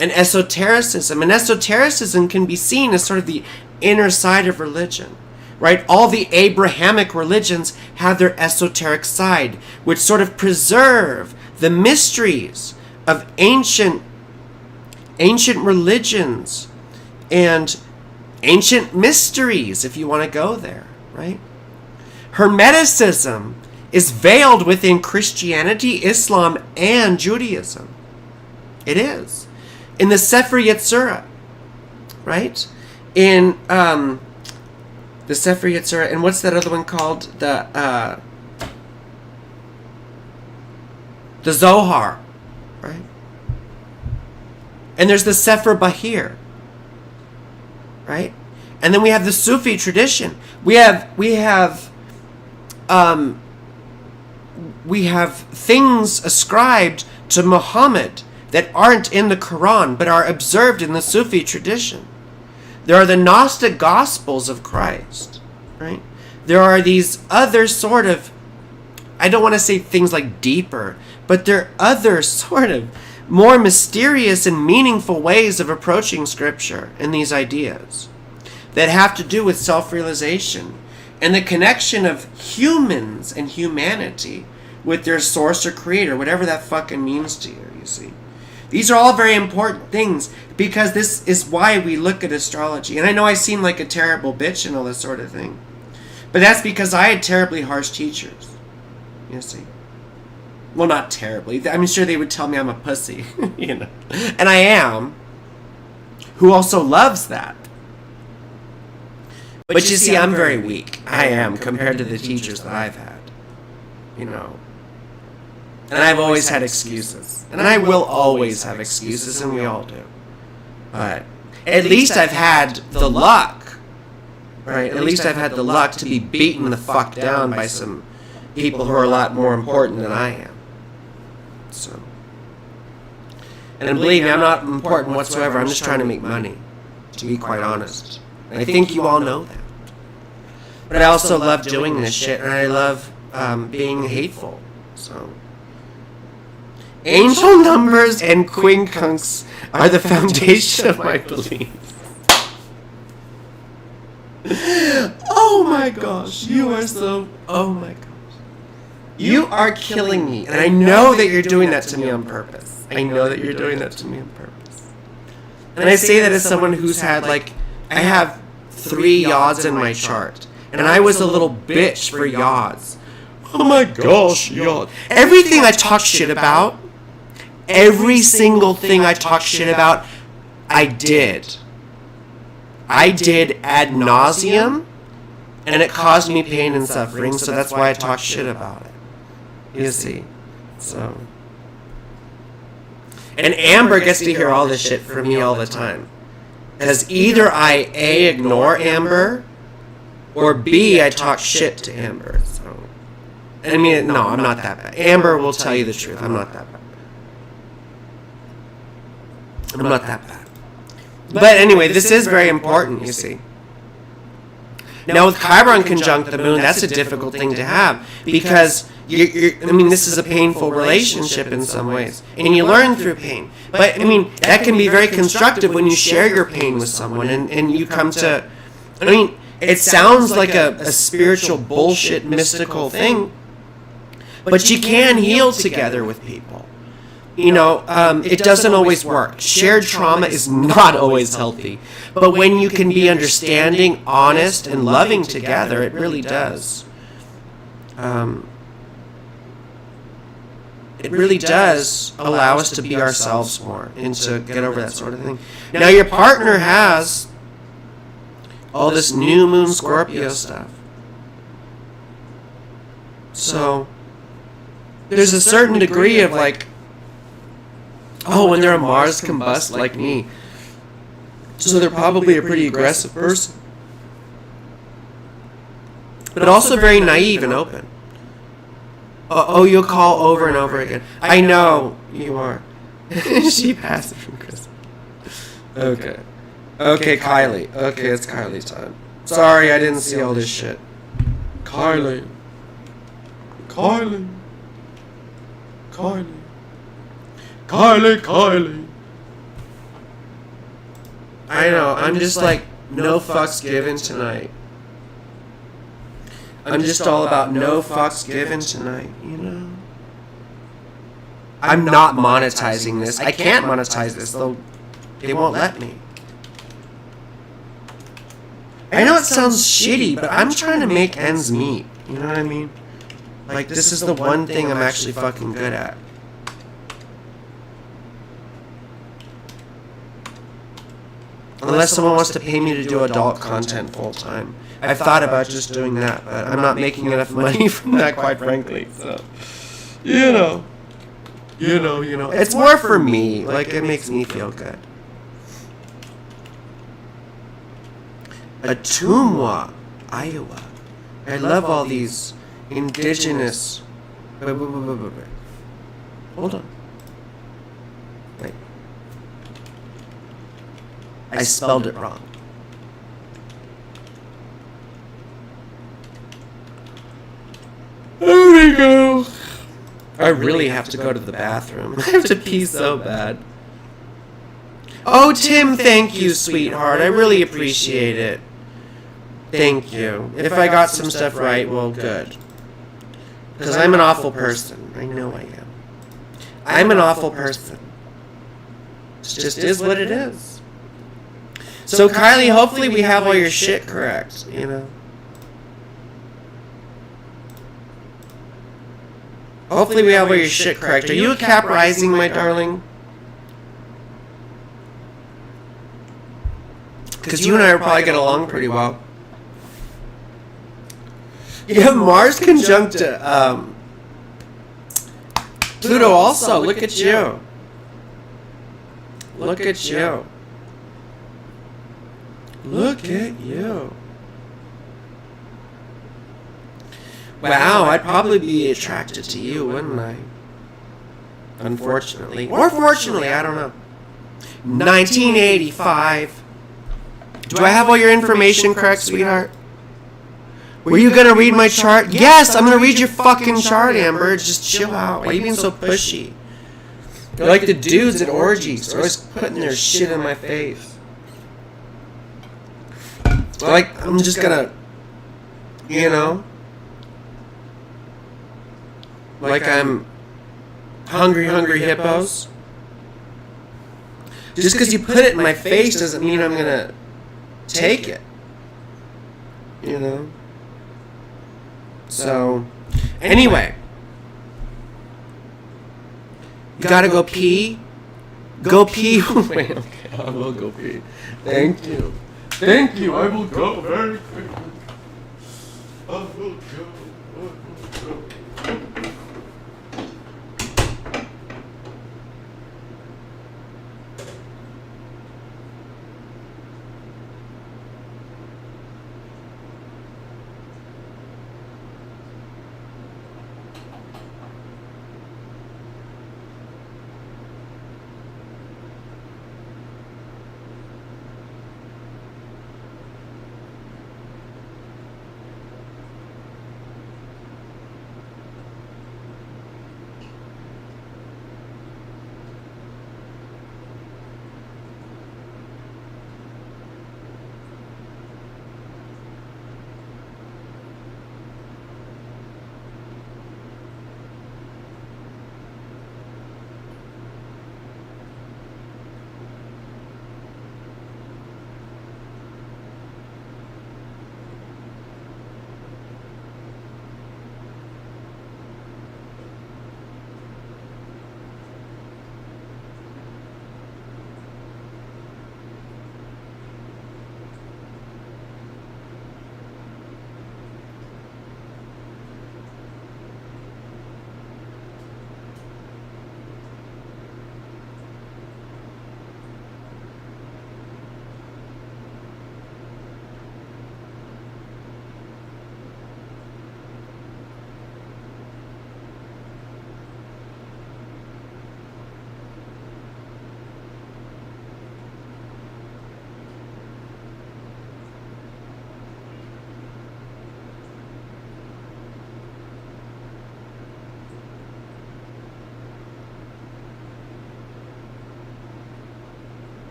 and esotericism. And esotericism can be seen as sort of the inner side of religion, right? All the Abrahamic religions have their esoteric side, which sort of preserve the mysteries of ancient religions and ancient mysteries, if you want to go there, right? Hermeticism is veiled within Christianity, Islam, and Judaism. It is. In the Sefer Yetzirah, right? In the Sefer Yetzirah, and what's that other one called? The Zohar, right? And there's the Sefer Bahir, right? And then we have the Sufi tradition. We have things ascribed to Muhammad that aren't in the Quran, but are observed in the Sufi tradition. There are the Gnostic Gospels of Christ, right? There are these other sort of I don't want to say things like deeper, but there are other sort of more mysterious and meaningful ways of approaching Scripture and these ideas that have to do with self-realization and the connection of humans and humanity with their source or creator, whatever that fucking means to you, you see. These are all very important things because this is why we look at astrology. And I know I seem like a terrible bitch and all this sort of thing, but that's because I had terribly harsh teachers, you see. Well, not terribly. I'm sure they would tell me I'm a pussy, you know. And I am, who also loves that. But you see, I'm very weak. I am, compared to the teachers that I've had, you know. And I've always had excuses. And I will always have excuses, and we all do. But at least I've had the luck, right? At least I've had the luck to be beaten the fuck down by some people who are a lot more important than I am. So, and believe me, I'm not important whatsoever. I'm just trying to make money, to be quite honest. And I think you all know that. But I also love doing this shit, and I love being hateful. So, angel numbers and quincunx are the foundation of my beliefs. Oh my gosh, you are so... Oh my gosh. You are killing me, and I know that you're doing that to me on purpose. I know that you're doing that to me on purpose. And I say that as someone who's had, like, I have 3 yods in my chart, and I was a little bitch for yods. Oh my gosh, yod. Everything I talk shit about, every single thing I talk shit about, I did. I did ad nauseum, and it caused me pain and suffering, so that's why I talk shit about it. You see, so. And Amber gets to hear all this shit from me all the time. Because either I A, ignore Amber, or B, I talk shit to Amber. So, I mean, no, I'm not that bad. Amber will tell you the truth. I'm not that bad. I'm not that bad. But anyway, this is very important, you see. Now, with Chiron conjunct the moon, that's a difficult thing to have because, I mean, this is a painful relationship in some ways, and you learn through pain. But, I mean, that can be very constructive when you share your pain with someone and you come to, I mean, it sounds like a spiritual bullshit mystical thing, but you can heal together with people. You know, it doesn't always work. Shared trauma is not always healthy. But when you can be understanding, honest, and loving together, it really does. It really does allow us to be ourselves more and to get over that sort of thing. Now, your partner has all this new moon Scorpio stuff. So, there's a certain degree of like, oh, when they're a Mars combust like me. So they're probably a pretty aggressive person. But also very naive and open. Oh, you'll call over and over again. I know you are. She passed it from Chris. Okay. Okay, Kylie. Okay, it's Kylie's time. Sorry, I didn't see all this shit. Kylie. Kylie. Kylie. Kylie. I know, I'm just like, no fucks given tonight. I'm just all about no fucks given tonight, you know? I'm not monetizing this. I can't monetize this, though they won't let me. I know it sounds shitty, but I'm trying to make ends meet. You know what I mean? Like, this is the one thing I'm actually fucking good at. Unless someone wants to pay me to do adult content full time. I've thought about just doing that, but I'm not making enough money from that, quite frankly. So, you know. It's more for me. Like, it makes me feel good. Ottumwa, Iowa. I love all these indigenous... Wait. Hold on. Wait. I spelled it wrong. me go. I really have to go to the bathroom. I have to pee so bad. Oh, Tim, thank you, sweetheart. I really appreciate it. Thank you. If I got some stuff right, well, good. Because I'm an awful person. I know I am. I'm an awful person. It just is what it is. So, Kylie, hopefully we have all your shit correct, you know? Hopefully we have all your shit correct. Are you a Cap Rising, my darling? Because you and I will probably get along pretty well. You have Mars conjunct Pluto also. Look at you. Look at you. Look at you. Wow, I'd probably be attracted to you, wouldn't I? Unfortunately. Or fortunately, I don't know. 1985. Do I have all your information correct, sweetheart? Were you gonna read my chart? Yes, I'm gonna read your fucking chart, Amber. Just chill out. Why are you being so pushy? They're like the dudes at orgies. They're always putting their shit in my face. Like, I'm just gonna, you know? Like I'm hungry hippos. Just because you put it in my face doesn't mean I'm gonna take it. You know? So, anyway. You gotta go pee? Go pee? Wait, okay, I will go pee. Thank you. Thank you, I will go very quickly. I will go.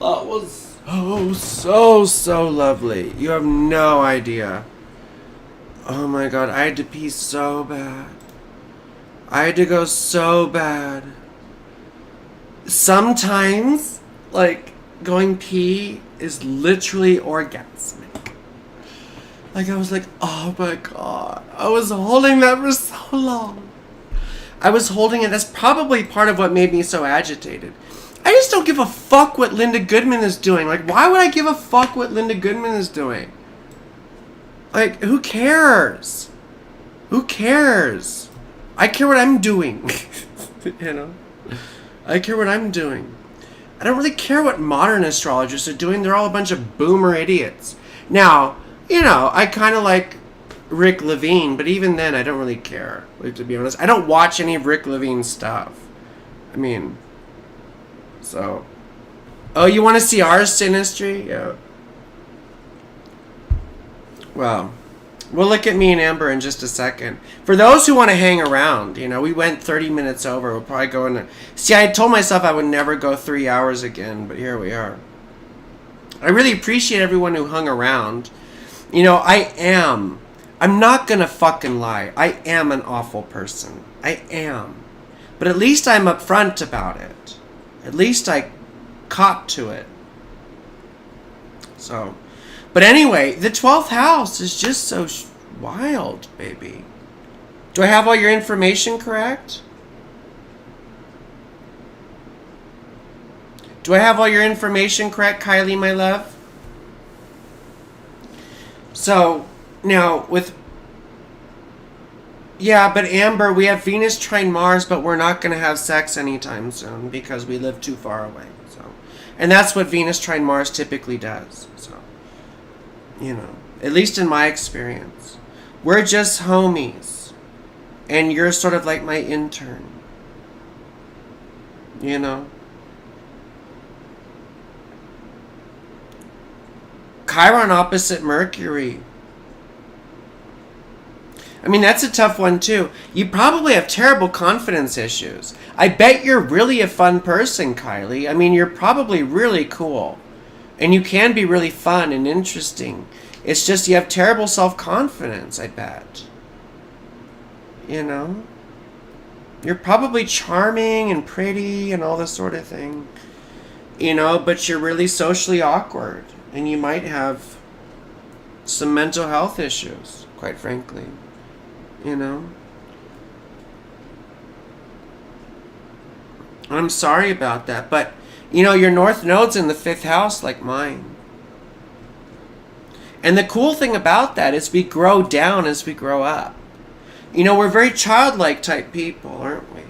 That was so lovely. You have no idea. Oh my god, I had to pee so bad. I had to go so bad. Sometimes, like, going pee is literally orgasmic. Like, I was like, oh my god. I was holding that for so long. I was holding it. That's probably part of what made me so agitated. I just don't give a fuck what Linda Goodman is doing. Like, why would I give a fuck what Linda Goodman is doing? Like, who cares? Who cares? I care what I'm doing. You know? I care what I'm doing. I don't really care what modern astrologers are doing. They're all a bunch of boomer idiots. Now, you know, I kind of like Rick Levine, but even then, I don't really care. Like, to be honest, I don't watch any of Rick Levine's stuff. I mean, so. Oh, you want to see our synastry? Yeah. Well, we'll look at me and Amber in just a second. For those who want to hang around, you know, we went 30 minutes over. We'll probably go in. See, I told myself I would never go 3 hours again, but here we are. I really appreciate everyone who hung around. You know, I'm not gonna fucking lie. I am an awful person. I am. But at least I'm upfront about it. At least I cop to it. So, but anyway, the 12th house is just so wild, baby. Do I have all your information correct? Do I have all your information correct, Kylie, my love? So, now, yeah, but Amber, we have Venus trine Mars, but we're not going to have sex anytime soon because we live too far away. So, and that's what Venus trine Mars typically does. So, you know, at least in my experience. We're just homies. And you're sort of like my intern. You know? Chiron opposite Mercury. I mean, that's a tough one too. You probably have terrible confidence issues. I bet you're really a fun person, Kylie. I mean, you're probably really cool. And you can be really fun and interesting. It's just you have terrible self-confidence, I bet. You know? You're probably charming and pretty and all this sort of thing. You know, but you're really socially awkward. And you might have some mental health issues, quite frankly. You know? I'm sorry about that, but, you know, your North Node's in the 5th house like mine. And the cool thing about that is we grow down as we grow up. You know, we're very childlike type people, aren't we?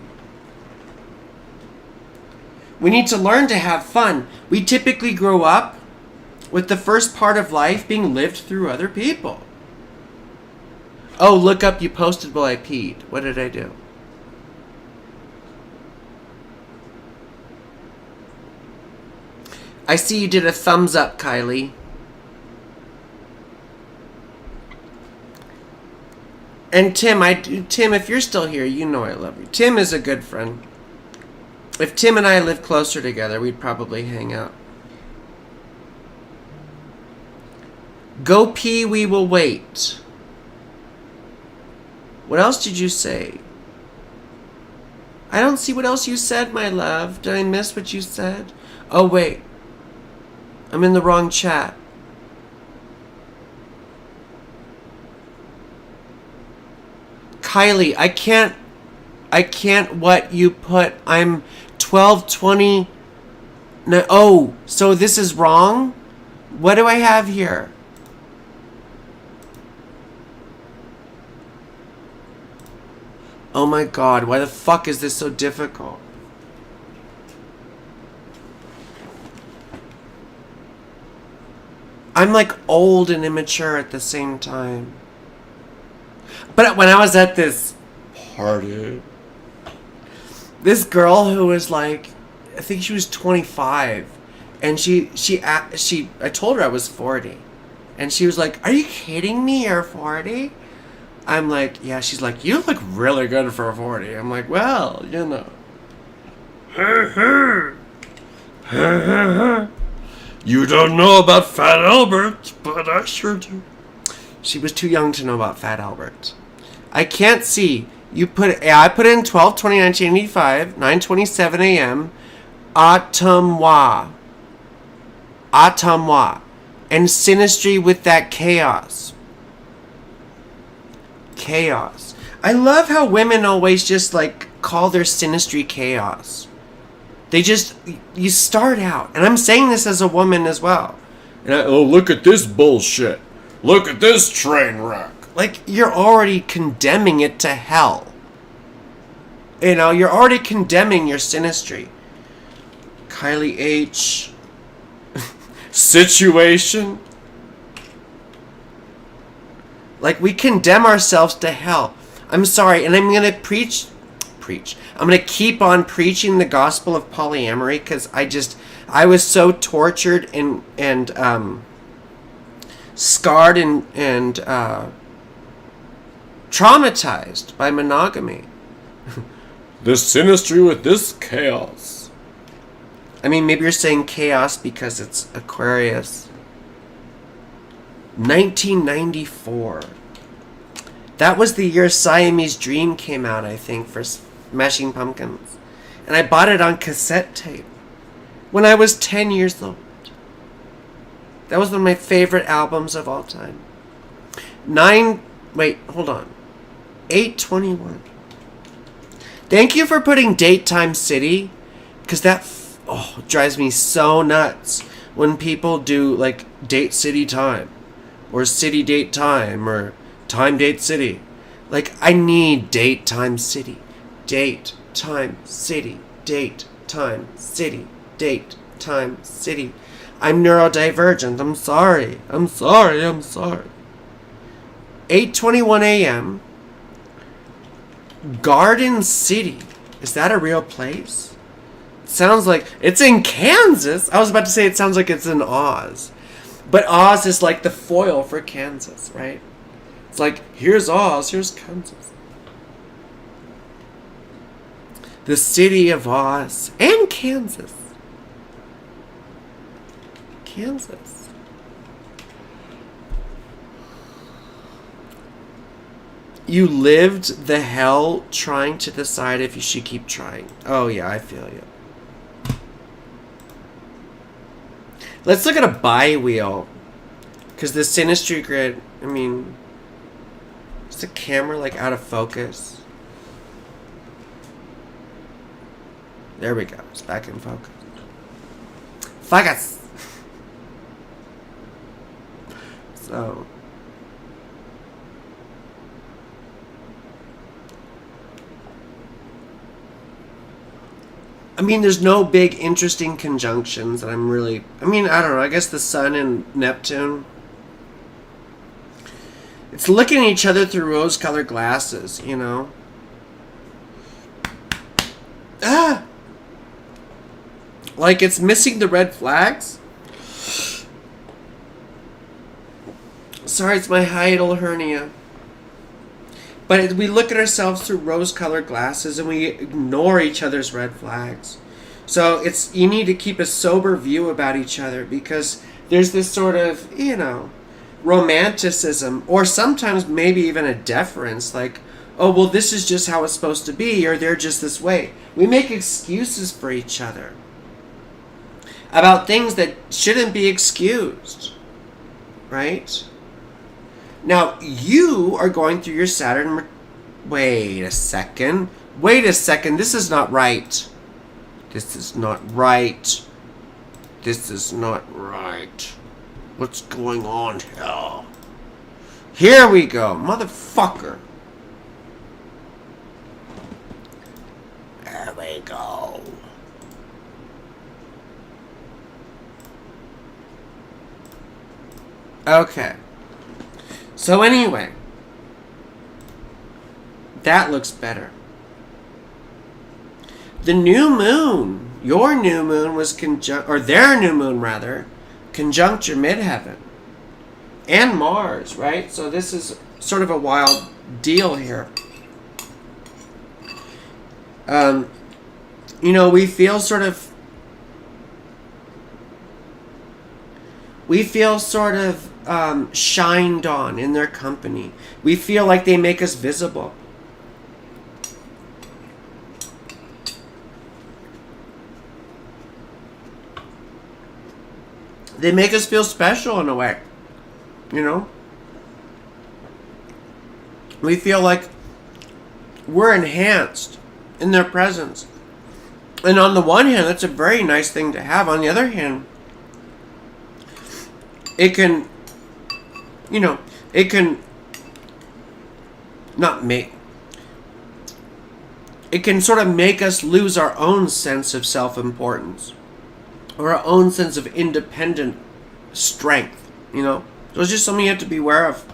We need to learn to have fun. We typically grow up with the first part of life being lived through other people. Oh, look up, you posted while I peed. What did I do? I see you did a thumbs up, Kylie. And Tim, if you're still here, you know I love you. Tim is a good friend. If Tim and I lived closer together, we'd probably hang out. Go pee, we will wait. What else did you say? I don't see what else you said, my love. Did I miss what you said? Oh, wait. I'm in the wrong chat. Kylie, I can't what you put. I'm 12:20. No, oh, so this is wrong? What do I have here? Oh my god, why the fuck is this so difficult? I'm like old and immature at the same time. But when I was at this party, this girl who was like, I think she was 25, and I told her I was 40, and she was like, "Are you kidding me? You're 40?" I'm like, "Yeah." She's like, "You look really good for 40." I'm like, "Well, you know." You don't know about Fat Albert, but I sure do. She was too young to know about Fat Albert. I can't see. I put in 12/20/1985, 9:27 a.m. Atomwa. And Sinistry with that chaos. Chaos. I love how women always just like call their Sinistry chaos. You start out, and I'm saying this as a woman as well. Oh, look at this bullshit. Look at this train wreck. Like, you're already condemning it to hell. You know, you're already condemning your Sinistry. Kylie H. Situation. Like, we condemn ourselves to hell. I'm sorry, and I'm going to preach. I'm going to keep on preaching the gospel of polyamory because I was so tortured and scarred and traumatized by monogamy. This Sinistry with this chaos. I mean, maybe you're saying chaos because it's Aquarius. 1994. That was the year Siamese Dream came out, I think, for Smashing Pumpkins. And I bought it on cassette tape when I was 10 years old. That was one of my favorite albums of all time. 8/21. Thank you for putting Date Time City, because that drives me so nuts when people do like Date City Time or City Date Time or Time Date City. Like, I need Date Time City. Date Time City. Date Time City. Date Time City. I'm neurodivergent. I'm sorry. 8:21 a.m. Garden City. Is that a real place? It sounds like it's in Kansas. I was about to say it sounds like it's in Oz. But Oz is like the foil for Kansas, right? It's like, here's Oz, here's Kansas. The city of Oz and Kansas. Kansas. You lived the hell trying to decide if you should keep trying. Oh yeah, I feel you. Let's look at a bi-wheel. Because the Sinistry grid, I mean, is the camera like out of focus? There we go. It's back in focus. Focus! So. I mean, there's no big interesting conjunctions that I'm really... I mean, I don't know. I guess the Sun and Neptune. It's looking at each other through rose-colored glasses, you know? Ah! Like it's missing the red flags? Sorry, it's my hiatal hernia. But we look at ourselves through rose-colored glasses and we ignore each other's red flags. So you need to keep a sober view about each other because there's this sort of, you know, romanticism or sometimes maybe even a deference like, oh, well, this is just how it's supposed to be or they're just this way. We make excuses for each other about things that shouldn't be excused, right? Now, you are going through your Saturn... Wait a second. This is not right. This is not right. What's going on here? Here we go. Motherfucker. There we go. Okay. So anyway, that looks better. The new moon, your new moon was their new moon rather, conjunct your midheaven. And Mars, right? So this is sort of a wild deal here. You know, we feel sort of We feel sort of shined on in their company. We feel like they make us visible. They make us feel special in a way. You know? We feel like we're enhanced in their presence. And on the one hand, that's a very nice thing to have. On the other hand, it can, it can not make, it can sort of make us lose our own sense of self-importance or our own sense of independent strength, So it's just something you have to be aware of.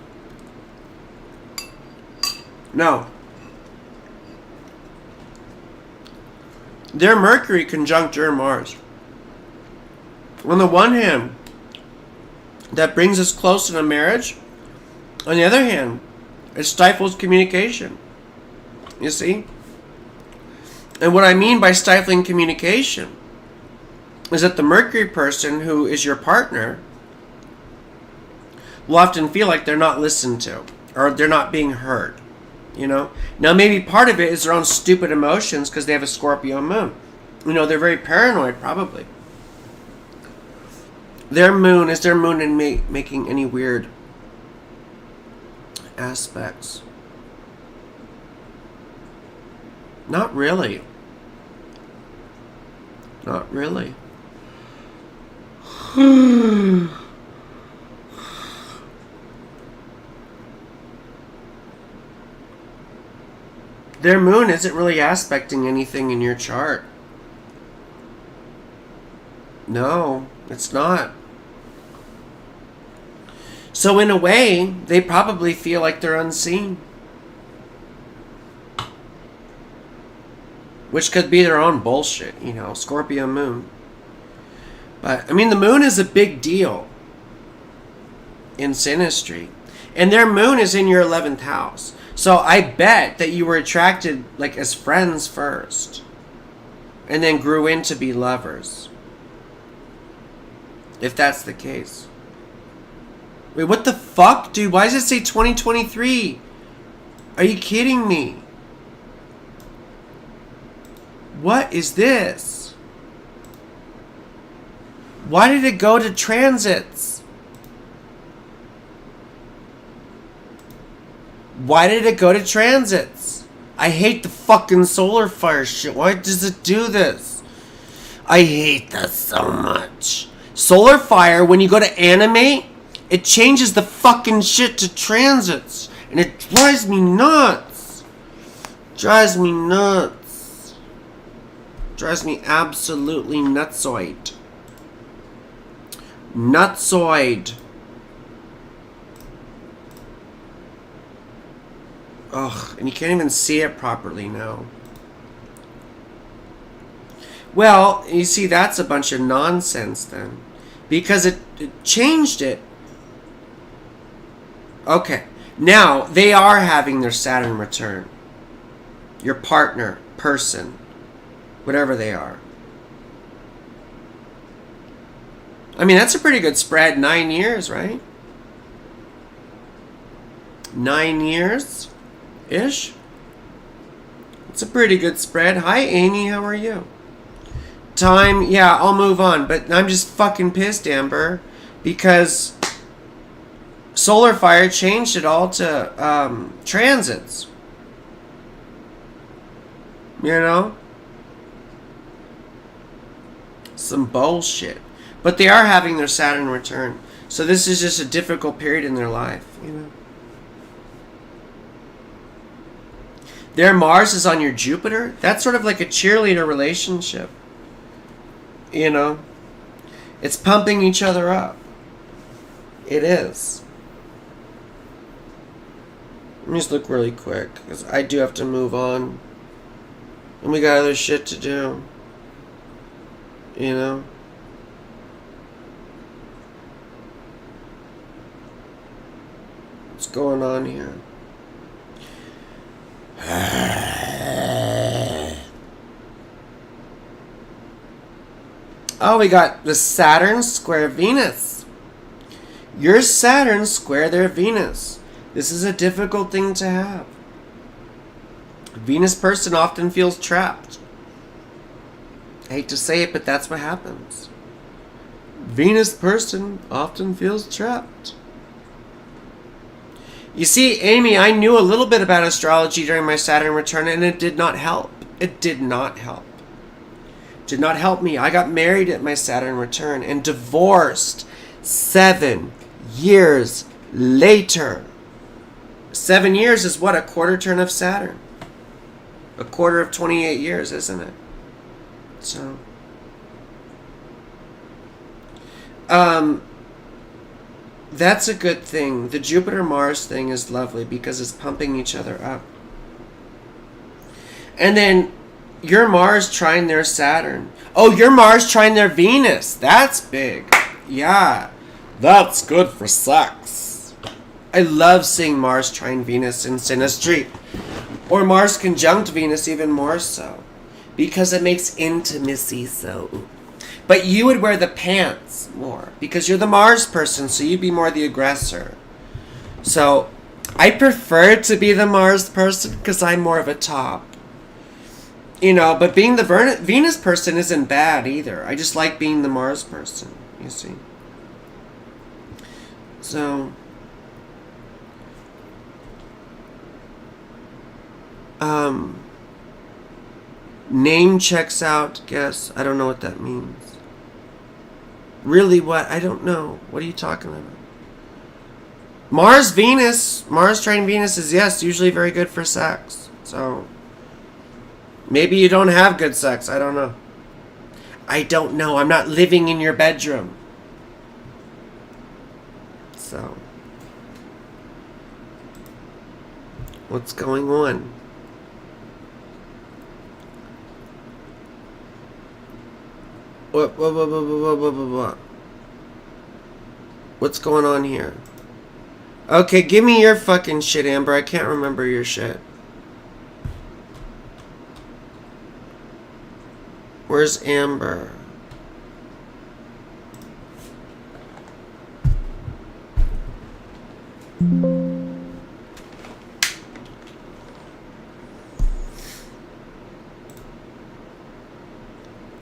No. Their Mercury conjunct your Mars. On the one hand, that brings us close in a marriage. On the other hand, it stifles communication. You see? And what I mean by stifling communication is that the Mercury person who is your partner will often feel like they're not listened to or they're not being heard. Now maybe part of it is their own stupid emotions because they have a Scorpio moon. They're very paranoid probably. Is their moon in making any weird aspects? Not really. Not really. Their moon isn't really aspecting anything in your chart. No, it's not. So in a way, they probably feel like they're unseen. Which could be their own bullshit, Scorpio moon. But, the moon is a big deal in synastry. And their moon is in your 11th house. So I bet that you were attracted like as friends first. And then grew into be lovers. If that's the case. Wait, what the fuck, dude? Why does it say 2023? Are you kidding me? What is this? Why did it go to transits? Why did it go to transits? I hate the fucking solar fire shit. Why does it do this? I hate this so much. Solar fire, when you go to animate, it changes the fucking shit to transits. And it drives me nuts. Drives me nuts. Drives me absolutely nutsoid. Nutsoid. Ugh, and you can't even see it properly now. Well, you see, that's a bunch of nonsense then. Because it changed it. Okay, now they are having their Saturn return. Your partner, person, whatever they are. That's a pretty good spread. 9 years, right? 9 years-ish. It's a pretty good spread. Hi, Amy. How are you? Time, yeah, I'll move on. But I'm just fucking pissed, Amber. Because solar fire changed it all to transits. Some bullshit. But they are having their Saturn return. So this is just a difficult period in their life, Their Mars is on your Jupiter. That's sort of like a cheerleader relationship. It's pumping each other up. It is. Let me just look really quick, because I do have to move on. And we got other shit to do. What's going on here? Oh, we got the Saturn square Venus. Your Saturn square their Venus. This is a difficult thing to have. Venus person often feels trapped. I hate to say it, but that's what happens. Venus person often feels trapped. You see, Amy, I knew a little bit about astrology during my Saturn return, and it did not help. It did not help. Did not help me. I got married at my Saturn return and divorced 7 years later. 7 years is what? A quarter turn of Saturn. A quarter of 28 years, isn't it? So, that's a good thing. The Jupiter-Mars thing is lovely because it's pumping each other up. And then your Mars trine their Saturn. Oh, your Mars trine their Venus. That's big. Yeah. That's good for sex. I love seeing Mars trine Venus in Synastry. Or Mars conjunct Venus even more so. Because it makes intimacy so. But you would wear the pants more. Because you're the Mars person, so you'd be more the aggressor. So, I prefer to be the Mars person because I'm more of a top. You know, but being the Venus person isn't bad either. I just like being the Mars person, you see. So, name checks out, guess. I don't know what that means. Really what? I don't know. What are you talking about? Mars trine Venus is, yes, usually very good for sex. So, maybe you don't have good sex. I don't know. I don't know. I'm not living in your bedroom. So, what's going on? What? What's going on here? Okay, give me your fucking shit, Amber. I can't remember your shit. Where's Amber?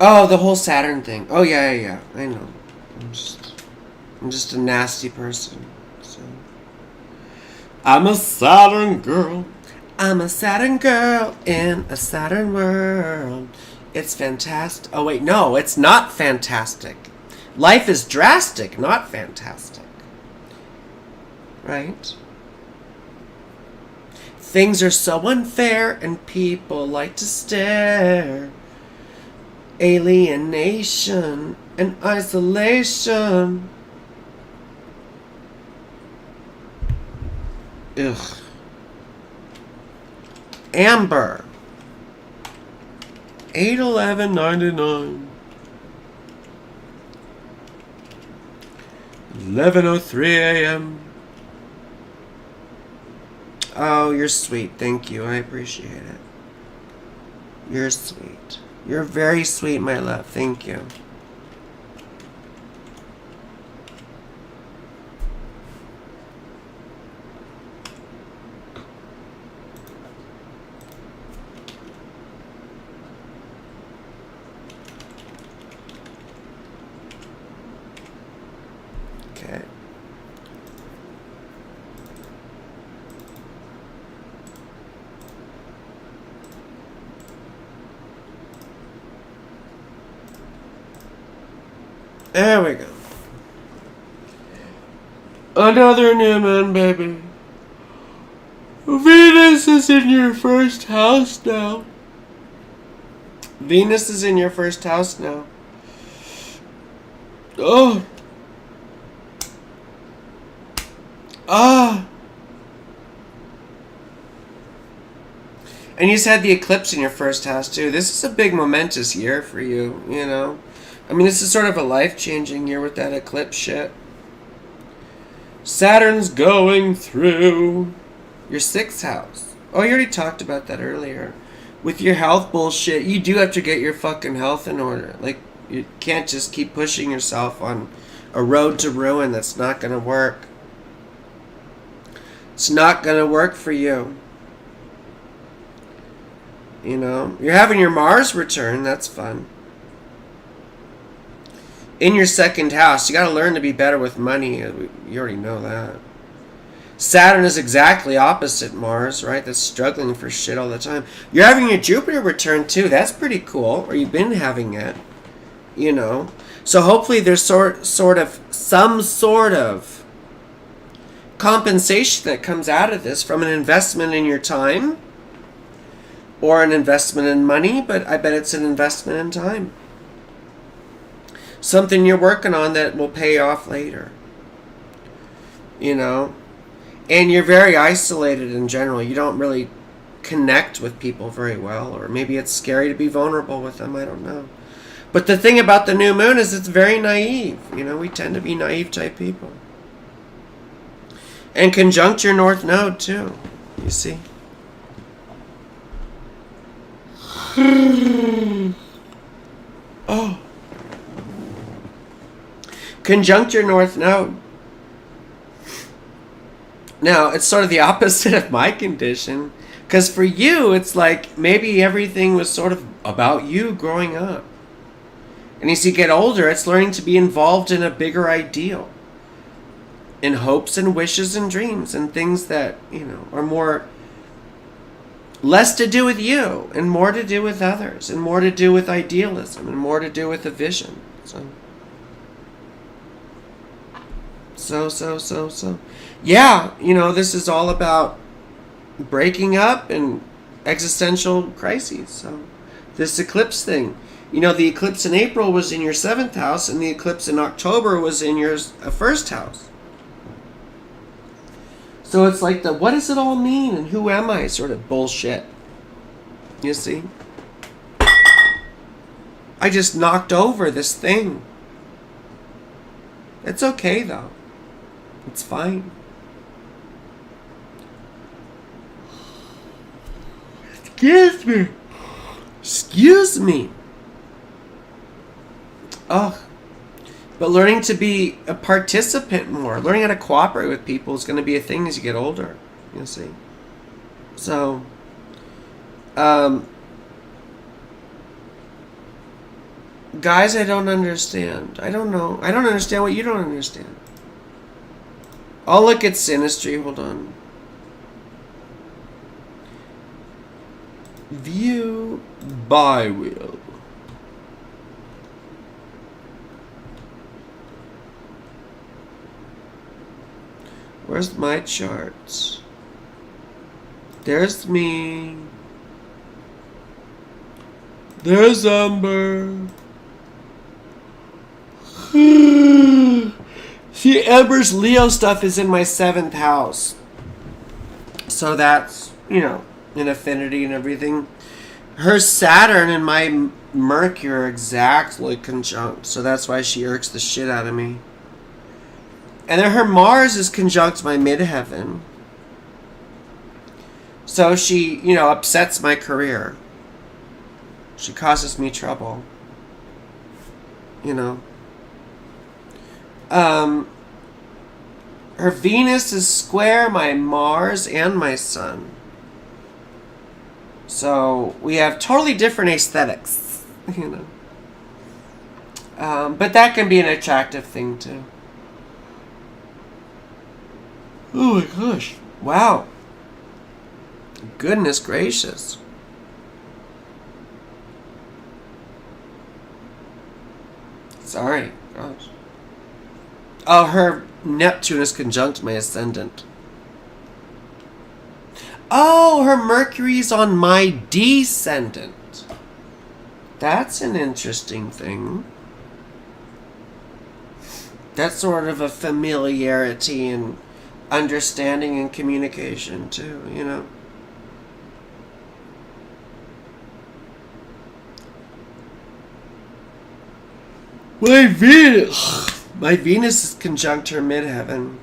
Oh, the whole Saturn thing. Oh, yeah. I know. I'm just a nasty person. So. I'm a Saturn girl. I'm a Saturn girl in a Saturn world. It's fantastic. Oh, wait, no, it's not fantastic. Life is drastic, not fantastic. Right? Things are so unfair and people like to stare. Alienation and isolation. Ugh. Amber. 8/11/99. 11:03 a.m. Oh, you're sweet. Thank you. I appreciate it. You're sweet. You're very sweet, my love. Thank you. Okay. There we go. Another new moon, baby. Venus is in your first house now. Venus is in your first house now. Oh. Ah. And you just had the eclipse in your first house, too. This is a big momentous year for you, you know. I mean, this is sort of a life-changing year with that eclipse shit. Saturn's going through your 6th house. Oh, you already talked about that earlier. With your health bullshit, you do have to get your fucking health in order. Like, You can't just keep pushing yourself on a road to ruin. That's not going to work. It's not going to work for you. You know, you're having your Mars return. That's fun. In your second house, you got to learn to be better with money. You already know that. Saturn is exactly opposite Mars, right? That's struggling for shit all the time. You're having your Jupiter return too. That's pretty cool. Or you've been having it, you know. So hopefully there's some sort of compensation that comes out of this from an investment in your time or an investment in money, but I bet it's an investment in time. Something you're working on that will pay off later. You know? And you're very isolated in general. You don't really connect with people very well. Or maybe it's scary to be vulnerable with them. I don't know. But the thing about the new moon is it's very naive. You know, we tend to be naive type people. And conjunct your North Node too. You see? Oh. Conjunct your North Node. Now, it's sort of the opposite of my condition. Because for you, it's like maybe everything was sort of about you growing up. And as you get older, it's learning to be involved in a bigger ideal. In hopes and wishes and dreams and things that, you know, are more... less to do with you and more to do with others and more to do with idealism and more to do with a vision. So. Yeah, you know, this is all about breaking up and existential crises. So this eclipse thing, you know, the eclipse in April was in your 7th house and the eclipse in October was in your 1st house. So it's like the what does it all mean and who am I sort of bullshit. You see? I just knocked over this thing. It's okay though. It's fine. Excuse me. Oh. But learning to be a participant more, learning how to cooperate with people is going to be a thing as you get older. You see. So, guys, I don't understand. I don't know. I don't understand what you don't understand. I'll look at synastry. Hold on. View by wheel. Where's my charts? There's me. There's Amber. See, Amber's Leo stuff is in my 7th house. So that's, you know, an affinity and everything. Her Saturn and my Mercury are exactly conjunct. So that's why she irks the shit out of me. And then her Mars is conjunct my midheaven. So she, you know, upsets my career. She causes me trouble. You know. Her Venus is square my Mars and my Sun. So we have totally different aesthetics, you know. But that can be an attractive thing too. Oh my gosh. Wow. Goodness gracious. Sorry. Gosh. Oh, her Neptune is conjunct my ascendant. Oh, her Mercury's on my descendant. That's an interesting thing. That's sort of a familiarity and understanding and communication too, you know. My Venus is conjunct her midheaven.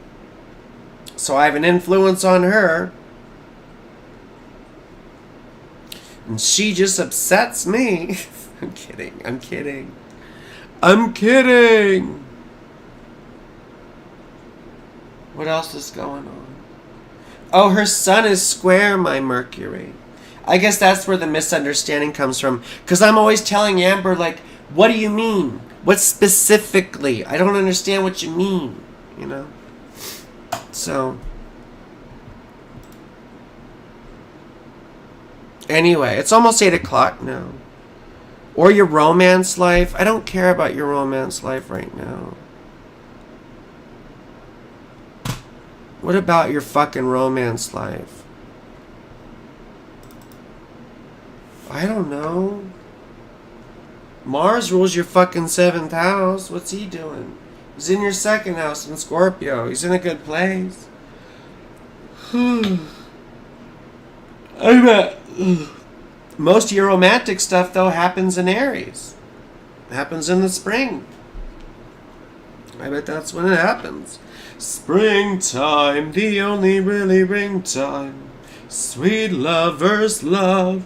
So I have an influence on her. And she just upsets me. I'm kidding. I'm kidding. What else is going on? Oh, her sun is square my Mercury. I guess that's where the misunderstanding comes from. Because I'm always telling Amber, like, what do you mean? What specifically? I don't understand what you mean, you know? So. Anyway, it's almost 8 o'clock now. Or your romance life. I don't care about your romance life right now. What about your fucking romance life? I don't know. Mars rules your fucking 7th house. What's he doing? He's in your 2nd house in Scorpio. He's in a good place. I bet. Most of your romantic stuff, though, happens in Aries. Happens in the spring. I bet that's when it happens. Springtime, the only really ring time. Sweet lovers love.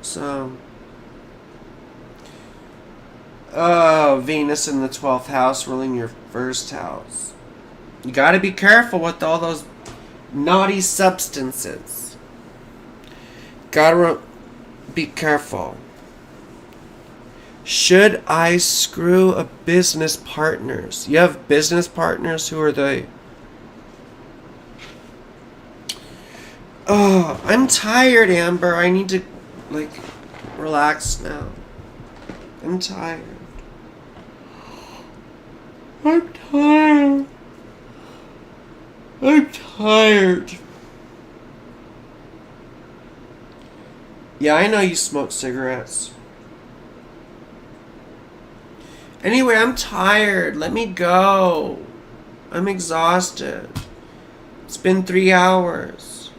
So. Oh, Venus in the 12th house ruling your 1st house. You gotta be careful with all those naughty substances. Gotta be careful. Should I screw a business partners? You have business partners? Who are they? Oh, I'm tired, Amber. I need to, like, relax now. I'm tired. I'm tired. I'm tired. Yeah, I know you smoke cigarettes. Anyway, I'm tired. Let me go. I'm exhausted. It's been 3 hours.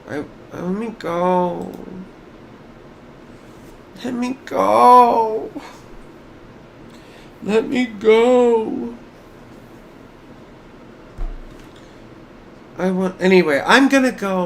Let me go. Let me go. Let me go. Anyway, I'm gonna go.